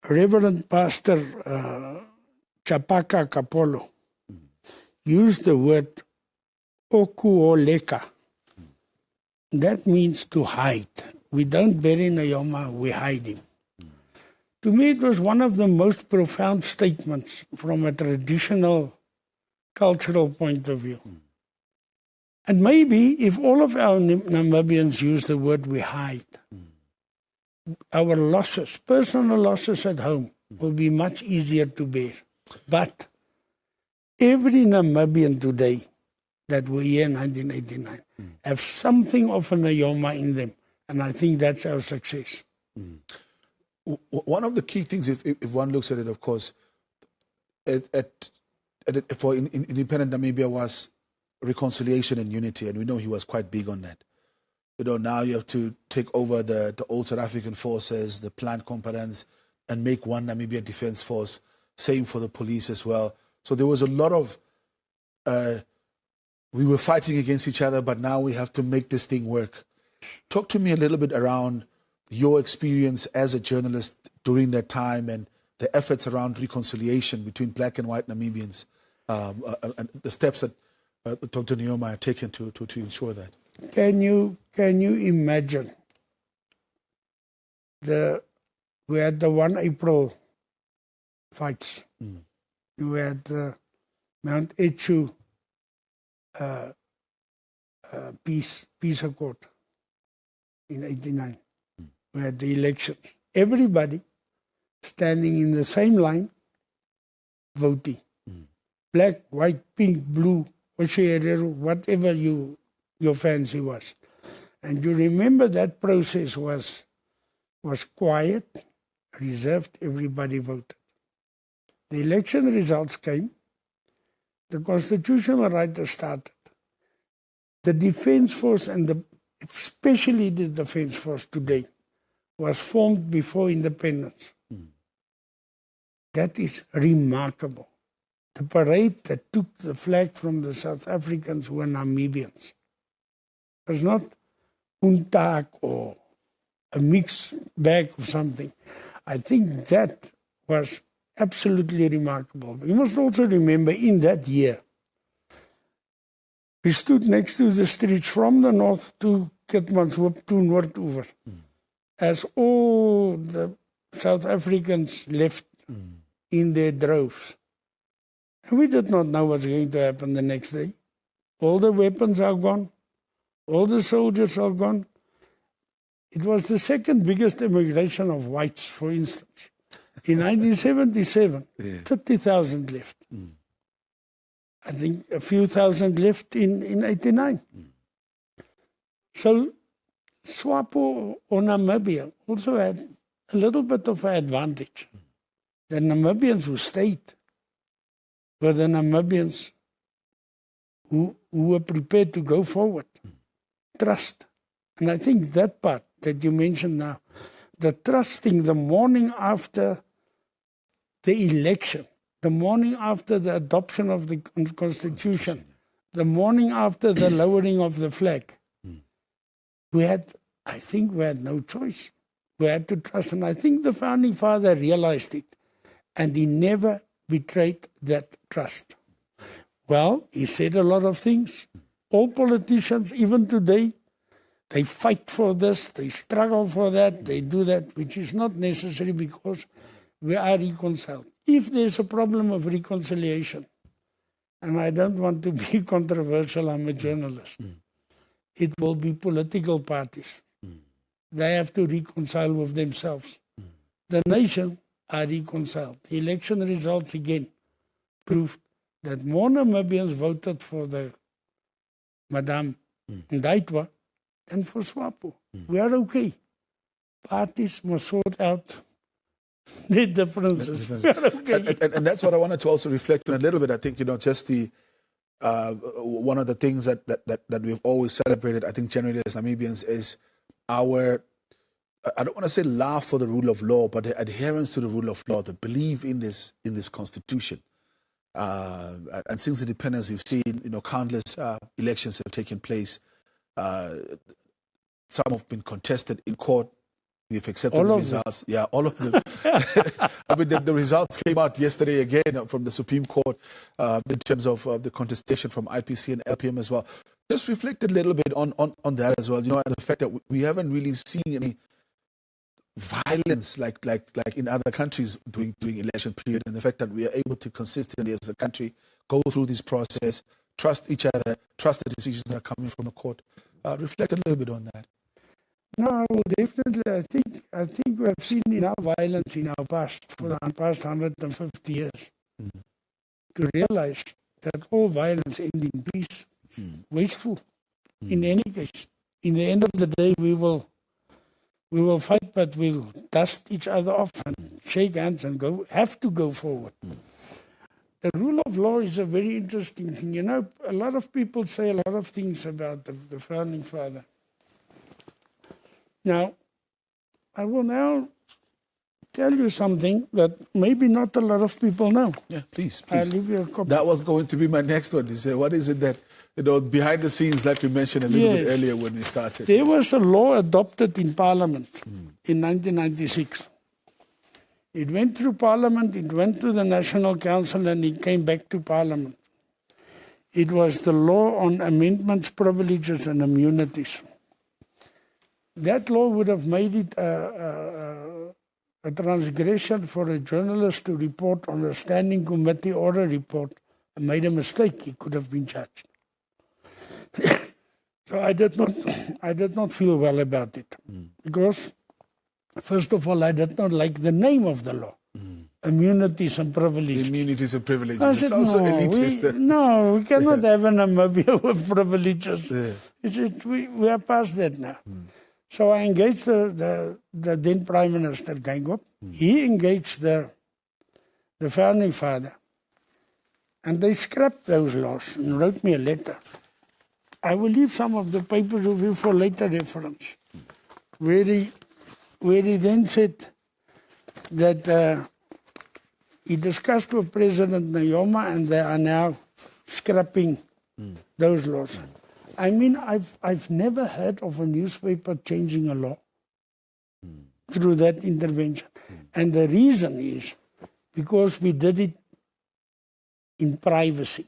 Reverend Pastor Chapaka Kapolo used the word okuoleka. That means to hide. We don't bury Nujoma, we hide him. To me, it was one of the most profound statements from a traditional cultural point of view. And maybe if all of our Namibians use the word we hide, our losses, personal losses at home, will be much easier to bear. But every Namibian today that were here in 1989 have something of a Nujoma in them. And I think that's our success. One of the key things, if one looks at it, of course, for independent Namibia was reconciliation and unity, and we know he was quite big on that. You know, now you have to take over the old South African forces, the planned components, and make one Namibia Defence Force. Same for the police as well. So there was a lot of, we were fighting against each other, but now we have to make this thing work. Talk to me a little bit around your experience as a journalist during that time and the efforts around reconciliation between black and white Namibians, and the steps that Dr. Nujoma had taken to ensure that. Can you imagine we had the 1 April fights. We had the Mount Echu peace accord in '89. We had the elections. Everybody standing in the same line, voting. Black, white, pink, blue, whatever your fancy was. And you remember that process was quiet, reserved, everybody voted. The election results came, the constitutional writers started. The Defence Force, and especially the Defence Force today, was formed before independence. That is remarkable. The parade that took the flag from the South Africans were Namibians. It was not Untak or a mixed bag of something. I think that was absolutely remarkable. You must also remember, in that year, we stood next to the streets from the north to Keetmanshoop to Noordoever, as all the South Africans left in their droves. And we did not know what's going to happen the next day. All the weapons are gone. All the soldiers are gone. It was the second biggest immigration of whites, for instance. In 1977, 30,000 left. I think a few thousand left in '89. So SWAPO or Namibia also had a little bit of an advantage. The Namibians who stayed were the Namibians who were prepared to go forward. Trust. And I think that part that you mentioned now, the trusting, the morning after the election, the morning after the adoption of the Constitution, the morning after the lowering of the flag, I think we had no choice. We had to trust. And I think the founding father realized it. And he never betrayed that trust. Well, he said a lot of things. All politicians, even today, they fight for this, they struggle for that, they do that, which is not necessary because we are reconciled. If there's a problem of reconciliation, and I don't want to be controversial, I'm a journalist, it will be political parties. They have to reconcile with themselves. The nation are reconciled. The election results again proved that more Namibians voted for the Madame Ndaitwa than for SWAPO. We are okay. Parties must sort out the differences. We are okay. And that's what I wanted to also reflect on a little bit. I think, just the one of the things that we've always celebrated, I think generally as Namibians, is our, I don't want to say love for the rule of law, but the adherence to the rule of law, the belief in this constitution. And since independence, we've seen, countless elections have taken place Some have been contested in court. We've accepted All the of results. Yeah, all of them. I mean, the results came out yesterday again from the Supreme Court in terms of the contestation from IPC and LPM as well. Just reflected a little bit on that as well, and the fact that we haven't really seen any violence like in other countries during election period, and the fact that we are able to consistently as a country go through this process, trust each other, trust the decisions that are coming from the court. Reflect a little bit on that. No, well, definitely. I think we have seen enough violence in our past for the past 150 years to realize that all violence ends in peace. Wasteful. In any case, in the end of the day, we will fight, but we'll dust each other off and shake hands and have to go forward. The rule of law is a very interesting thing. A lot of people say a lot of things about the founding father. Now, I will now tell you something that maybe not a lot of people know. Yeah, please. I'll leave you a copy. That was going to be my next one. What is it that, behind the scenes, like we mentioned a little bit earlier when we started? There was a law adopted in Parliament in 1996. It went through Parliament, it went to the National Council, and it came back to Parliament. It was the law on amendments, privileges, and immunities. That law would have made it a transgression for a journalist to report on a standing committee or a report and made a mistake. He could have been charged. So I did not feel well about it because, first of all, I did not like the name of the law. Immunities and privileges. Immunities and privileges. I It's said, also no, elitist. we cannot have an Namibia with privileges. We are past that now. So I engaged the then Prime Minister, Gaingop. He engaged the founding father. And they scrapped those laws and wrote me a letter. I will leave some of the papers with you for later reference, where he then said that he discussed with President Nujoma and they are now scrapping those laws. I mean, I've never heard of a newspaper changing a law through that intervention. And the reason is because we did it in privacy.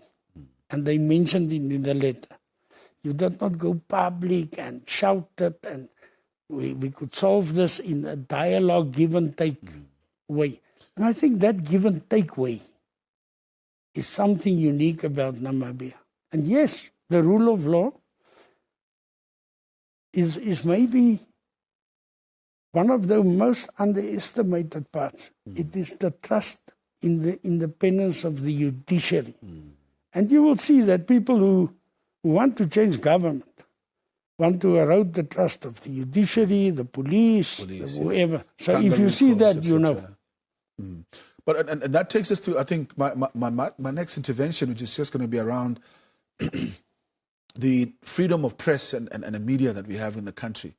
And they mentioned it in the letter. You did not go public and shout it, and we could solve this in a dialogue, give and take way. And I think that give and take way is something unique about Namibia. And yes, the rule of law is maybe one of the most underestimated parts. It is the trust in the independence of the judiciary. And you will see that people who want to change government want to erode the trust of the judiciary, the police whoever. So if you see that, you know. But and that takes us to, I think, my next intervention, which is just going to be around the freedom of press and the media that we have in the country.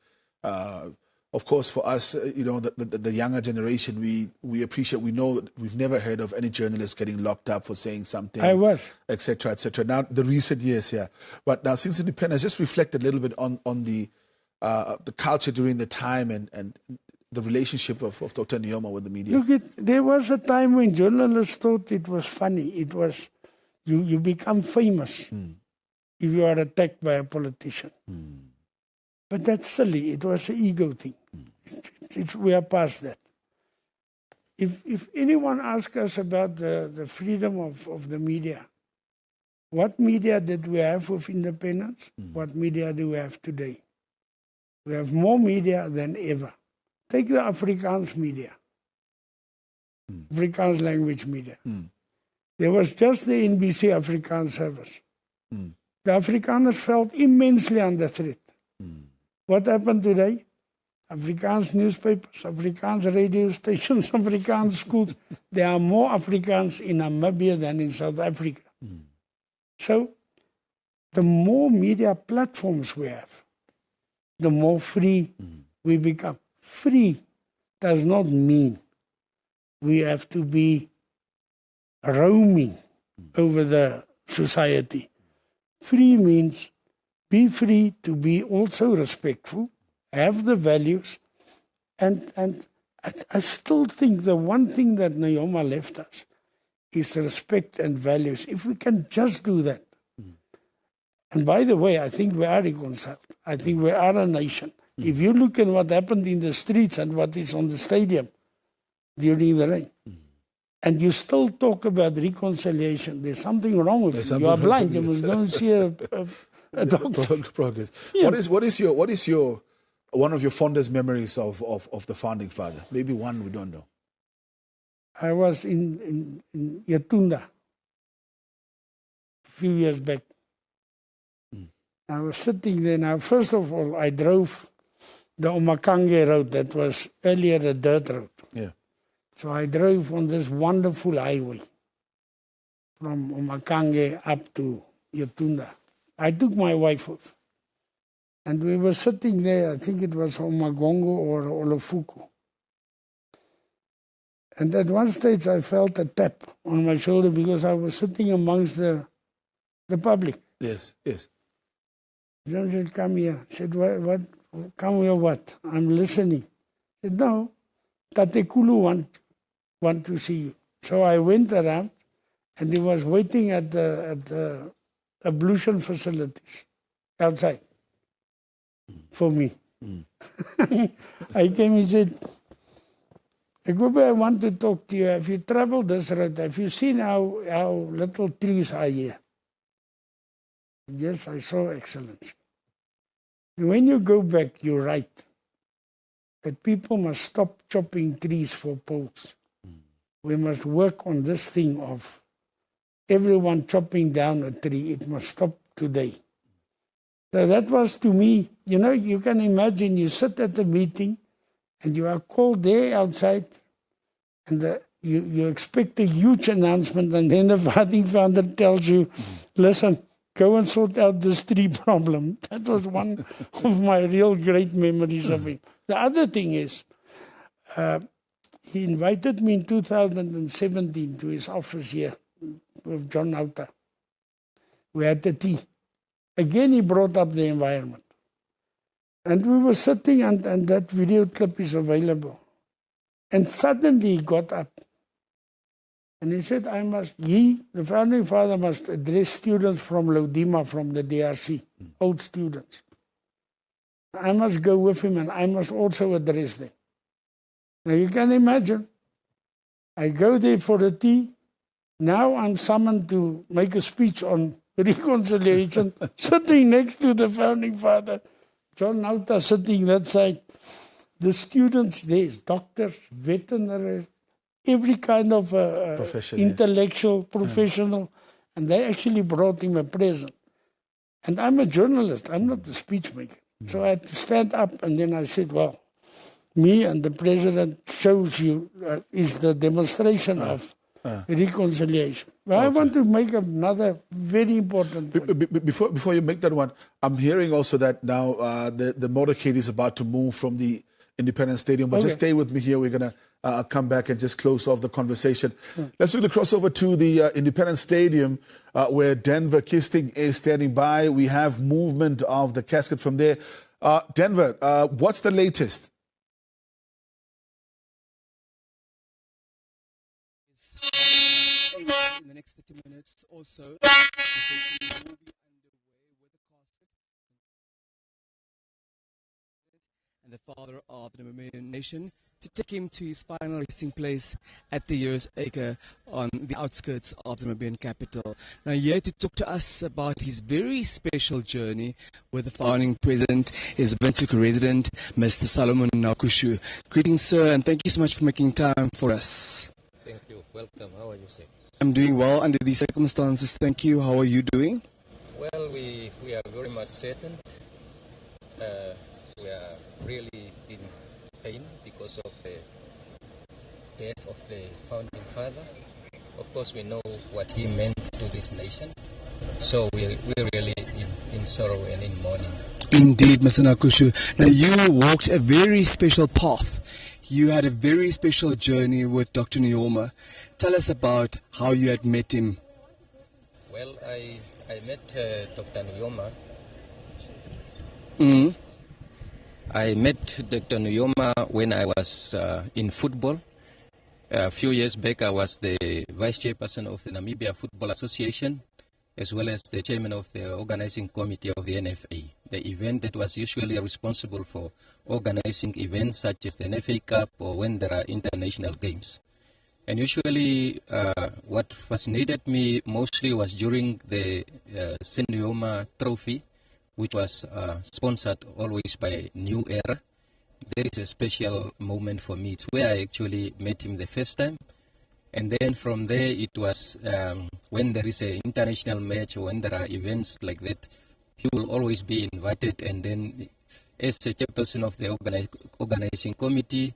Of course, for us, the younger generation, we appreciate, we know that we've never heard of any journalist getting locked up for saying something. I was. Et cetera, et cetera. Now, the recent years, yeah. But now, since independence, just reflect a little bit on the culture during the time and the relationship of Dr. Nujoma with the media. Look, there was a time when journalists thought it was funny. It was, you become famous if you are attacked by a politician. But that's silly. It was an ego thing. We are past that. If anyone asks us about the freedom of the media, what media did we have with independence? What media do we have today? We have more media than ever. Take the Afrikaans media, Afrikaans language media. There was just the NBC Afrikaans service. The Afrikaners felt immensely under threat. What happened today? Afrikaans newspapers, Afrikaans radio stations, Afrikaans schools. There are more Afrikaans in Namibia than in South Africa. So, the more media platforms we have, the more free we become. Free does not mean we have to be roaming over the society. Free means be free to be also respectful, have the values, and I still think the one thing that Nujoma left us is respect and values. If we can just do that. And by the way, I think we are reconciled. I think we are a nation. If you look at what happened in the streets and what is on the stadium during the rain, and you still talk about reconciliation, there's something wrong with you. You are blind. You must go and see a doctor. Progress. Yeah. What is your one of your fondest memories of the founding father? Maybe one we don't know. I was in Yatunda a few years back. I was sitting there. Now, first of all, I drove the Omakange road that was earlier a dirt road. Yeah. So I drove on this wonderful highway from Omakange up to Yatunda. I took my wife off. And we were sitting there, I think it was Omagongo or Olofuku. And at one stage I felt a tap on my shoulder because I was sitting amongst the public. Yes, yes. John said, come here. I said, what? Come here, what? I'm listening. I said, no, Tate Kulu want to see you. So I went around and he was waiting at the ablution facilities outside for me. I came and said, I want to talk to you. Have you traveled this road? Have you seen how little trees are here? Yes, I saw, Excellency. When you go back, you're right. That people must stop chopping trees for poles. We must work on this thing of everyone chopping down a tree. It must stop today. So that was to me, you can imagine you sit at a meeting and you are called there outside and you expect a huge announcement and then the founding father tells you, listen, go and sort out this tree problem. That was one of my real great memories of him. The other thing is, he invited me in 2017 to his office here with John Nauta. We had the tea. Again, he brought up the environment. And we were sitting and that video clip is available. And suddenly he got up. And he said, the founding father must address students from Lodima, from the DRC, old students. I must go with him and I must also address them. Now you can imagine, I go there for a tea. Now I'm summoned to make a speech on reconciliation, sitting next to the founding father, John Nauta sitting that side. The students, there's doctors, veterinary, every kind of intellectual, professional, and they actually brought him a present. And I'm a journalist, I'm not a speech maker. So I had to stand up and then I said, well, me and the president shows you is the demonstration of reconciliation. Well, I want to make another very important point. Before you make that one, I'm hearing also that now the motorcade is about to move from the Independence Stadium, but just stay with me here. We're going to come back and just close off the conversation. Let's quickly cross over to the Independence Stadium where Denver Kisting is standing by. We have movement of the casket from there. Denver, what's the latest? In the next 30 minutes or so, the session will be underway with the casket and the father of the Namibian nation to take him to his final resting place at the Heroes Acre on the outskirts of the Namibian capital. Now, here to talk to us about his very special journey with the founding president is Windhoek resident, Mr. Solomon Nakushu. Greetings, sir, and thank you so much for making time for us. Thank you. Welcome. How are you, sir? I'm doing well under these circumstances. Thank you. How are you doing? Well, we are very much saddened. We are really in pain because of the death of the founding father. Of course, we know what he meant to this nation. So we're really in sorrow and in mourning. Indeed, Mr. Nakushu. Now, you walked a very special path. You had a very special journey with Dr. Nujoma. Tell us about how you had met him. Well, I met Dr. Nujoma I met Dr. Nujoma when I was in football. A few years back, I was the vice chairperson of the Namibia Football Association, as well as the chairman of the organizing committee of the NFA, the event that was usually responsible for organizing events such as the NFA Cup or when there are international games. And usually what fascinated me mostly was during the Nujoma Trophy, which was sponsored always by New Era. There is a special moment for me. It's where I actually met him the first time. And then from there, it was when there is an international match or when there are events like that, he will always be invited. And then as a chairperson of the organizing committee,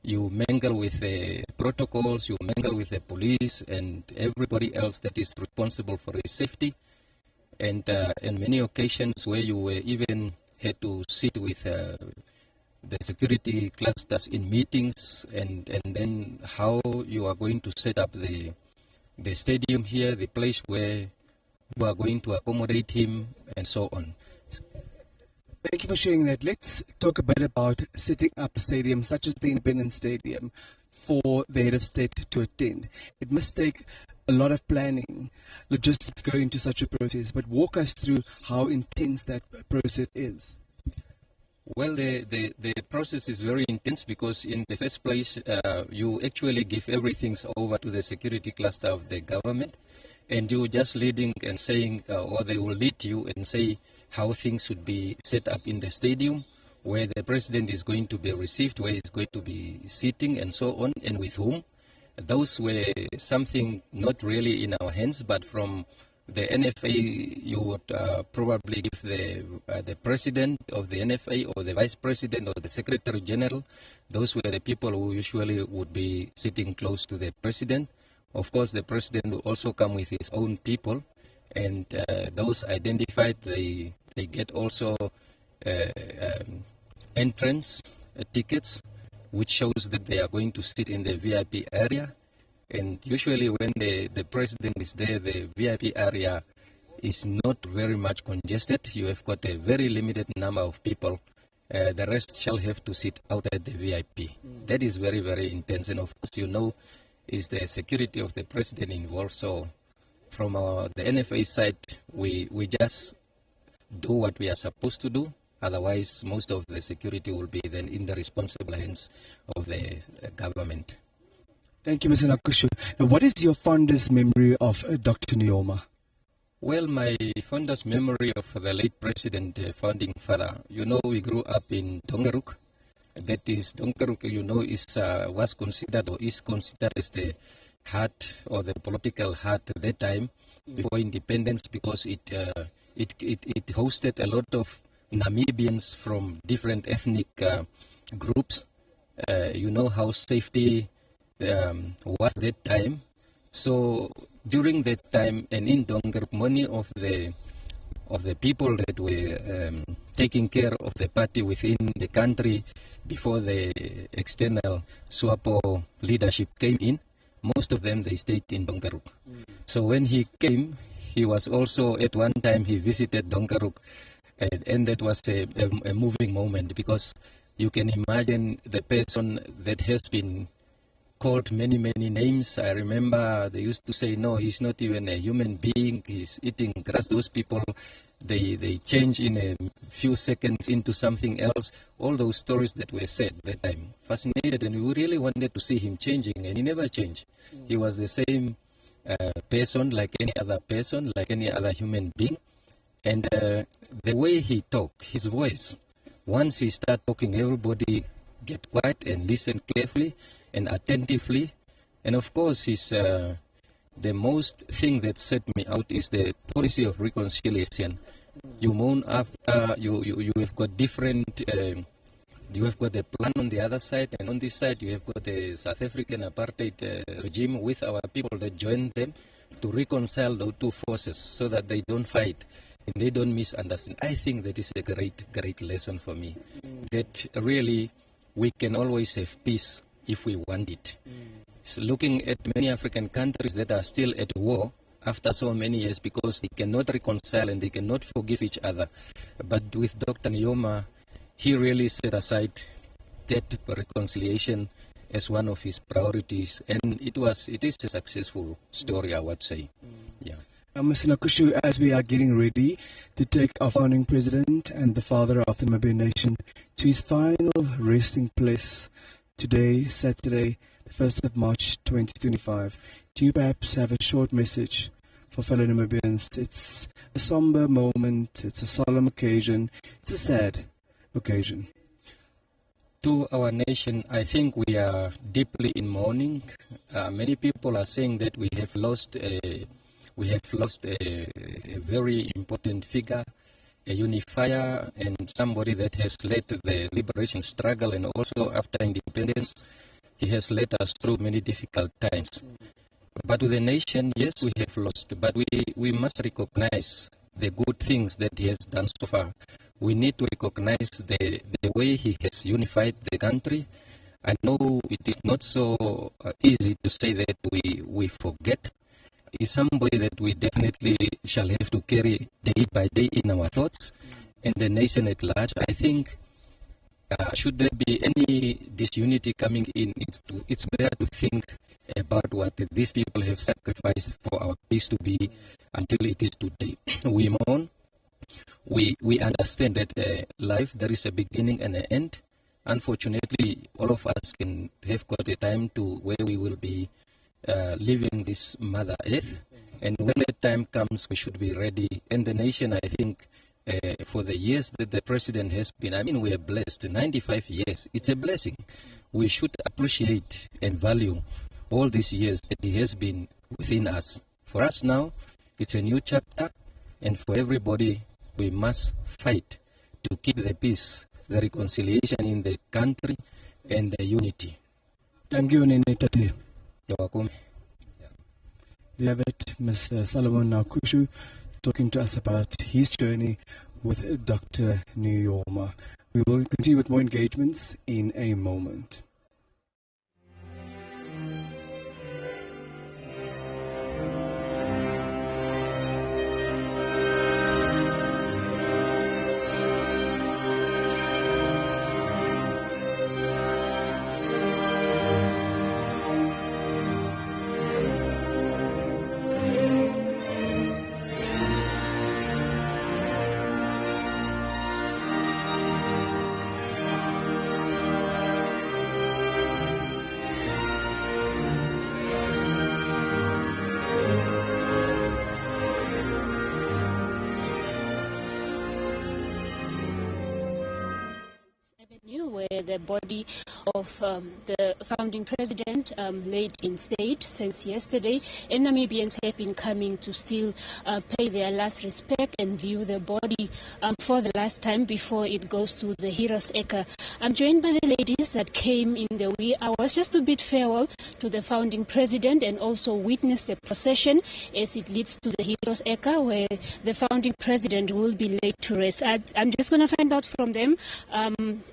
you mingle with the protocols, you mingle with the police and everybody else that is responsible for his safety. And in many occasions where you were even had to sit with the security clusters in meetings and then how you are going to set up the stadium here, the place where you are going to accommodate him and so on. Thank you for sharing that. Let's talk a bit about setting up a stadium such as the Independence Stadium for the head of state to attend. It must take a lot of planning, logistics go into such a process, but walk us through how intense that process is. Well, the process is very intense because in the first place, you actually give everything over to the security cluster of the government, and you just leading and saying, or they will lead you and say how things should be set up in the stadium, where the president is going to be received, where he's going to be sitting and so on, and with whom. Those were something not really in our hands, but from the NFA, you would probably give the president of the NFA or the vice president or the secretary general. Those were the people who usually would be sitting close to the president. Of course, the president will also come with his own people, and those identified, they get also entrance tickets, which shows that they are going to sit in the VIP area. And usually when the president is there, the VIP area is not very much congested. You have got a very limited number of people. The rest shall have to sit outside the VIP. That is very, very intense. And of course, you know, is the security of the president involved. So from the NFA side, we just do what we are supposed to do. Otherwise, most of the security will be then in the responsible hands of the government. Thank you, Mr. Nakushu. Now, what is your fondest memory of Dr. Nujoma? Well, my fondest memory of the late president, founding father, you know, we grew up in Dongerhoek. That is, Dongerhoek, you know, was considered or is considered as the heart or the political heart at that time before independence, because it hosted a lot of Namibians from different ethnic groups. You know how safety was that time. So during that time, and in Dongerhoek, many of the people that were taking care of the party within the country before the external SWAPO leadership came in, most of them, they stayed in Dongerhoek. So when he came, he was also, at one time, he visited Dongerhoek, and that was a moving moment, because you can imagine the person that has been called many, many names. I remember they used to say, no, he's not even a human being, he's eating grass. Those people, they change in a few seconds into something else. All those stories that were said that time fascinated, and we really wanted to see him changing, and he never changed. He was the same person, like any other person, like any other human being. And the way he talked, his voice, once he started talking, everybody get quiet and listen carefully and attentively. And of course, the most thing that set me out is the policy of reconciliation. You mourn after, you have got different, you have got the plan on the other side, and on this side you have got the South African apartheid regime with our people that joined them to reconcile the two forces so that they don't fight and they don't misunderstand. I think that is a great, great lesson for me, that really we can always have peace if we want it. So looking at many African countries that are still at war, after so many years because they cannot reconcile and they cannot forgive each other. But with Dr. Nujoma, he really set aside that reconciliation as one of his priorities, and it is a successful story, I would say. Yeah. Mr. Nakushu, as we are getting ready to take our founding president and the father of the Namibian nation to his final resting place today, Saturday, the 1st of March 2025, do you perhaps have a short message for fellow Namibians? It's a somber moment, it's a solemn occasion, it's a sad occasion. To our nation, I think we are deeply in mourning. Many people are saying that we have lost a very important figure, a unifier, and somebody that has led the liberation struggle, and also after independence, he has led us through many difficult times. But with the nation, yes, we have lost, but we must recognize the good things that he has done so far. We need to recognize the way he has unified the country. I know it is not so easy to say that we forget. He's somebody that we definitely shall have to carry day by day in our thoughts, and the nation at large. I think should there be any disunity coming in, it's better to think about what these people have sacrificed for our peace to be until it is today. We mourn. We understand that life, there is a beginning and an end. Unfortunately, all of us can have got a time to where we will be leaving this Mother Earth. And when that time comes, we should be ready. And the nation, I think, for the years that the president has been, I mean, we are blessed. 95 years, it's a blessing. We should appreciate and value all these years that he has been within us. For us now, it's a new chapter. And for everybody, we must fight to keep the peace, the reconciliation in the country, and the unity. Thank you, Nene. You're welcome. There you have it, Mr. Solomon Nakushu, talking to us about his journey with Dr. Nujoma. We will continue with more engagements in a moment. Where the body of the founding president laid in state since yesterday, and Namibians have been coming to still pay their last respect and view the body for the last time before it goes to the Heroes Acre. I'm joined by the ladies that came in the wee hours just to bid farewell to the founding president and also witness the procession as it leads to the Heroes Acre, where the founding president will be laid to rest. I'm just going to find out from them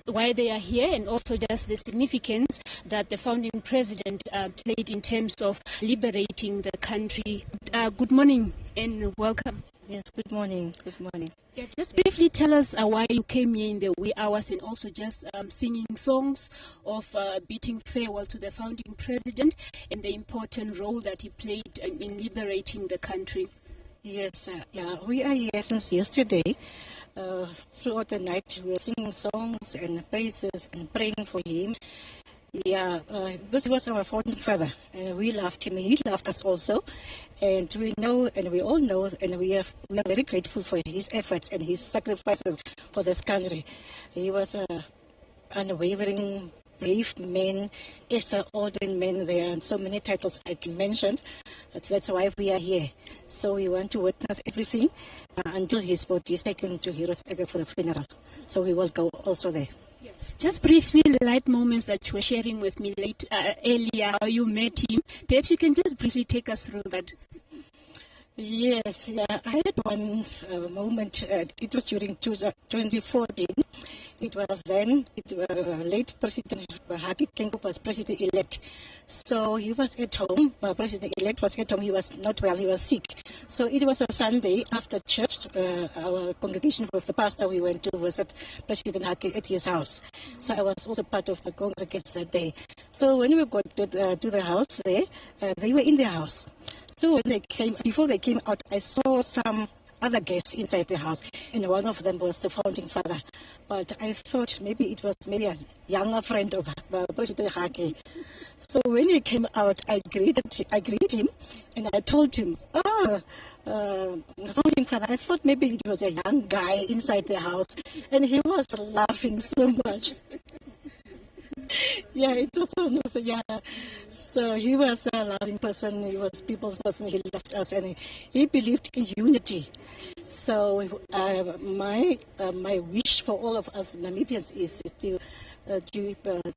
why they are here, and also just the significance that the founding president played in terms of liberating the country. Good morning and welcome. Yes, good morning. Good morning. Yeah, just briefly tell us why you came here in the wee hours, and also just singing songs of bidding farewell to the founding president and the important role that he played in liberating the country. Yes, we are here since yesterday. Throughout the night, we were singing songs and praises and praying for him. Because he was our founding father, and we loved him, and he loved us also. And we know, and we all know, and we are very grateful for his efforts and his sacrifices for this country. He was an unwavering, brave man, extraordinary man. There are so many titles I can mention. That's why we are here. So we want to witness everything until his body is taken to Heroes Acre for the funeral. So we will go also there. Just briefly, the light moments that you were sharing with me earlier, how you met him. Perhaps you can just briefly take us through that. Yes, yeah. I had one moment. It was during 2014. It was then late President Haki Kenko was president-elect. So he was at home. President-elect was at home. He was not well. He was sick. So it was a Sunday after church. Our congregation with the pastor, we went to visit President Haki at his house. So I was also part of the congregation that day. So when we got to the house there, they were in the house. So when before they came out, I saw some other guests inside the house, and one of them was the founding father. But I thought maybe it was a younger friend of President Haki. So when he came out, I greeted him, and I told him, founding father, I thought maybe it was a young guy inside the house, and he was laughing so much. Yeah, it was one of the, yeah. So he was a loving person, he was people's person, he loved us, and he believed in unity. So my wish for all of us Namibians is to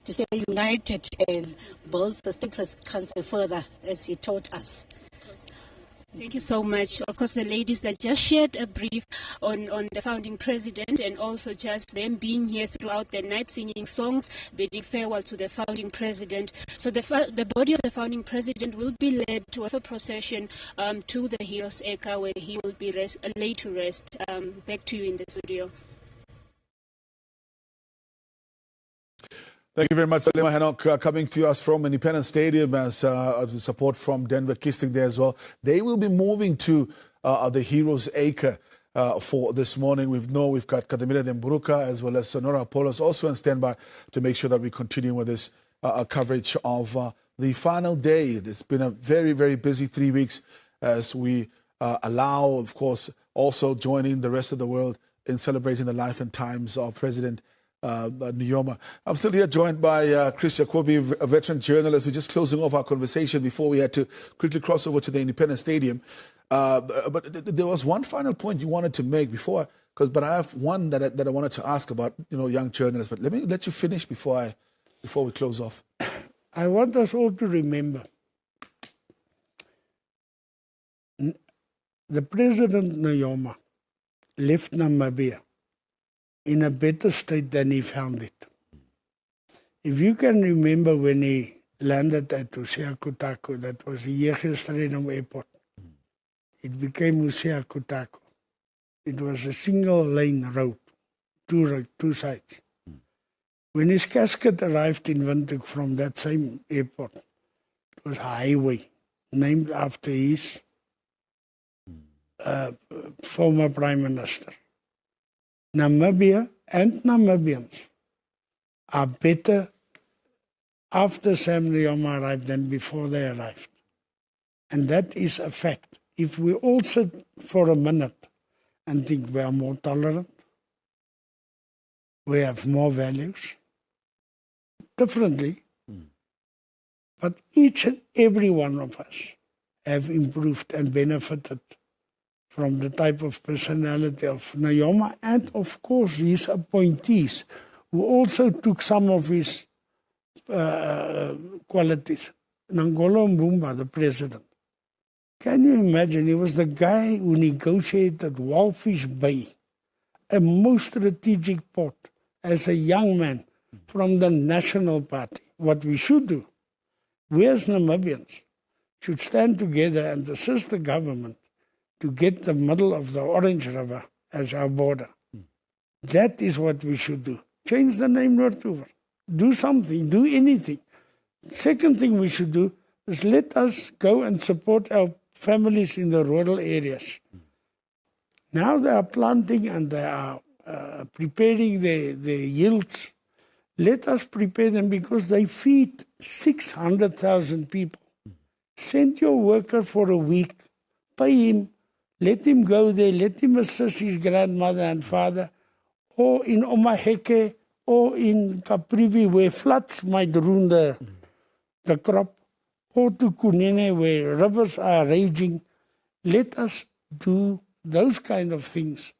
stay united and build the stateless country further, as he taught us. Thank you so much. Of course, the ladies that just shared a brief on the founding president, and also just them being here throughout the night singing songs, bidding farewell to the founding president. So the body of the founding president will be led to a procession to the Heroes Acre, where he will be laid to rest. Back to you in the studio. Thank you very much, Salima Hanok, coming to us from Independence Stadium as support from Denver Kisting there as well. They will be moving to the Heroes Acre for this morning. We've got Kadamila Dembruka as well as Sonora Polos also on standby to make sure that we continue with this coverage of the final day. It's been a very, very busy 3 weeks as we allow, of course, also joining the rest of the world in celebrating the life and times of President Nujoma. I'm still here joined by Chris Jacobi, a veteran journalist. We're just closing off our conversation before we had to quickly cross over to the Independence Stadium. But there was one final point you wanted to make before, but I have one that I wanted to ask about, young journalists. But let me let you finish before we close off. I want us all to remember the President Nujoma left Namibia in a better state than he found it. If you can remember when he landed at Hosea Kutako, that was the Yegestreenom Airport, it became Hosea Kutako. It was a single lane road, two sides. When his casket arrived in Windhoek from that same airport, it was a highway named after his former Prime Minister. Namibia and Namibians are better after Sam Nujoma arrived than before they arrived. And that is a fact. If we all sit for a minute and think we are more tolerant, we have more values, differently, but each and every one of us have improved and benefited from the type of personality of Nujoma and, of course, his appointees, who also took some of his qualities. Nangolo Mbumba, the president. Can you imagine? He was the guy who negotiated Walfish Bay, a most strategic port, as a young man from the National Party. What we should do, we as Namibians should stand together and assist the government to get the middle of the Orange River as our border. That is what we should do. Change the name Northover. Do something, do anything. Second thing we should do is let us go and support our families in the rural areas. Now they are planting and they are preparing their yields. Let us prepare them because they feed 600,000 people. Send your worker for a week, pay him, let him go there, let him assist his grandmother and father, or in Omaheke, or in Kaprivi, where floods might ruin the crop, or to Kunene, where rivers are raging. Let us do those kind of things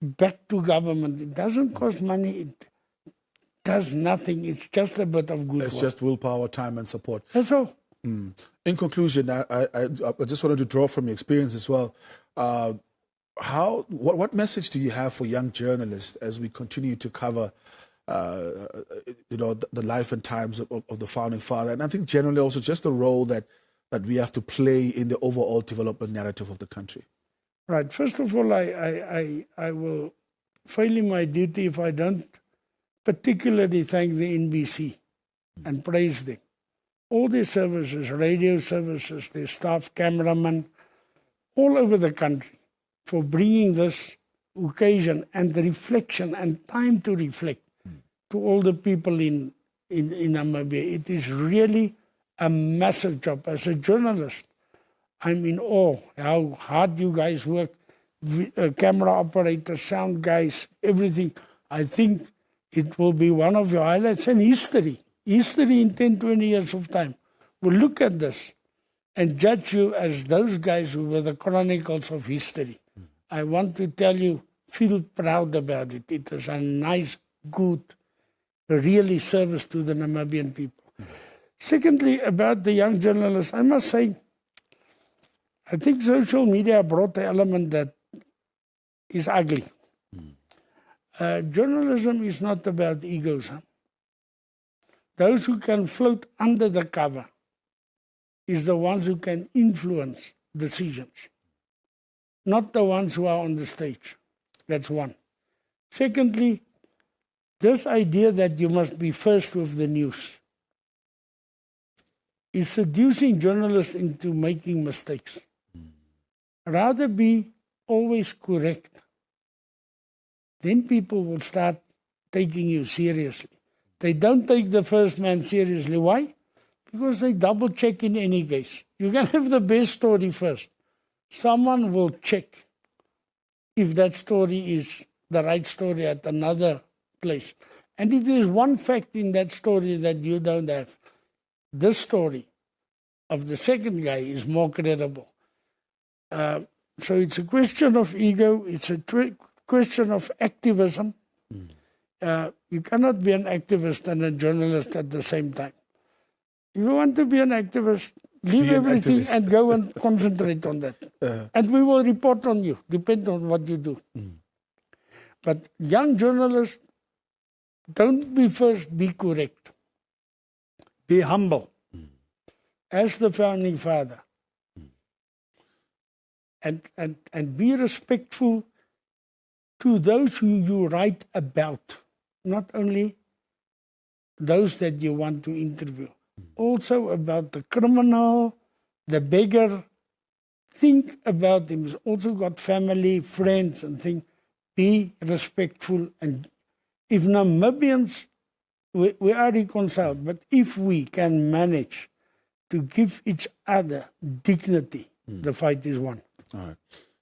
back to government. It doesn't cost money. It does nothing. It's just a bit of good It's work. just willpower, time, and support. That's all. In conclusion, I just wanted to draw from your experience as well. What message do you have for young journalists as we continue to cover, the life and times of the founding father, and I think generally also just the role that we have to play in the overall development narrative of the country? Right. First of all, I will fail in my duty if I don't particularly thank the NBC and praise them. All their services, radio services, their staff, cameramen, all over the country, for bringing this occasion and the reflection and time to reflect to all the people in Namibia. It is really a massive job. As a journalist, I'm in awe how hard you guys work, camera operators, sound guys, everything. I think it will be one of your highlights in history. History in 10, 20 years of time. We'll look at this and judge you as those guys who were the chronicles of history. I want to tell you, feel proud about it. It is a nice, good, really service to the Namibian people. Secondly, about the young journalists, I must say, I think social media brought the element that is ugly. Journalism is not about egos. Those who can float under the cover is the ones who can influence decisions, not the ones who are on the stage. That's one. Secondly, this idea that you must be first with the news is seducing journalists into making mistakes. Rather be always correct. Then people will start taking you seriously. They don't take the first man seriously. Why? Because they double check in any case. You can have the best story first. Someone will check if that story is the right story at another place. And if there's one fact in that story that you don't have, this story of the second guy is more credible. So it's a question of ego. It's a question of activism. You cannot be an activist and a journalist at the same time. If you want to be an activist, leave everything and go and concentrate on that. And we will report on you, depend on what you do. But young journalists, don't be first, be correct. Be humble. As the founding father. And be respectful to those who you write about, not only those that you want to interview, also about the criminal, the beggar. Think about him. He's also got family, friends, and think. Be respectful. And if Namibians, we are reconciled, but if we can manage to give each other dignity, the fight is won. All right.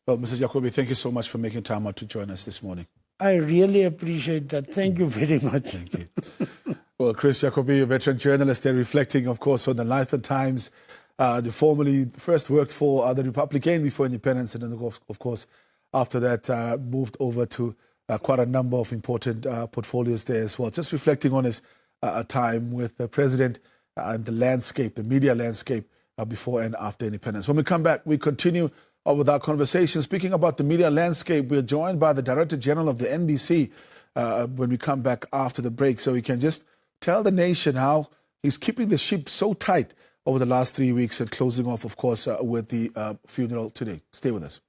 Well, Mrs. Jacobi, thank you so much for making time out to join us this morning. I really appreciate that. Thank you very much. Thank you. Well, Chris Jacobi, a veteran journalist, they're reflecting, of course, on the life and times. They formerly first worked for the Republic before independence, and then, of course, after that, moved over to quite a number of important portfolios there as well. Just reflecting on his time with the president and the landscape, the media landscape before and after independence. When we come back, we continue with our conversation. Speaking about the media landscape, we're joined by the Director General of the NBC when we come back after the break, so we can just tell the nation how he's keeping the ship so tight over the last 3 weeks and closing off, of course, with the funeral today. Stay with us.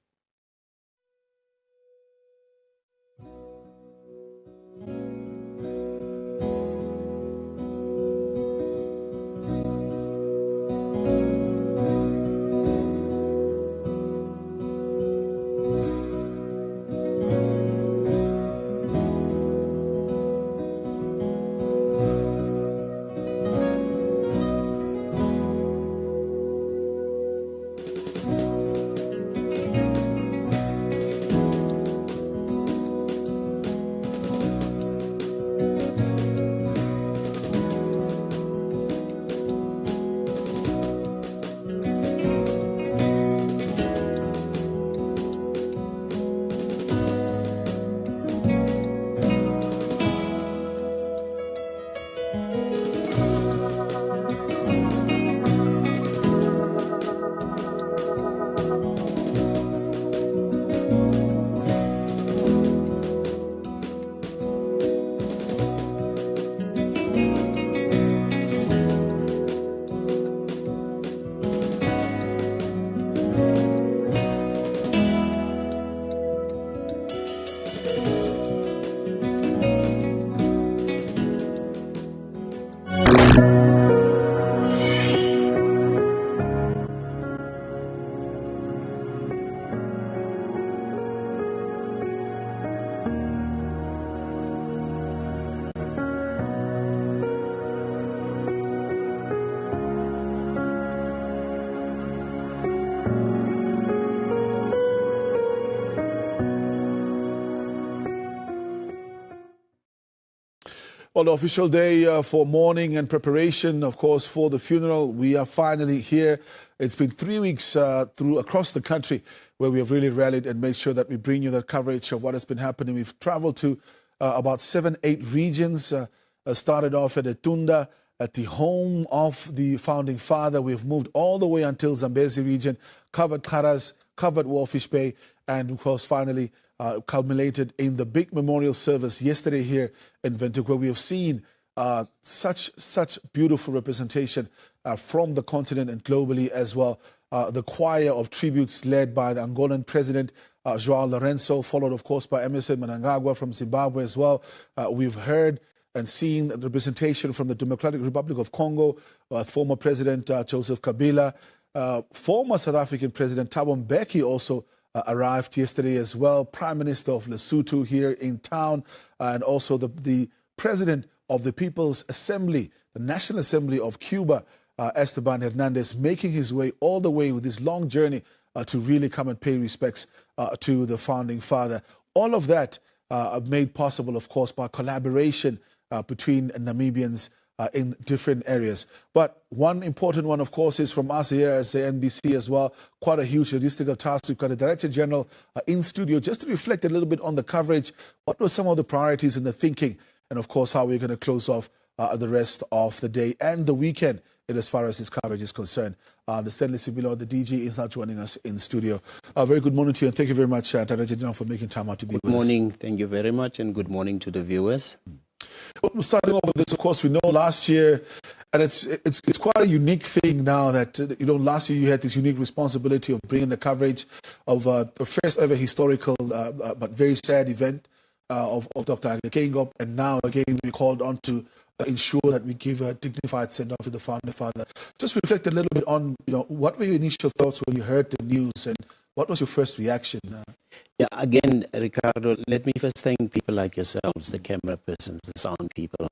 Well, the official day for mourning and preparation, of course, for the funeral. We are finally here. It's been 3 weeks across the country where we have really rallied and made sure that we bring you that coverage of what has been happening. We've traveled to about 7-8 regions. Started off at Etunda, at the home of the founding father. We've moved all the way until Zambezi region, covered Karas, covered Warfish Bay, and of course finally culminated in the big memorial service yesterday here in Windhoek, where we have seen such beautiful representation from the continent and globally as well. The choir of tributes led by the Angolan president, João Lourenço, followed of course by Emerson Mnangagwa from Zimbabwe as well. We've heard and seen the representation from the Democratic Republic of Congo, former President Joseph Kabila, former South African President Thabo Mbeki also arrived yesterday as well, Prime Minister of Lesotho here in town, and also the President of the People's Assembly, the National Assembly of Cuba, Esteban Hernandez, making his way all the way with his long journey to really come and pay respects to the founding father. All of that made possible, of course, by collaboration between Namibians in different areas. But one important one, of course, is from us here as the NBC as well. Quite a huge logistical task. We've got a Director General in studio just to reflect a little bit on the coverage. What were some of the priorities in the thinking? And of course, how we're going to close off the rest of the day and the weekend as far as this coverage is concerned. The Stanley Sibilo, the DG, is now joining us in studio. Very good morning to you, and thank you very much, Director General, for making time out to be with us. Good morning. Thank you very much, and good morning to the viewers. Well, starting off with this, of course, we know last year, and it's quite a unique thing now that, last year you had this unique responsibility of bringing the coverage of the first ever historical but very sad event of Dr. Agekengop, and now again we called on to ensure that we give a dignified send-off to the founding father. Just reflect a little bit on, what were your initial thoughts when you heard the news, and what was your first reaction? Yeah, again, Ricardo, let me first thank people like yourselves, the camera persons, the sound people,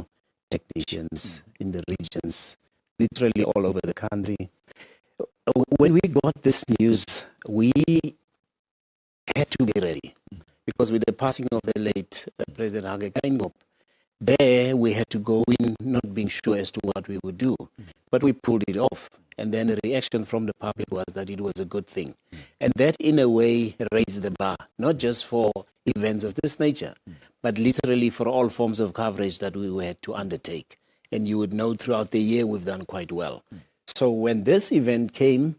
technicians in the regions, literally all over the country. When we got this news, we had to be ready, because with the passing of the late President Agekengop, there we had to go in not being sure as to what we would do, but we pulled it off. And then the reaction from the public was that it was a good thing. And that in a way raised the bar, not just for events of this nature, but literally for all forms of coverage that we had to undertake. And you would know throughout the year we've done quite well. So when this event came,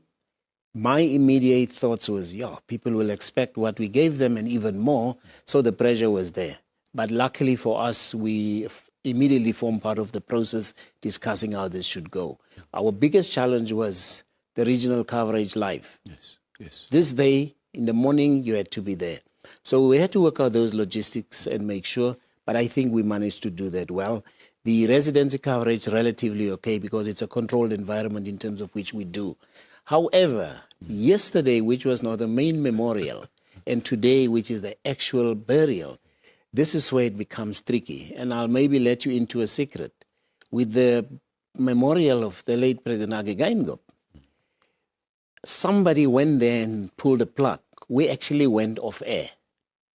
my immediate thoughts was, people will expect what we gave them and even more, so the pressure was there. But luckily for us, we immediately formed part of the process discussing how this should go. Our biggest challenge was the regional coverage live. Yes. This day, in the morning, you had to be there. So we had to work out those logistics and make sure, but I think we managed to do that well. The residency coverage, relatively okay, because it's a controlled environment in terms of which we do. However, yesterday, which was not the main memorial, and today, which is the actual burial, this is where it becomes tricky. And I'll maybe let you into a secret. With the memorial of the late President Agekengop, somebody went there and pulled a plug. We actually went off air.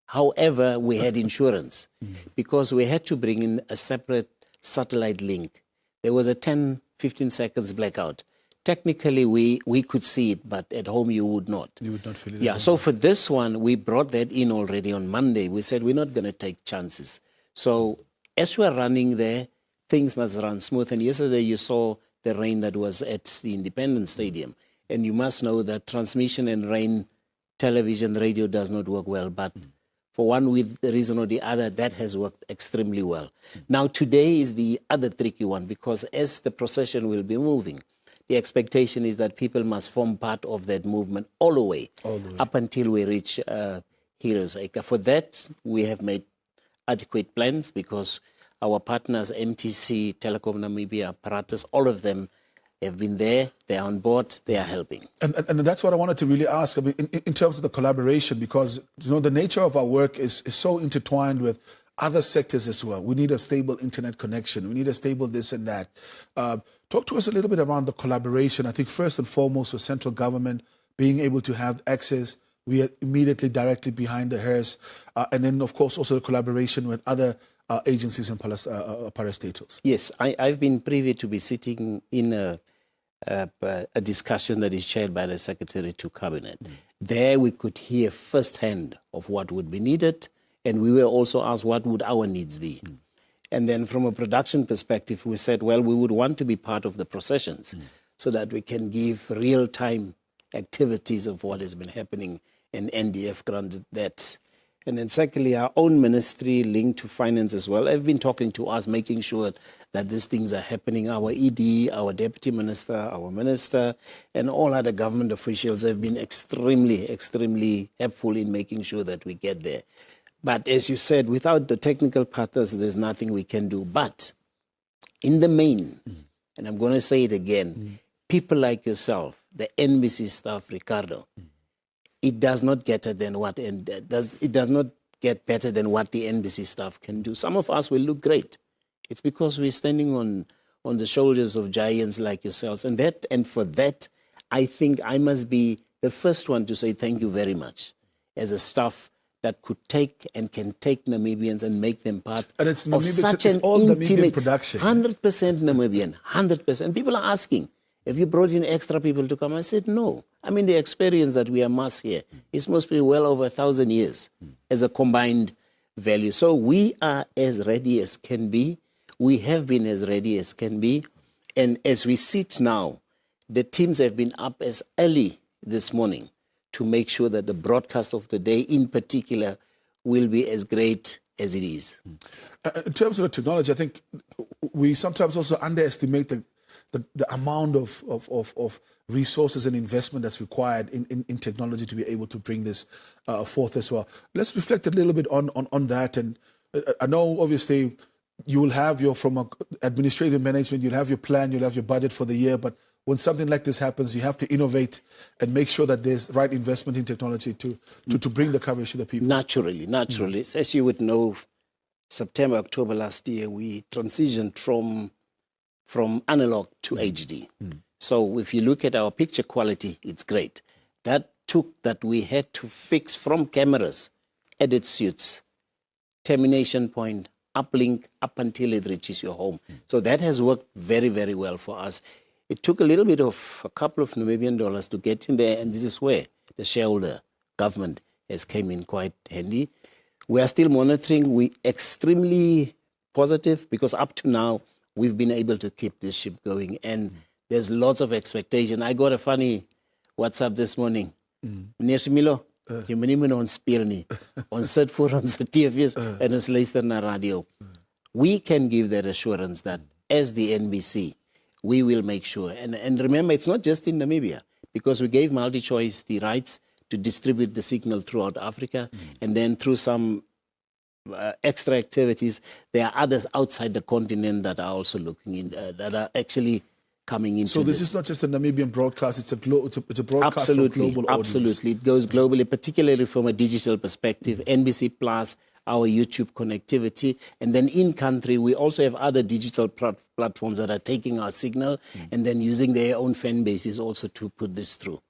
However, we had insurance because we had to bring in a separate satellite link. There was a 10-15 seconds blackout. Technically, we could see it, but at home you would not. You would not feel it. Yeah, so for this one, we brought that in already on Monday. We said we're not going to take chances. So as we're running there, things must run smooth. And yesterday you saw the rain that was at the Independence Stadium. And you must know that transmission and rain, television, radio does not work well. But for one reason or the other, that has worked extremely well. Now today is the other tricky one, because as the procession will be moving, the expectation is that people must form part of that movement all the way. Up until we reach Heroes Acre. For that, we have made adequate plans, because our partners, NTC, Telecom Namibia, Apparatus, all of them have been there, they're on board, they are helping. And that's what I wanted to really ask, I mean, in terms of the collaboration, because the nature of our work is so intertwined with other sectors as well. We need a stable internet connection. We need a stable this and that. Talk to us a little bit around the collaboration. I think first and foremost with central government, being able to have access we are immediately directly behind the hearse. And then, of course, also the collaboration with other agencies and parastatals. Yes, I've been privy to be sitting in a discussion that is chaired by the Secretary to Cabinet. There we could hear firsthand of what would be needed, and we were also asked what would our needs be. And then from a production perspective, we said, well, we would want to be part of the processions so that we can give real-time activities of what has been happening, and NDF granted that. And then secondly, our own ministry linked to finance as well have been talking to us, making sure that these things are happening. Our ED, our deputy minister, our minister, and all other government officials have been extremely, extremely helpful in making sure that we get there. But as you said, without the technical partners, there's nothing we can do. But in the main, and I'm going to say it again, people like yourself, the NBC staff, Ricardo, it does not get better than what it does not get better than what the NBC staff can do. Some of us will look great. It's because we're standing on the shoulders of giants like yourselves, and for that, I think I must be the first one to say thank you very much as a staff that could take and can take Namibians and make them part of such an intimate production. 100% Namibian, 100%. People are asking, have you brought in extra people to come? I said, no. I mean, the experience that we amass here is must be well over 1,000 years as a combined value. So we are as ready as can be. We have been as ready as can be. And as we sit now, the teams have been up as early this morning to make sure that the broadcast of the day in particular will be as great as it is. In terms of the technology, I think we sometimes also underestimate the amount of resources and investment that's required in technology to be able to bring this forth as well. Let's reflect a little bit on that. And I know, obviously, you will have from administrative management, you'll have your plan, you'll have your budget for the year, but when something like this happens, you have to innovate and make sure that there's right investment in technology to bring the coverage to the people. Naturally. As you would know, September, October last year, we transitioned from analog to HD. So if you look at our picture quality, it's great. That took that we had to fix from cameras, edit suits, termination point, uplink up until it reaches your home. So that has worked very, very well for us. It took a couple of Namibian dollars to get in there, and this is where the shareholder government has came in quite handy. We are still monitoring. We're extremely positive because up to now, we've been able to keep this ship going, and there's lots of expectation. I got a funny WhatsApp this morning. Meneer Similo, jy moet nie met ons speel nie. Ons sit voor ons TV's en ons luister na radio. We can give that assurance that as the NBC, we will make sure. And remember, it's not just in Namibia, because we gave MultiChoice the rights to distribute the signal throughout Africa, and then through some extra activities, there are others outside the continent that are also looking in, that are actually coming into. So this is not just a Namibian broadcast; it's a broadcast for global audience. Absolutely, it goes globally, particularly from a digital perspective. NBC Plus, our YouTube connectivity, and then in country we also have other digital platforms that are taking our signal and then using their own fan bases also to put this through.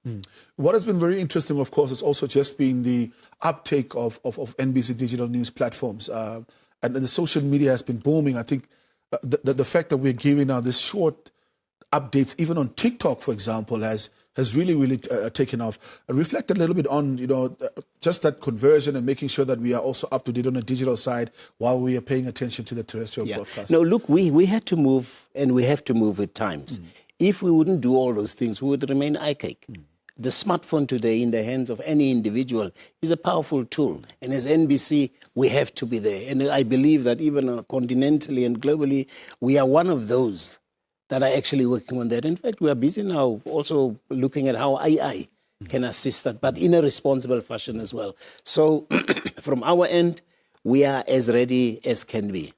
What has been very interesting, of course, has also just been the uptake of NBC digital news platforms, and the social media has been booming. I think the fact that we're giving out this short updates, even on TikTok, for example, has really taken off. Reflect a little bit on, just that conversion and making sure that we are also up to date on the digital side while we are paying attention to the terrestrial broadcast. No, look, we had to move, and we have to move with times. If we wouldn't do all those things, we would remain archaic. The smartphone today in the hands of any individual is a powerful tool. And as NBC, we have to be there. And I believe that even continentally and globally, we are one of those that are actually working on that. In fact, we are busy now also looking at how AI can assist that, but in a responsible fashion as well. So from our end, we are as ready as can be.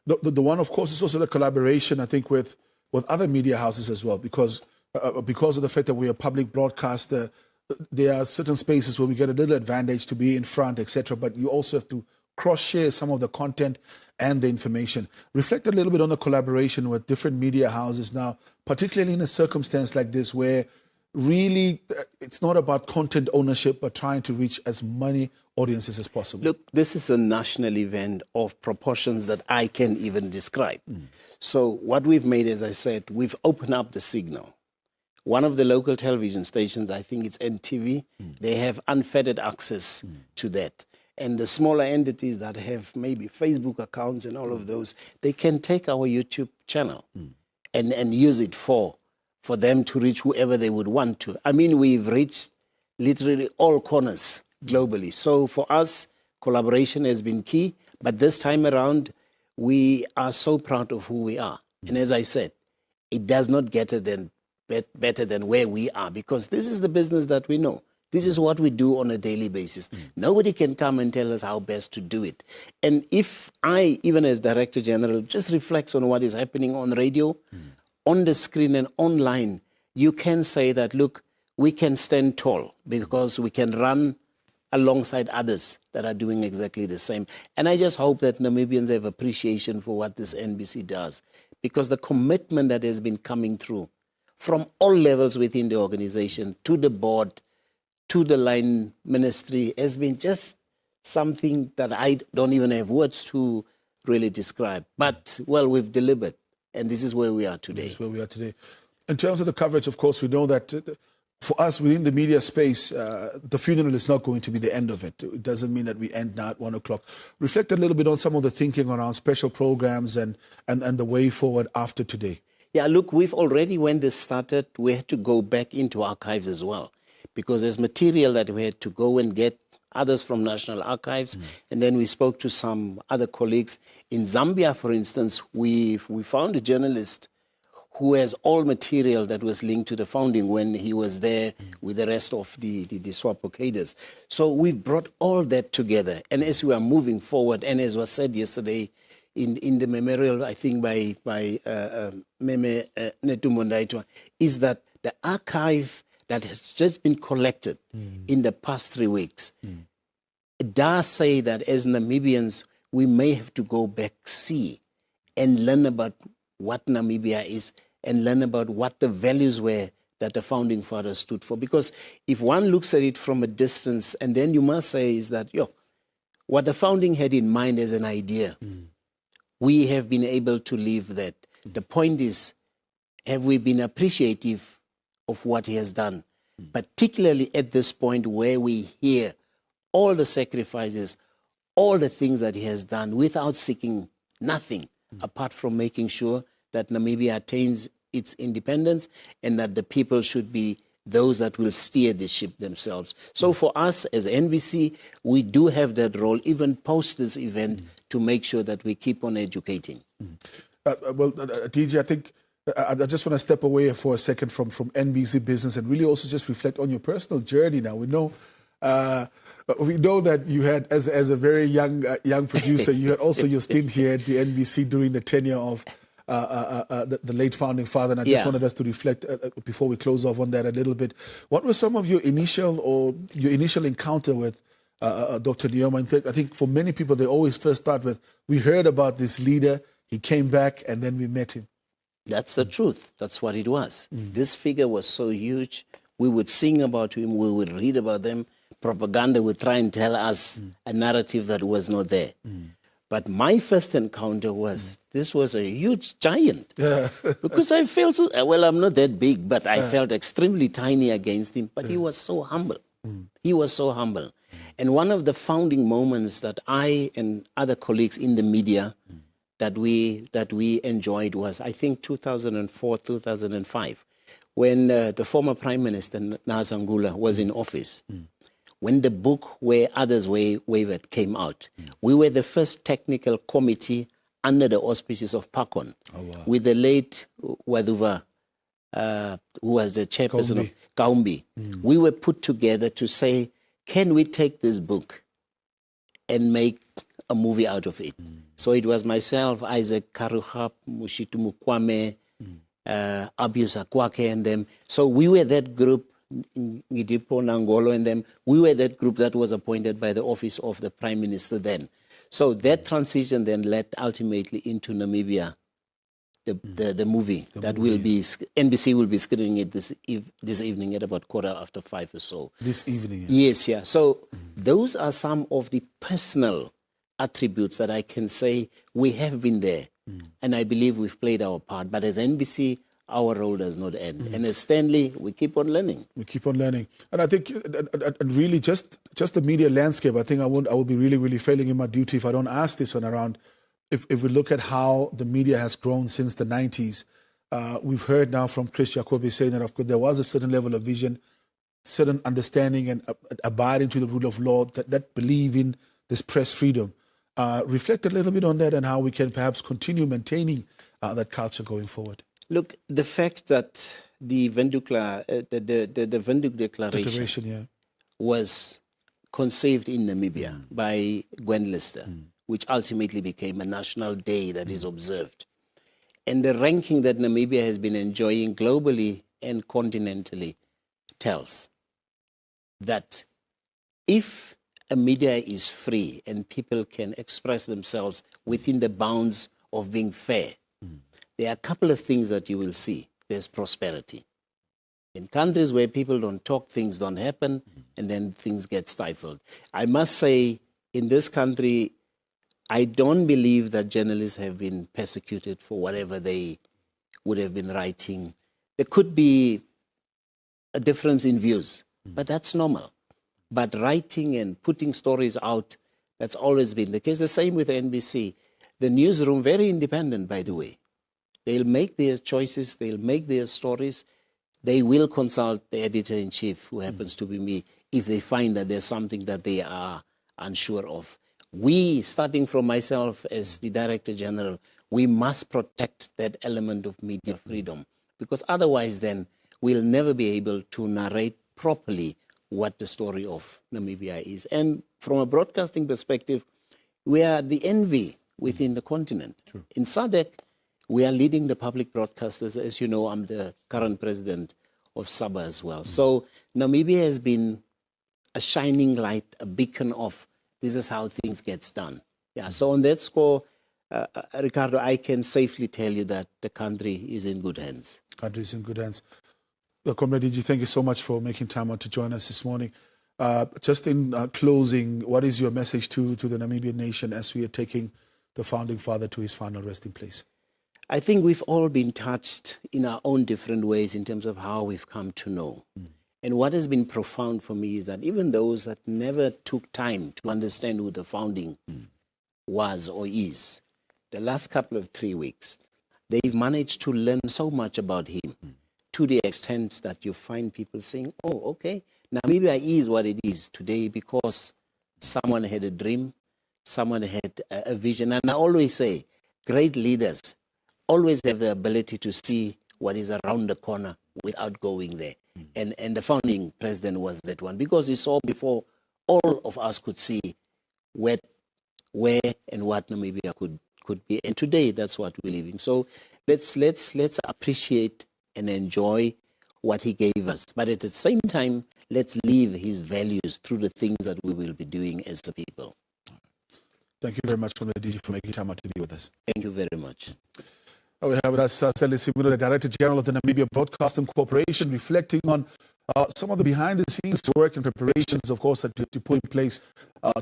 The one, of course, is also the collaboration, I think, with other media houses as well, because of the fact that we are a public broadcaster, there are certain spaces where we get a little advantage to be in front, etc., but you also have to cross-share some of the content and the information. Reflect a little bit on the collaboration with different media houses now, particularly in a circumstance like this where really, it's not about content ownership, but trying to reach as many audiences as possible? Look, this is a national event of proportions that I can't even describe. So what we've made, as I said, we've opened up the signal. One of the local television stations, I think it's NTV, they have unfettered access to that. And the smaller entities that have maybe Facebook accounts and all of those, they can take our YouTube channel and use it for them to reach whoever they would want to. I mean, we've reached literally all corners globally. So for us, collaboration has been key. But this time around, we are so proud of who we are. And as I said, it does not get better than where we are, because this is the business that we know. This is what we do on a daily basis. Nobody can come and tell us how best to do it. And if I, even as Director General, just reflects on what is happening on radio, on the screen and online, you can say that, look, we can stand tall because we can run alongside others that are doing exactly the same. And I just hope that Namibians have appreciation for what this NBC does, because the commitment that has been coming through from all levels within the organization, to the board, to the line ministry, has been just something that I don't even have words to really describe. But, well, we've delivered, and this is where we are today. This is where we are today. In terms of the coverage, of course, we know that for us within the media space, the funeral is not going to be the end of it. It doesn't mean that we end now at 1 o'clock. Reflect a little bit on some of the thinking around special programs and the way forward after today. Yeah, look, we've already, when this started, we had to go back into archives as well, because there's material that we had to go and get others from National Archives. And then we spoke to some other colleagues. In Zambia, for instance, we found a journalist who has all material that was linked to the founding when he was there with the rest of the SWAPO cadres. So we've brought all that together. And as we are moving forward, and as was said yesterday in the memorial, I think by Meme Netumondaitwa, is that the archive that has just been collected in the past 3 weeks, it does say that as Namibians, we may have to go back, see, and learn about what Namibia is, and learn about what the values were that the founding fathers stood for. Because if one looks at it from a distance, and then you must say is that, what the founding had in mind as an idea, we have been able to live that. The point is, have we been appreciative of what he has done, particularly at this point where we hear all the sacrifices, all the things that he has done without seeking nothing apart from making sure that Namibia attains its independence and that the people should be those that will steer the ship themselves. So for us as NBC, we do have that role, even post this event, to make sure that we keep on educating. DJ, I think I just want to step away for a second from NBC business and really also just reflect on your personal journey now. We know that you had, as a very young producer, you had also your stint here at the NBC during the tenure of the late founding father. And I just wanted us to reflect before we close off on that a little bit. What were some of your initial encounter with Dr. Nujoma? I think for many people, they always first start with, we heard about this leader, he came back, and then we met him. That's the truth. That's what it was. This figure was so huge. We would sing about him. We would read about them. Propaganda would try and tell us a narrative that was not there. But my first encounter was, this was a huge giant. Because I felt, I'm not that big, but I felt extremely tiny against him. But he was so humble. He was so humble. And one of the founding moments that I and other colleagues in the media that we enjoyed was, I think, 2004, 2005, when the former Prime Minister, Nazangula, was in office. When the book Where Others Wavered came out, we were the first technical committee under the auspices of PACON, with the late Waduva, who was the chairperson of Kaumbi. We were put together to say, can we take this book and make a movie out of it? So it was myself, Isaac Karuhap, Mushitu Mukwame, Abius Akwake and them. So we were that group, Ngidipo Nangolo and them. We were that group that was appointed by the office of the Prime Minister then. So that transition then led ultimately into Namibia the movie that will be NBC will be screening it this evening at about 5:15 or so. This evening. Yes, yeah. So those are some of the personal attributes that I can say we have been there, and I believe we've played our part. But as NBC, our role does not end. And as Stanley, we keep on learning. We keep on learning. And I think, and really just the media landscape, I think I will be really, really failing in my duty if I don't ask this one around. If we look at how the media has grown since the 90s, we've heard now from Chris Jacobi saying that, of course, there was a certain level of vision, certain understanding and abiding to the rule of law, that believe in this press freedom. Reflect a little bit on that and how we can perhaps continue maintaining that culture going forward. Look, the fact that the Windhoek Declaration was conceived in Namibia by Gwen Lister, which ultimately became a national day that is observed. And the ranking that Namibia has been enjoying globally and continentally tells that if a media is free and people can express themselves within the bounds of being fair, there are a couple of things that you will see. There's prosperity. In countries where people don't talk, things don't happen, and then things get stifled. I must say, in this country, I don't believe that journalists have been persecuted for whatever they would have been writing. There could be a difference in views, but that's normal. But writing and putting stories out, that's always been the case. The same with NBC. The newsroom, very independent, by the way. They'll make their choices, they'll make their stories. They will consult the editor-in-chief, who happens to be me, if they find that there's something that they are unsure of. We, starting from myself as the Director General, we must protect that element of media freedom, because otherwise then we'll never be able to narrate properly what the story of Namibia is. And from a broadcasting perspective, we are the envy within the continent. True. In SADC, we are leading the public broadcasters. As you know, I'm the current president of SABA as well. So Namibia has been a shining light, a beacon of this is how things get done. Yeah. So on that score, Ricardo, I can safely tell you that the country is in good hands. Country is in good hands. Comrade DG, thank you so much for making time out to join us this morning. Just in closing, what is your message to the Namibian nation as we are taking the founding father to his final resting place? I think we've all been touched in our own different ways in terms of how we've come to know. And what has been profound for me is that even those that never took time to understand who the founding was or is, the last couple of 3 weeks, they've managed to learn so much about him to the extent that you find people saying, oh, okay, Namibia is what it is today because someone had a dream, someone had a vision. And I always say, great leaders always have the ability to see what is around the corner without going there. And the founding president was that one, because he saw before all of us could see where and what Namibia could be. And today, that's what we're living. So let's appreciate and enjoy what he gave us. But at the same time, let's live his values through the things that we will be doing as a people. Thank you very much, Comrade DG, for making time out to be with us. Thank you very much. We have with us Stanley Simulo, the Director General of the Namibia Broadcasting Corporation, reflecting on some of the behind-the-scenes work and preparations, of course, that you put in place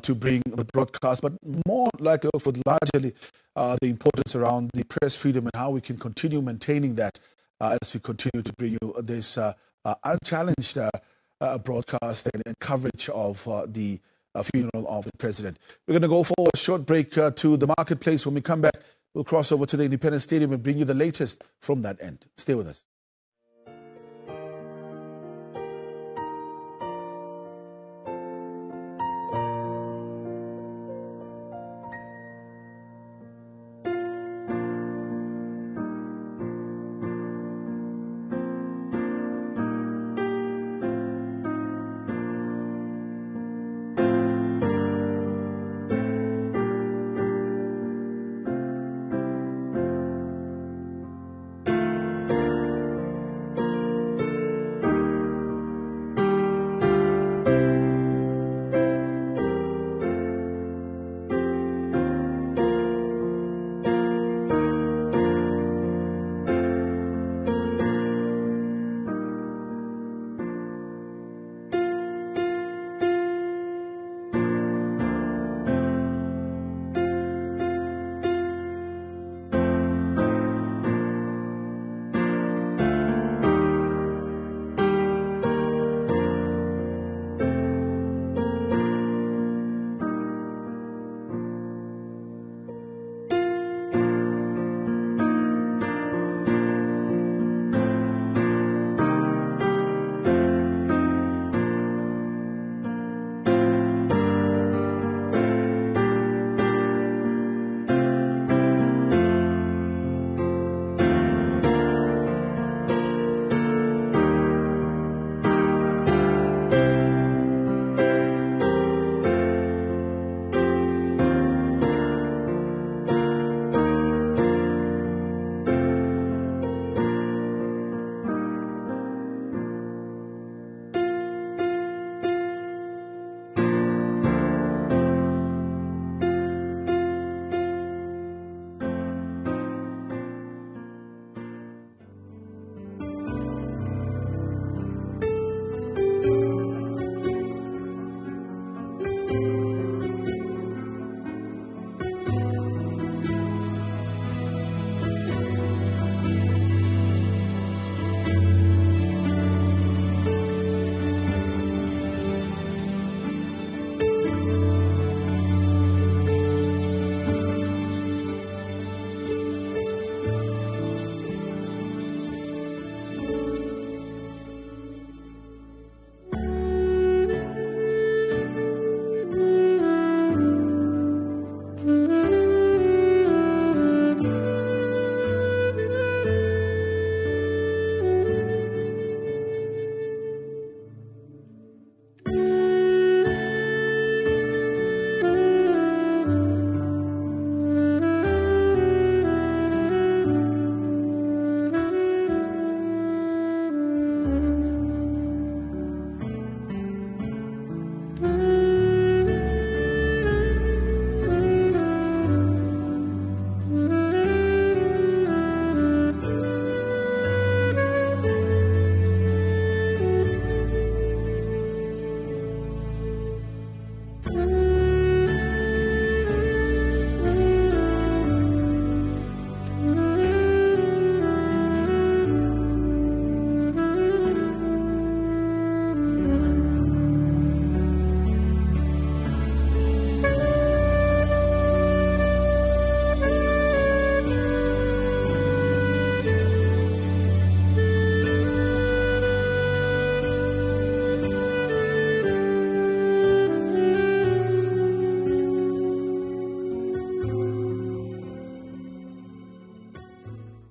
to bring the broadcast, but more like largely the importance around the press freedom and how we can continue maintaining that as we continue to bring you this unchallenged broadcast and coverage of the funeral of the president. We're going to go for a short break to the marketplace. When we come back, we'll cross over to the Independence Stadium and bring you the latest from that end. Stay with us.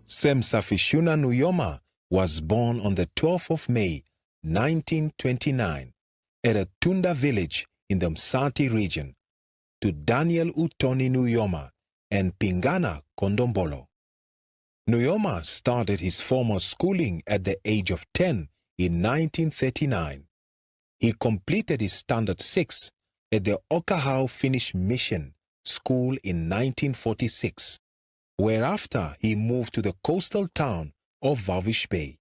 Semsafishuna Nujoma was born on the 12th of May, 1929, at a Tunda village in the Msati region, to Daniel Utoni Nujoma and Pingana Kondombolo. Nujoma started his formal schooling at the age of 10 in 1939. He completed his Standard 6 at the Okahau Finnish Mission School in 1946, whereafter he moved to the coastal town of Walvis Bay,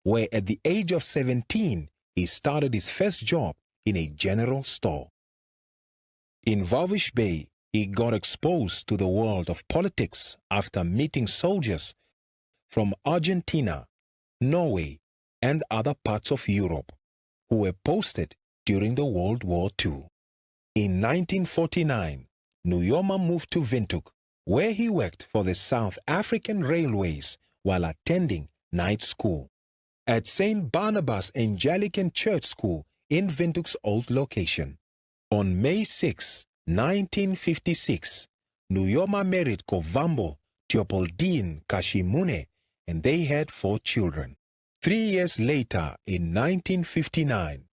where at the age of 17 he started his first job in a general store. In Walvis Bay, he got exposed to the world of politics after meeting soldiers from Argentina, Norway, and other parts of Europe who were posted during the World War II. In 1949, Nujoma moved to Windhoek, where he worked for the South African Railways while attending night school at St. Barnabas Anglican Church School in Windhoek's old location. On May 6, 1956, Nujoma married Ovamboland Teopoldine Kashimune, and they had 4 children. 3 years later, in 1959,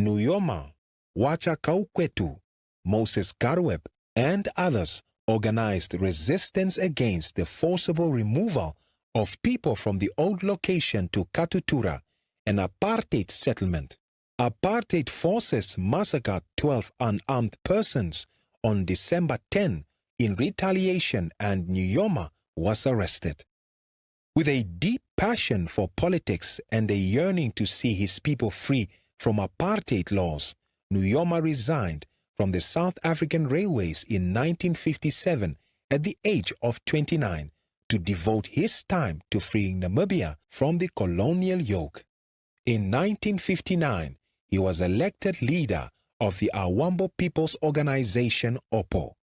Nujoma, Wacha Kaukwetu, Moses Garweb, and others organized resistance against the forcible removal of people from the old location to Katutura, an apartheid settlement. Apartheid forces massacred 12 unarmed persons on December 10 in retaliation, and Nujoma was arrested. With a deep passion for politics and a yearning to see his people free from apartheid laws, Nujoma resigned from the South African Railways in 1957 at the age of 29 to devote his time to freeing Namibia from the colonial yoke. In 1959, he was elected leader of the Awambo People's Organization, OPO,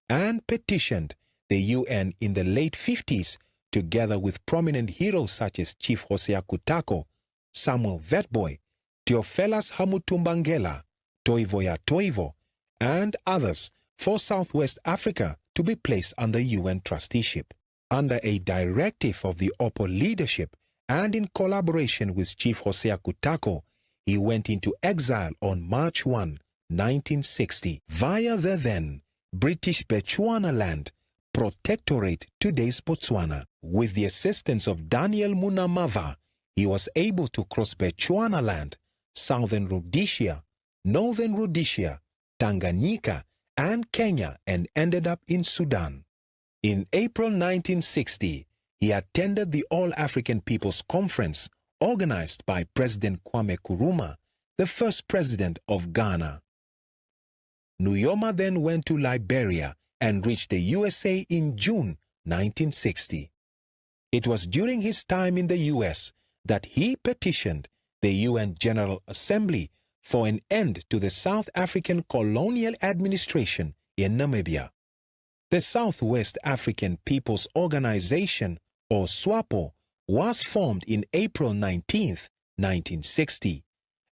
and petitioned the UN in the late 50s together with prominent heroes such as Chief Hosea Kutako, Samuel Vetboy, Theophilus Hamutumbangela, Toivoya Toivo, and others for Southwest Africa to be placed under UN trusteeship. Under a directive of the OPO leadership and in collaboration with Chief Hosea Kutako, he went into exile on March 1, 1960, via the then British Bechuanaland Protectorate, today's Botswana. With the assistance of Daniel Munamava, he was able to cross Bechuanaland, southern Rhodesia, northern Rhodesia, Tanganyika, and Kenya, and ended up in Sudan. In April 1960, he attended the All-African People's Conference organized by President Kwame Nkrumah, the first president of Ghana. Nujoma then went to Liberia and reached the USA in June 1960. It was during his time in the US that he petitioned the UN General Assembly for an end to the South African colonial administration in Namibia. The Southwest African People's Organization, or SWAPO, was formed in April 19, 1960,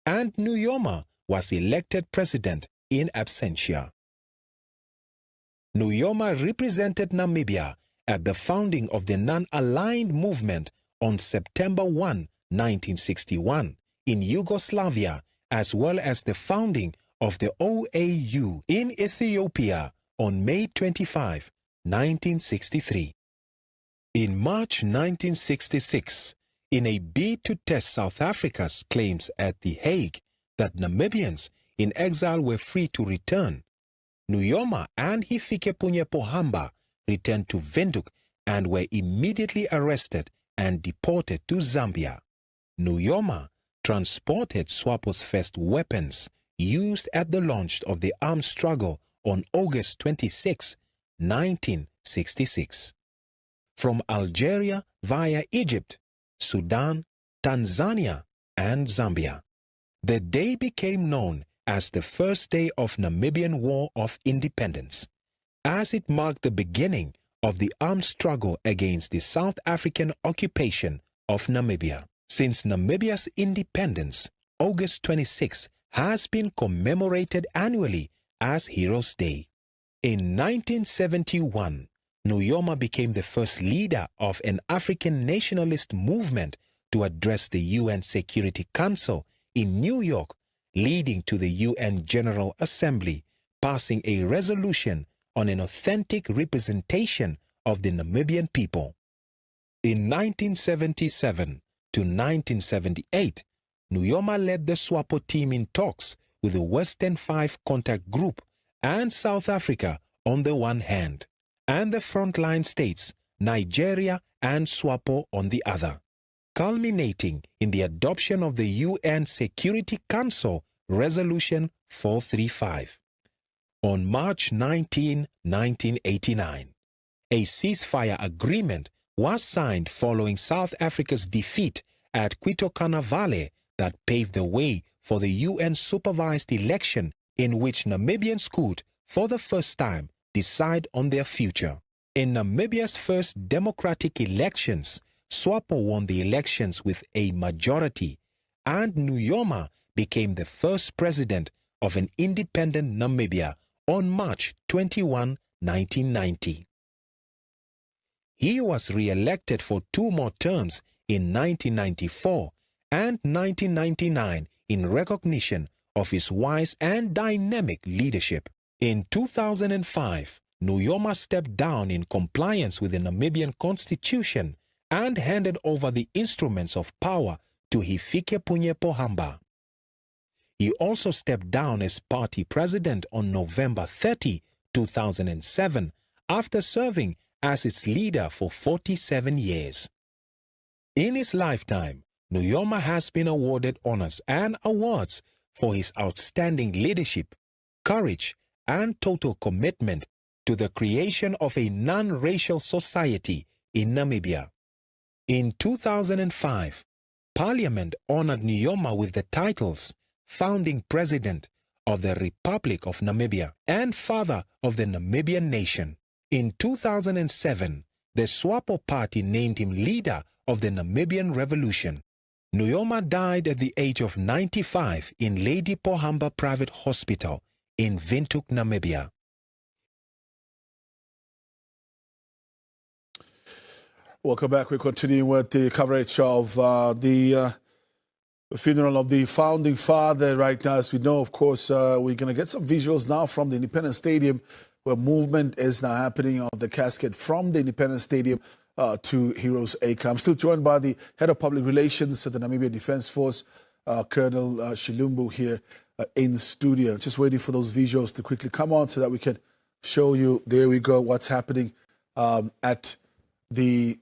and Nujoma was elected president in absentia. Nujoma represented Namibia at the founding of the Non-Aligned Movement on September 1, 1961, in Yugoslavia, as well as the founding of the OAU in Ethiopia on May 25, 1963. In March 1966, in a bid to test South Africa's claims at The Hague that Namibians in exile were free to return, Nujoma and Hifikepunye Pohamba returned to Windhoek and were immediately arrested and deported to Zambia. Nujoma transported SWAPO's first weapons used at the launch of the armed struggle on August 26, 1966. From Algeria via Egypt, Sudan, Tanzania, and Zambia. The day became known as the first day of Namibian War of Independence, as it marked the beginning of the armed struggle against the South African occupation of Namibia. Since Namibia's independence, August 26 has been commemorated annually as Heroes' Day. In 1971, Nujoma became the first leader of an African nationalist movement to address the UN Security Council in New York, leading to the UN General Assembly passing a resolution on an authentic representation of the Namibian people. In 1977 to 1978, Nujoma led the SWAPO team in talks with the Western Five Contact Group and South Africa on the one hand, and the frontline states, Nigeria and SWAPO on the other, culminating in the adoption of the UN Security Council Resolution 435. On March 19, 1989, a ceasefire agreement was signed following South Africa's defeat at Kwitokana that paved the way for the UN-supervised election in which Namibians could, for the first time, decide on their future. In Namibia's first democratic elections, SWAPO won the elections with a majority, and Nujoma became the first president of an independent Namibia on March 21, 1990. He was re-elected for 2 more terms in 1994 and 1999 in recognition of his wise and dynamic leadership. In 2005, Nujoma stepped down in compliance with the Namibian constitution and handed over the instruments of power to Hifikepunye Pohamba. He also stepped down as party president on November 30, 2007, after serving as its leader for 47 years. In his lifetime, Nujoma has been awarded honors and awards for his outstanding leadership, courage, and total commitment to the creation of a non-racial society in Namibia. In 2005, Parliament honored Nujoma with the titles Founding President of the Republic of Namibia and Father of the Namibian Nation. In 2007, the SWAPO party named him leader of the Namibian Revolution. Nujoma died at the age of 95 in Lady Pohamba Private Hospital in Windhoek, Namibia. Welcome back. We're continuing with the coverage of the funeral of the founding father right now. As we know, of course, we're going to get some visuals now from the Independence Stadium, where movement is now happening of the casket from the Independence Stadium to Heroes Acre. I'm still joined by the Head of Public Relations at the Namibia Defence Force, Colonel Shilumbu, here in studio. Just waiting for those visuals to quickly come on so that we can show you, there we go, what's happening at the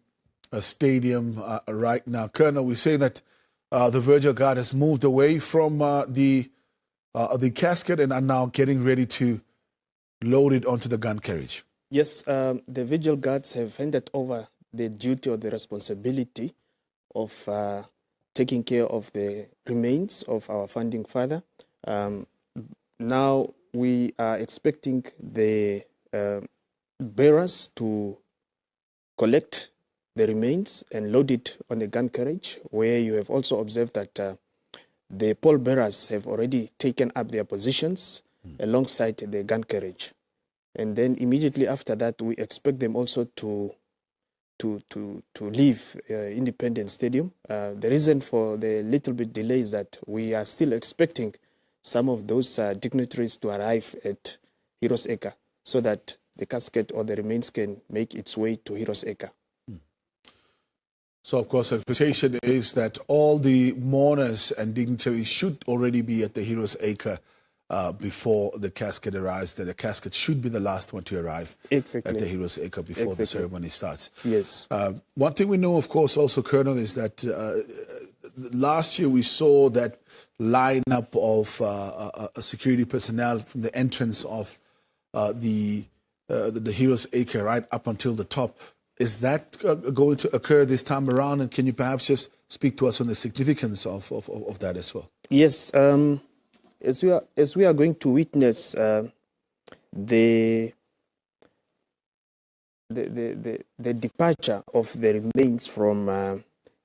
stadium right now. Colonel, we say that the Virgil Guard has moved away from the casket and are now getting ready to load it onto the gun carriage. Yes, the Vigil Guards have handed over the duty or the responsibility of taking care of the remains of our founding father. Now we are expecting the bearers to collect the remains and load it on the gun carriage, where you have also observed that the pallbearers have already taken up their positions alongside the gun carriage. And then immediately after that, we expect them also to leave Independence Stadium. The reason for the little bit delay is that we are still expecting some of those dignitaries to arrive at Heroes Acre so that the casket or the remains can make its way to Heroes Acre. So, of course, the expectation is that all the mourners and dignitaries should already be at the Heroes Acre before the casket arrives. That the casket should be the last one to arrive at the Heroes Acre before the ceremony starts. Yes. One thing we know, of course, also, Colonel, is that last year we saw that lineup of security personnel from the entrance of the Heroes Acre right up until the top. Is that going to occur this time around? And can you perhaps just speak to us on the significance of that as well? Yes. As we are going to witness the departure of the remains from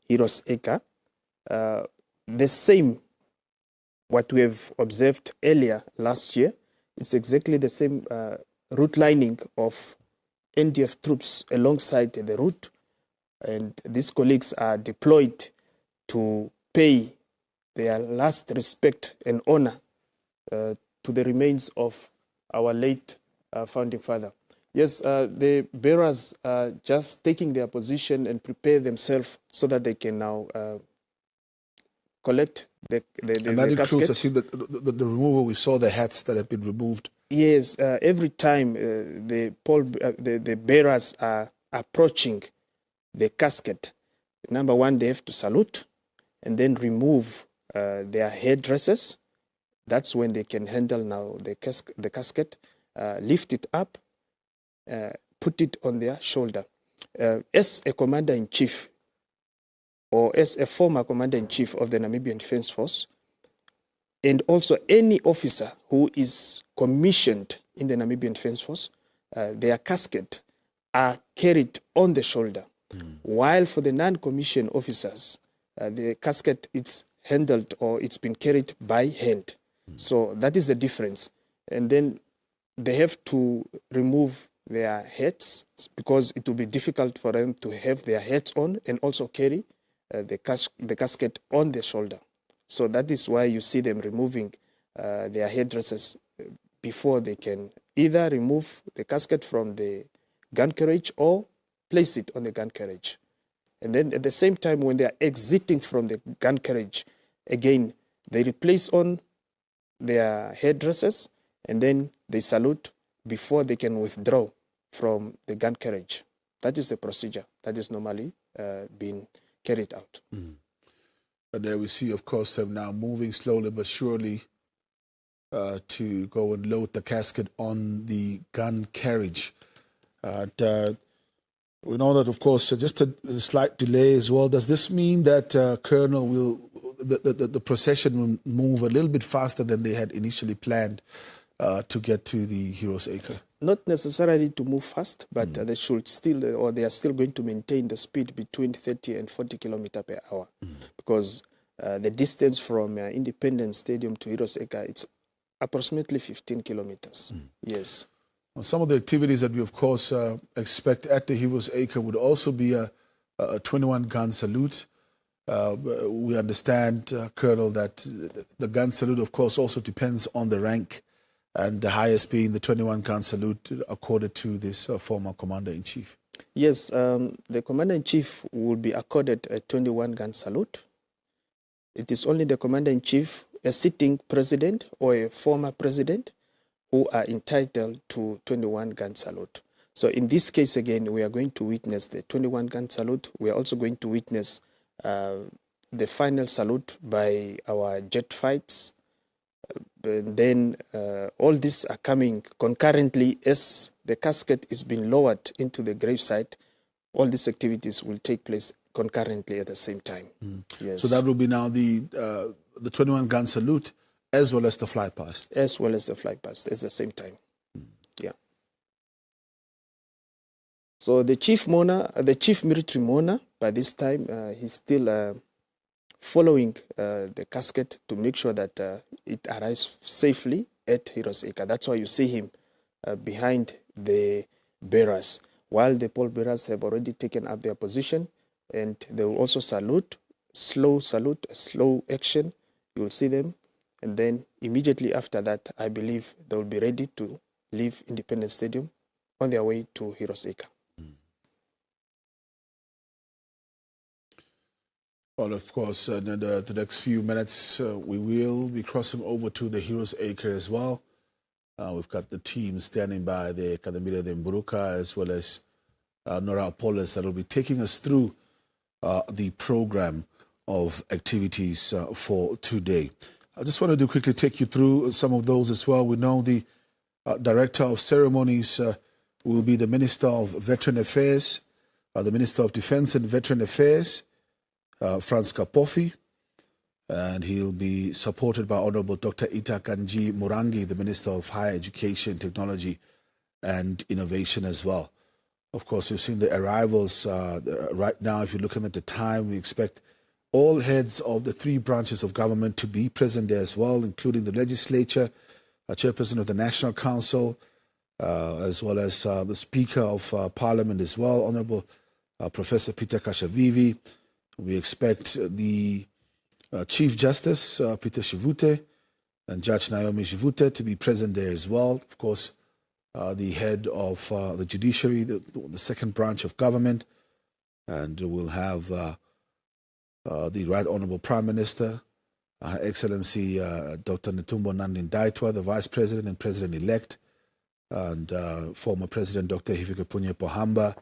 Heroes Acre, the same what we have observed earlier last year, it's exactly the same route lining of NDF troops alongside the route, and these colleagues are deployed to pay their last respect and honor to the remains of our late founding father. Yes, the bearers are just taking their position and prepare themselves so that they can now collect the and that includes, casket. I see the removal, we saw the hats that have been removed. Yes, every time the bearers are approaching the casket, number one, they have to salute and then remove their headdresses. That's when they can handle now the casket, lift it up, put it on their shoulder. As a commander-in-chief, or as a former commander-in-chief of the Namibian Defence Force, and also any officer who is commissioned in the Namibian Defence Force, their casket are carried on the shoulder. While for the non-commissioned officers, the casket is handled or it's been carried by hand. So that is the difference. And then they have to remove their hats because it will be difficult for them to have their hats on and also carry the casket on their shoulder. So that is why you see them removing their headdresses before they can either remove the casket from the gun carriage or place it on the gun carriage. And then at the same time, when they are exiting from the gun carriage, again, they replace on their headdresses and then they salute before they can withdraw from the gun carriage. That is the procedure that is normally being carried out. And there we see, of course, them now moving slowly but surely to go and load the casket on the gun carriage. We know that, of course, just a slight delay as well. Does this mean that Colonel the procession will move a little bit faster than they had initially planned to get to the Heroes Acre? Not necessarily to move fast, but they should still, or they are still going to maintain the speed between 30 and 40 kilometers per hour, because the distance from Independence Stadium to Heroes Acre, it's approximately 15 kilometers. Yes. Well, some of the activities that we, of course, expect at the Heroes Acre would also be a 21-gun salute. We understand, Colonel, that the gun salute, of course, also depends on the rank, and the highest being the 21-gun salute accorded to this former Commander-in-Chief. Yes, the Commander-in-Chief will be accorded a 21-gun salute. It is only the Commander-in-Chief, a sitting president or a former president, who are entitled to 21-gun salute. So in this case, again, we are going to witness the 21-gun salute. We are also going to witness the final salute by our jet fights. And then all these are coming concurrently as the casket is being lowered into the gravesite. All these activities will take place concurrently at the same time. Yes. So that will be now the 21-gun salute as well as the fly past. As well as the fly past at the same time. Yeah. So the chief military mourner, by this time, he's still following the casket to make sure that it arrives safely at Heroes Acre. That's why you see him behind the bearers, while the pallbearers have already taken up their position, and they will also salute, slow action. You will see them. And then immediately after that, I believe they will be ready to leave Independence Stadium on their way to Heroes Acre. Well, of course, in the next few minutes, we will be crossing over to the Heroes Acre as well. We've got the team standing by there, Kadamila Mburuka, as well as Nora Apollos, that will be taking us through the program of activities for today. I just wanted to quickly take you through some of those as well. We know the Director of Ceremonies will be the Minister of Veteran Affairs, the Minister of Defense and Veteran Affairs, Frans Kapofi, and he'll be supported by Honorable Dr. Ita Kanji Murangi, the Minister of Higher Education, Technology and Innovation as well. Of course, we've seen the arrivals right now. If you're looking at the time, we expect all heads of the 3 branches of government to be present there as well, including the legislature, Chairperson of the National Council, as well as the Speaker of Parliament as well, Honorable Professor Peter Kashavivi. We expect the Chief Justice, Peter Shivute, and Judge Naomi Shivute to be present there as well. Of course, the head of the judiciary, the second branch of government, and we'll have the Right Honorable Prime Minister, Her Excellency Dr. Netumbo Nandi-Ndaitwah, the Vice President and President-elect, and former President Dr. Hifikepunye Pohamba,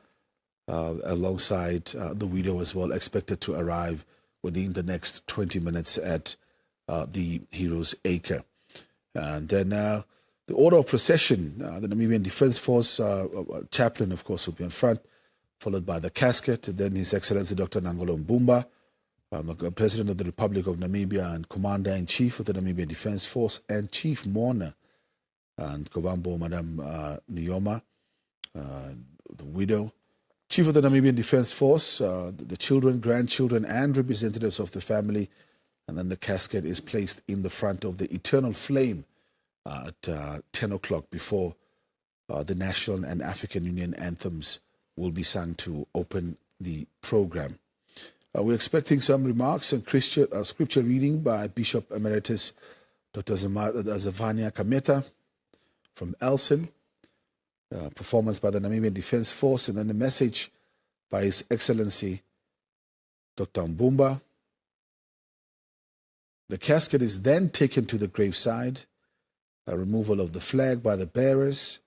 alongside the widow as well, expected to arrive within the next 20 minutes at the Heroes Acre. And then the order of procession, the Namibian Defence Force chaplain, of course, will be in front, followed by the casket, and then His Excellency Dr. Nangolo Mbumba, the President of the Republic of Namibia and Commander-in-Chief of the Namibian Defence Force and Chief Mourner, and Kovambo Madam Nujoma, the widow, Chief of the Namibian Defence Force, the children, grandchildren, and representatives of the family, and then the casket is placed in the front of the Eternal Flame at 10 o'clock before the National and African Union anthems will be sung to open the program. We're expecting some remarks and scripture reading by Bishop Emeritus Dr. Zavania Kameta from Elson, performance by the Namibian Defence Force, and then the message by His Excellency Dr. Mbumba. The casket is then taken to the graveside, a removal of the flag by the bearers,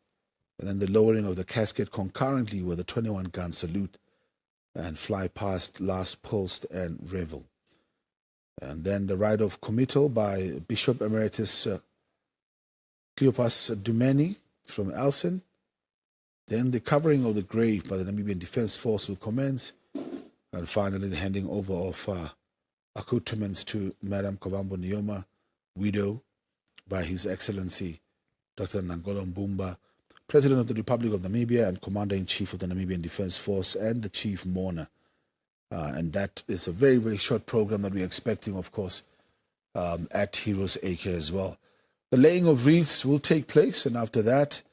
and then the lowering of the casket concurrently with the 21-gun salute and fly past last post and revel. And then the rite of committal by Bishop Emeritus Cleopas Dumeni from Elson. Then the covering of the grave by the Namibian Defence Force will commence. And finally, the handing over of accoutrements to Madam Kovambo Nujoma, widow, by His Excellency Dr. Nangolo Mbumba, President of the Republic of Namibia and Commander-in-Chief of the Namibian Defence Force and the Chief Mourner. And that is a very, very short program that we're expecting, of course, at Heroes Acre as well. The laying of wreaths will take place, and after that,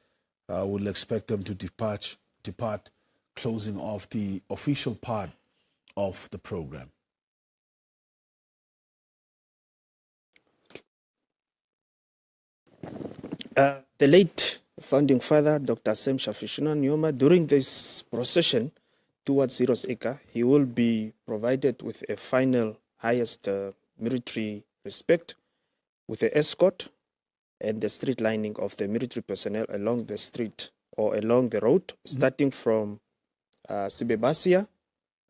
we'll expect them to depart, closing off the official part of the program. The late founding father, Dr. Sam Shafishuna Nujoma, during this procession towards Heroes Acre, he will be provided with a final highest military respect, with an escort and the street lining of the military personnel along the street or along the road, starting from Sibebasia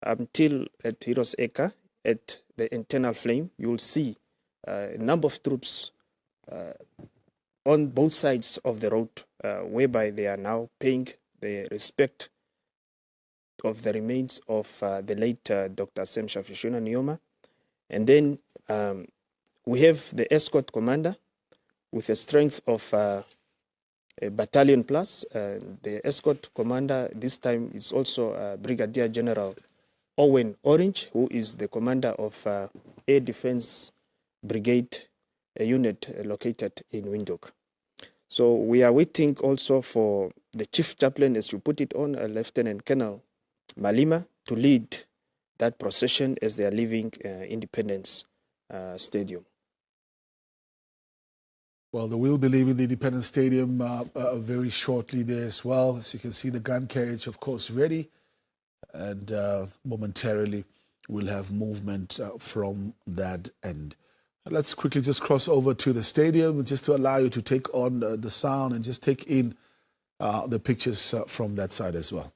until at Heroes Acre, at the Eternal Flame. You will see a number of troops on both sides of the road, whereby they are now paying the respect of the remains of the late Dr. Sam Shafishuna Nujoma. And then we have the escort commander with a strength of a battalion plus. The escort commander this time is also Brigadier General Owen Orange, who is the commander of Air Defense Brigade, a unit located in Windhoek. So we are waiting also for the chief chaplain, as you put it on, Lieutenant Colonel Malima, to lead that procession as they are leaving Independence Stadium. Well, they will be leaving the Independence Stadium very shortly there as well. As you can see, the gun carriage, of course, ready. And momentarily, we'll have movement from that end. Let's quickly just cross over to the stadium just to allow you to take on the sound and just take in the pictures from that side as well.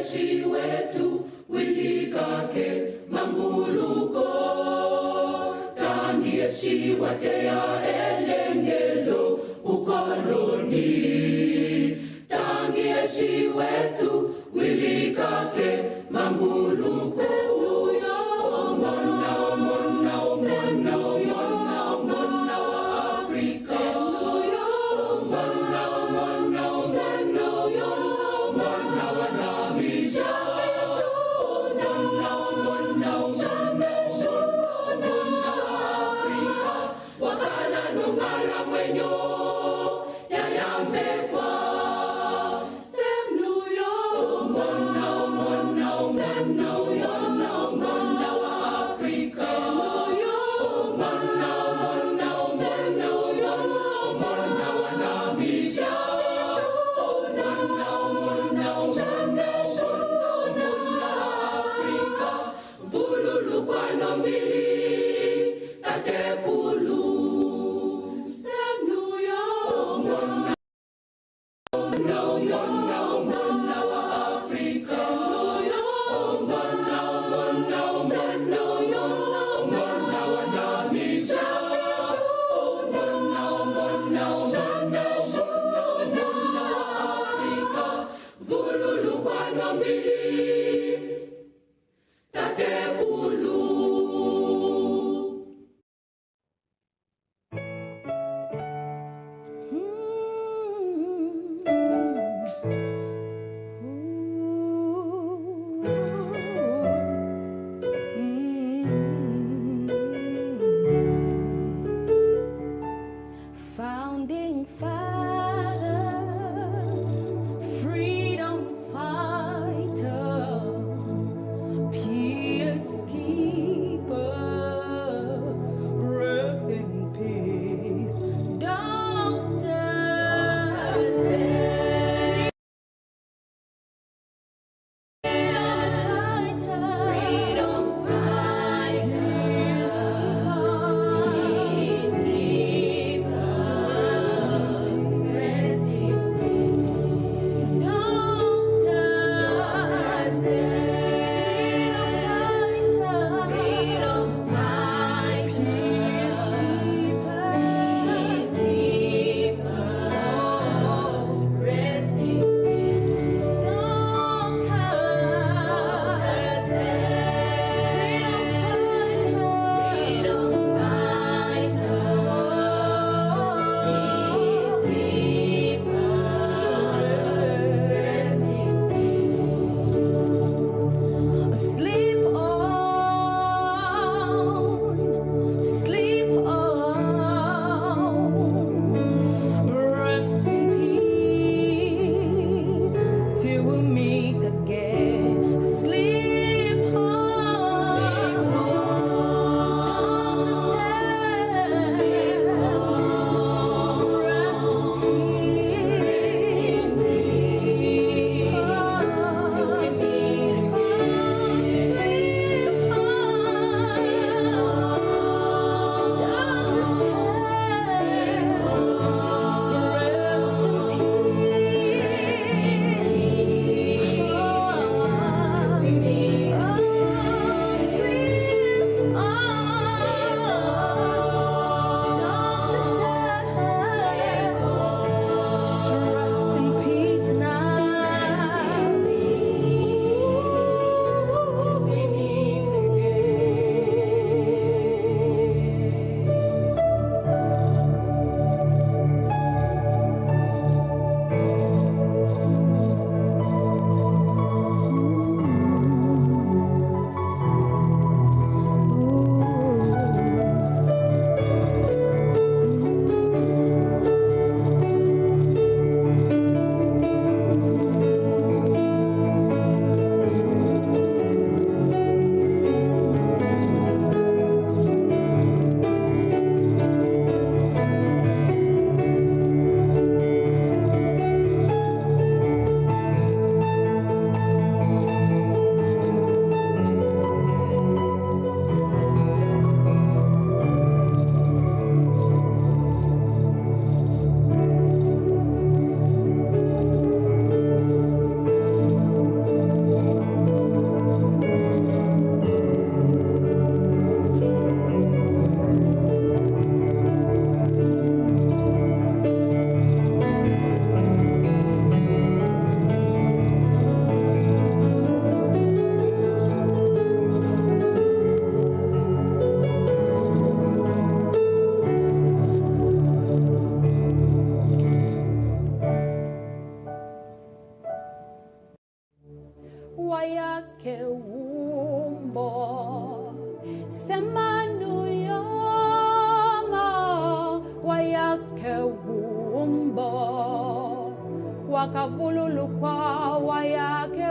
Tangieshi wetu wilikake manguluko Tangieshi watea elengelo ukoloni Tangieshi wetu wilikake manguluko wayake umbo sema Nujoma wayake umbo wakavululukwa wayake